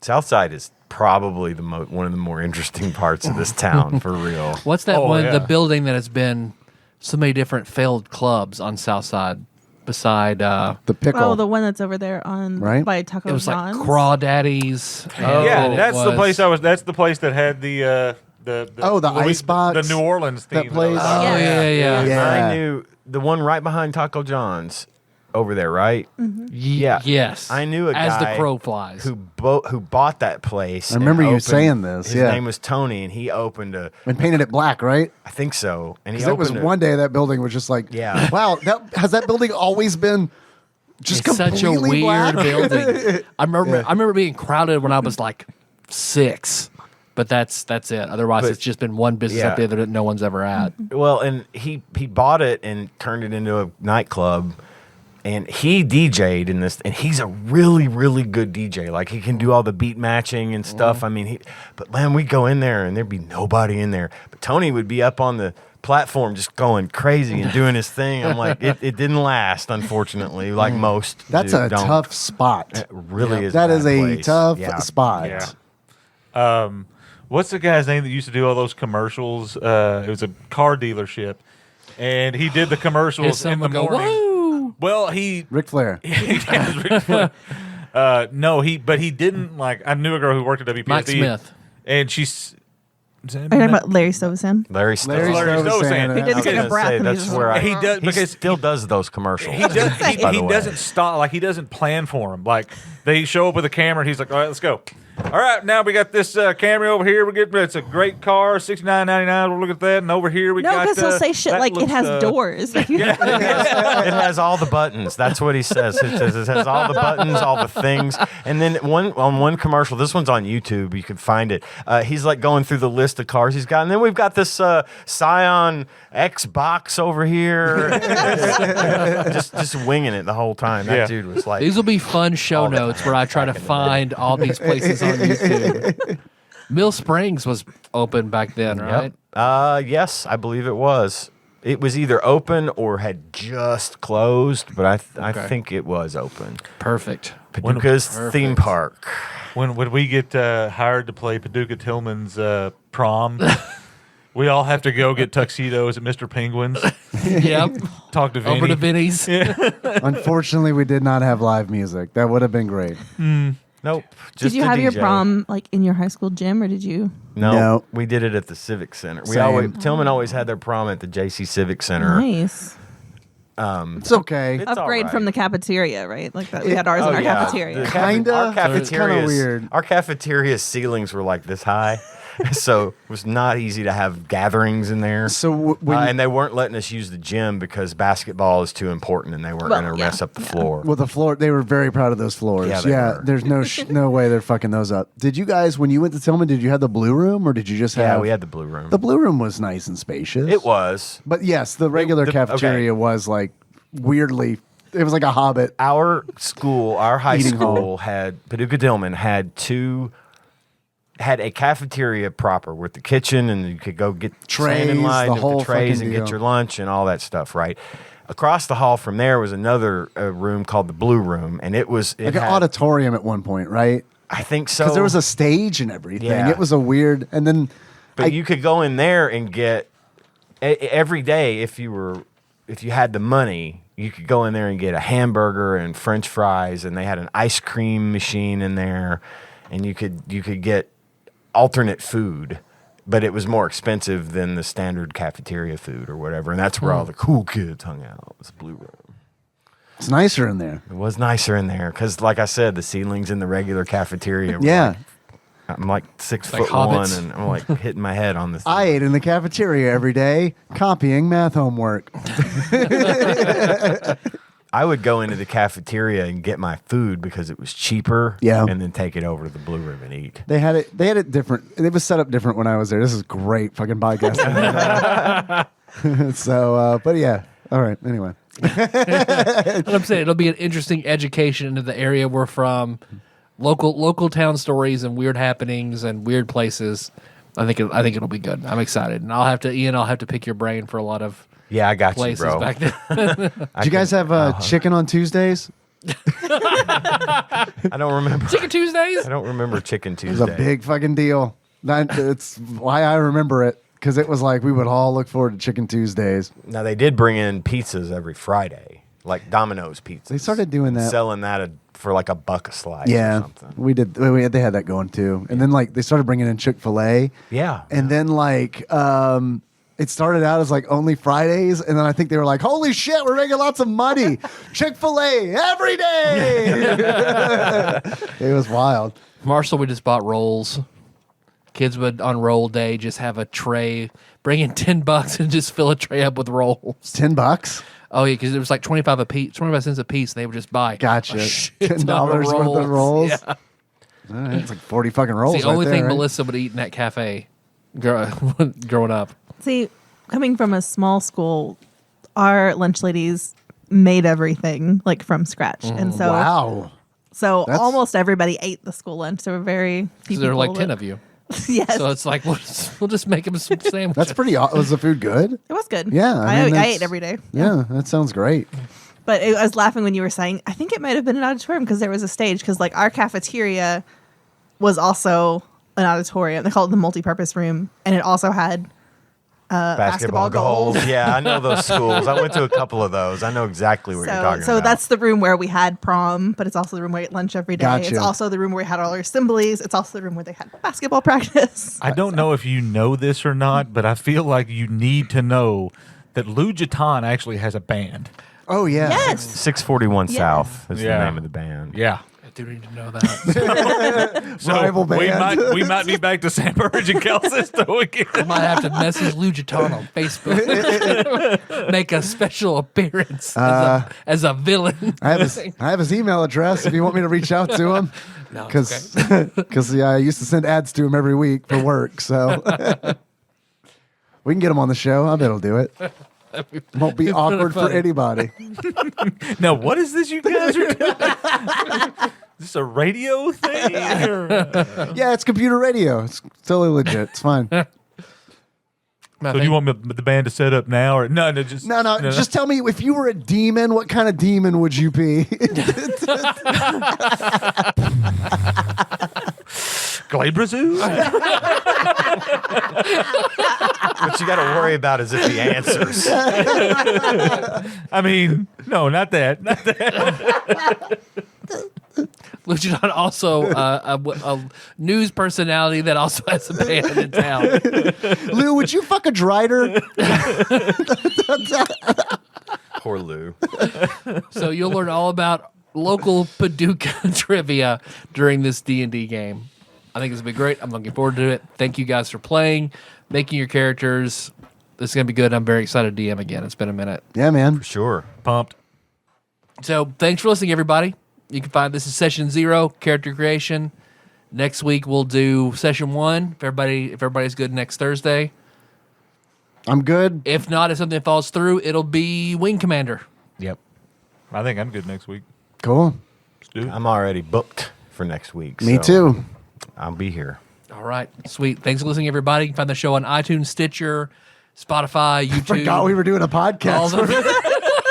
Southside is probably one of the more interesting parts of this town, for real. What's that Oh, one? yeah. The building that has been so many different failed clubs on Southside. Beside, the pickle. Oh, the one that's over there on Right? by Taco it was John's. like Crawdaddies. Yeah, and it that's the was- place I was. That's the place that had the ice box the New Orleans that theme. place? Oh Yeah. yeah. Yeah. I knew the one right behind Taco John's over there, right? Yeah. Yes. I knew a as guy the crow flies. who bought that place. I remember and you opened- saying this, His yeah. name was Tony, and he opened and painted it black, right? I think so. And he Because it was opened one day that building was just like, Yeah. wow, has that building always been just It's such a completely weird black? building. I remember being crowded when I was like 6. But that's it. Otherwise, But- it's just been one business yeah. up there that no one's ever at. Well, and he bought it and turned it into a nightclub, and he DJ'd in this, and he's a really, really good DJ. Like, he can do all the beat matching and stuff. I mean, but man, we'd go in there and there'd be nobody in there. But Tony would be up on the platform just going crazy and doing his thing. I'm like, it didn't last, unfortunately, like most. That's a tough spot. It really is. That a is bad a place. tough Yeah. spot. Yeah. What's the guy's name that used to do all those commercials? It was a car dealership, and he did the commercials in the Someone go, morning. whoa! Well, he Ric Flair. no, but he didn't like. I knew a girl who worked at WPSD, Mike Smith. and she's. Are you talking about Larry Stovison? Larry Stone. Larry Larry Stone was Stone saying saying- that. He did I was take a gonna breath say, and that's he just where He does he because still does those commercials. He does. by the He way. doesn't stop. Like, he doesn't plan for them. Like, they show up with a camera, and he's like, "All right, let's go. All right, now we got this Camry over here. We're getting it's a great car, $69.99. We'll look at that. And over here we No, got because he'll say shit that like it looks, has doors. It has all the buttons. That's what he says. It says it has all the buttons, all the things. And then one commercial, this one's on YouTube. You can find it. He's like going through the list of cars he's got. And then we've got this Scion Xbox over here. just winging it the whole time. That Yeah. dude was like, These will be fun show all the notes where I try to back in the day. find all these places on YouTube. Mill Springs was open back then, right? Yep. Yes, I believe it was. It was either open or had just closed, but I think it was open. Perfect. Paducah's theme park. When we get hired to play Paducah Tillman's prom, we all have to go get tuxedos at Mr. Penguin's. Yep. Talk to Vinny. Over to Vinny's. Unfortunately, we did not have live music. That would have been great. Nope. Did you a have your DJ. prom like in your high school gym, or did you? No, we did it at the Civic Center. Tillman always had their prom at the JC Civic Center. Nice. It's okay. It's all Upgrade right. from the cafeteria, right? Like that. We had ours in our cafeteria. Kinda. Our It's kinda cafeteria weird. Our cafeteria ceilings were like this high, so it was not easy to have gatherings in there. So and they weren't letting us use the gym because basketball is too important, and they weren't going to mess up the floor. Well, the floor, they were very proud of those floors. Yeah, they were. There's no way they're fucking those up. Did you guys, when you went to Tillman, did you have the blue room or did you just have? Yeah, we had the blue room. The blue room was nice and spacious. It was. But yes, the regular cafeteria was like weirdly, it was like a Hobbit. Our school, our high Eating school Paducah Dillman had a cafeteria proper with the kitchen, and you could go get Trays, stand in line the with whole the trays fucking and deal. get your lunch and all that stuff, right? Across the hall from there was another room called the Blue Room, and it Like an had, auditorium at one point, right? I think so. Because there was a stage and everything. Yeah. It was a weird, and then But you could go in there and get every day if you had the money, you could go in there and get a hamburger and French fries, and they had an ice cream machine in there, and you could get alternate food, but it was more expensive than the standard cafeteria food or whatever, and that's where all the cool kids hung out. Was the Blue Room. it's nicer in there. It was nicer in there because, like I said, the ceilings in the regular cafeteria. Were Yeah. like, I'm like 6'1", hobbits. and I'm like hitting my head on this. I ate in the cafeteria every day, copying math homework. I would go into the cafeteria and get my food because it was cheaper. Yeah. And then take it over to the Blue Room and eat. They had it different. It was set up different when I was there. This is great fucking podcasting. So, but yeah. All right. Anyway. What I'm saying, it'll be an interesting education into the area we're from, local town stories and weird happenings and weird places. I think it'll be good. I'm excited, and I'll have to pick your brain for a lot of Yeah, I got you, places bro. back there. Did you guys have chicken on Tuesdays? I don't remember. Chicken Tuesdays. I don't remember Chicken It was Tuesday. a big fucking deal. It's why I remember it, because it was like we would all look forward to Chicken Tuesdays. Now they did bring in pizzas every Friday, like Domino's pizza. They started doing that. selling that for like $1 a slice. Or Yeah, something. we did. They had that going too, and then like they started bringing in Chick-fil-A. Yeah. And then like it started out as like only Fridays, and then I think they were like, "Holy shit, we're making lots of money! Chick-fil-A every day." It was wild. Marshall, we just bought rolls. Kids would on roll day just have a tray, bring in $10 and just fill a tray up with rolls. $10. Oh yeah, because it was like 25 cents a piece. And they would just buy. Gotcha. a shit ton $10 of worth of rolls. Yeah. All right, it's like 40 fucking rolls. It's the only right thing there, right? Melissa would eat in that cafe growing up. See, coming from a small school, our lunch ladies made everything like from scratch, and so Wow. so That's- almost everybody ate the school lunch. There were very few. So there were like people 10 that- of you. Yes, So it's like we'll just make them some sandwiches. That's pretty. Was the food good? it was good. Yeah, I mean, I that's- ate every day. Yeah, that sounds great. But I was laughing when you were saying, I think it might have been an auditorium because there was a stage, because like our cafeteria was also an auditorium. They call it the multi-purpose room, and it also had basketball goals. Yeah, I know those schools. I went to a couple of those. I know exactly what you're talking So about. that's the room where we had prom, but it's also the room where we ate lunch every day. Gotcha. It's also the room where we had all our assemblies. It's also the room where they had basketball practice. I don't know if you know this or not, but I feel like you need to know that Lou Jatan actually has a band. Oh yeah. Yes. 641 Yeah. South is Yeah. the name of the band. Yeah. I do need to know that. So Rival we band. might be back to San Burge and Calcisto again. I might have to message Lou Jatan on Facebook. Make a special appearance as a villain. I have his email address if you want me to reach out to him. No, it's Because I used to send ads to him every week for work. So we can get him on the show. I bet he'll do it. Won't be awkward for funny. anybody. Now, what is this you guys are doing? Is this a radio thing? Or? Yeah, it's computer radio. It's totally legit. It's fine. So do you want the band to set up now? Or no, just No, just tell me, if you were a demon, what kind of demon would you be? Glabrazoo? What you got to worry about is if the answers. I mean, no, not that. Not that. Luchadon also a news personality that also has a band in town. Lou, would you fuck a drider? Poor Lou. So you'll learn all about local Paducah trivia during this D&D game. I think it's going to be great. I'm looking forward to it. Thank you guys for playing, making your characters. This is going to be good. I'm very excited to DM again. It's been a minute. Yeah, man. Sure. Pumped. So thanks for listening, everybody. You can find this is session 0, character creation. Next week we'll do session 1. If everybody's good next Thursday. I'm good. If not, if something falls through, it'll be Wing Commander. Yep. I think I'm good next week. Cool. Let's do it. I'm already booked for next week. Me so too. I'll be here. All right, sweet. Thanks for listening, everybody. You can find the show on iTunes, Stitcher, Spotify, YouTube. Forgot we were doing a all podcast. the-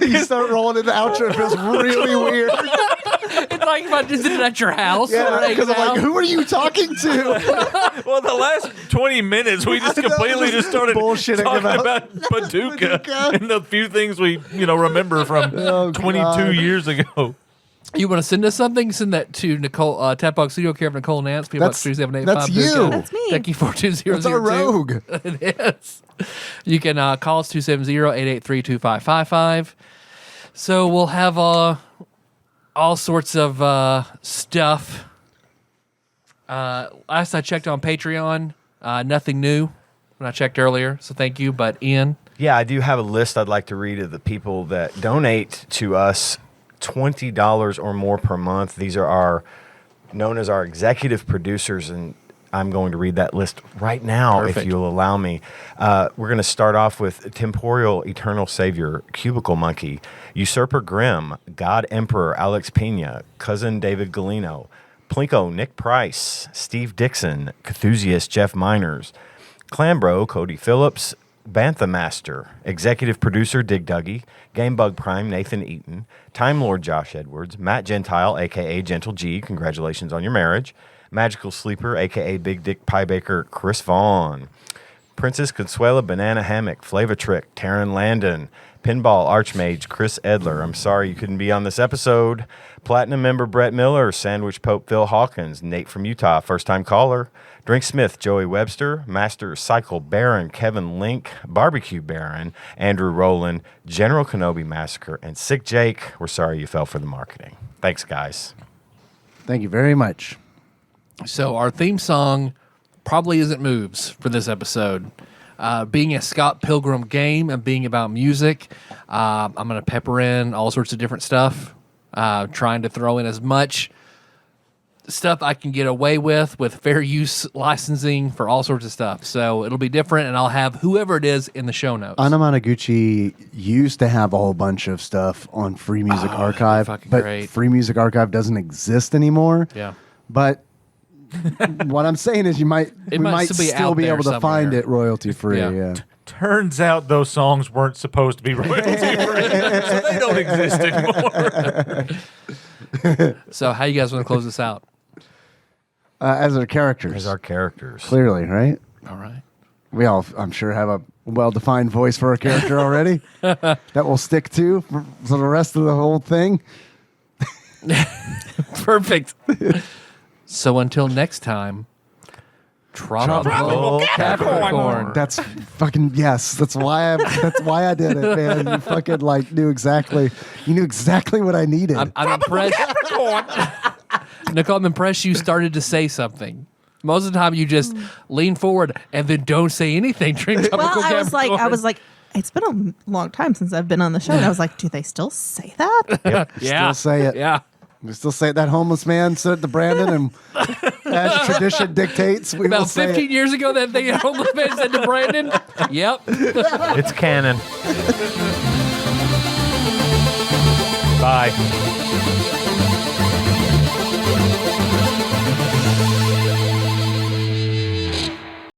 You start rolling in the outro. It feels really weird. It's like if I just did it at your house. Yeah, right because I'm now. like, who are you talking to? Well, the last 20 minutes, we just I know, completely just just started bullshitting talking about about Paducah Paducah. and the few things we, remember from Oh, 22 God. years ago. You want to send us something? Send that to Nicole, TADPOG Studio Care of Nicole Nance. That's 37885. that's you. That's me. Thank you, 42002. That's our rogue. It is. You can call us 270-883-2555. So we'll have all sorts of stuff. Last I checked on Patreon, nothing new when I checked earlier. So thank you. But Ian, Yeah, I do have a list I'd like to read of the people that donate to us $20 or more per month. These are known as our executive producers, and I'm going to read that list right now, Perfect. if you'll allow me. We're going to start off with Temporal Eternal Savior, Cubicle Monkey, Usurper Grimm, God Emperor Alex Pena, Cousin David Galino, Plinko Nick Price, Steve Dixon, Cthusiast Jeff Miners, Clambro Cody Phillips, Bantha Master, Executive Producer Dig Duggy, Gamebug Prime Nathan Eaton, Time Lord Josh Edwards, Matt Gentile, a.k.a. Gentle G, congratulations on your marriage, Magical Sleeper, a.k.a. Big Dick Pie Baker Chris Vaughn, Princess Consuela Banana Hammock, Flavatrick, Taryn Landon, Pinball Archmage Chris Edler, I'm sorry you couldn't be on this episode, Platinum member Brett Miller, Sandwich Pope Phil Hawkins, Nate from Utah, first-time caller, Drink Smith, Joey Webster, Master Cycle Baron, Kevin Link, Barbecue Baron, Andrew Rowland, General Kenobi Massacre, and Sick Jake. We're sorry you fell for the marketing. Thanks, guys. Thank you very much. so our theme song probably isn't moves for this episode. Being a Scott Pilgrim game and being about music, I'm going to pepper in all sorts of different stuff, trying to throw in as much stuff I can get away with fair use licensing for all sorts of stuff. So it'll be different, and I'll have whoever it is in the show notes. Anamanaguchi used to have a whole bunch of stuff on Free Music Archive, fucking but great. Free Music Archive doesn't exist anymore. Yeah. But what I'm saying is we might still be still out be there able to find somewhere. it royalty free. Yeah. Yeah. Turns out those songs weren't supposed to be royalty free, so they don't exist anymore. So how you guys want to close this out? As our characters. There's our characters. Clearly, right? All right. We all, I'm sure, have a well-defined voice for a character already that will stick to for the rest of the whole thing. Perfect. So until next time, Tropical Capricorn. That's fucking yes. That's why I did it, man. You fucking knew exactly what I needed. I'm impressed. Nicole, I'm impressed you started to say something. Most of the time, you just lean forward and then don't say anything during Tropical Well, Capricorn. I was like, it's been a long time since I've been on the show, and I was like, do they still say that? yeah, Still say it. Yeah. We still say it. That homeless man said it to Brandon, and as tradition dictates, we will About say 15 it. years ago, that thing at Homeless Man said to Brandon, yep. It's canon. Bye.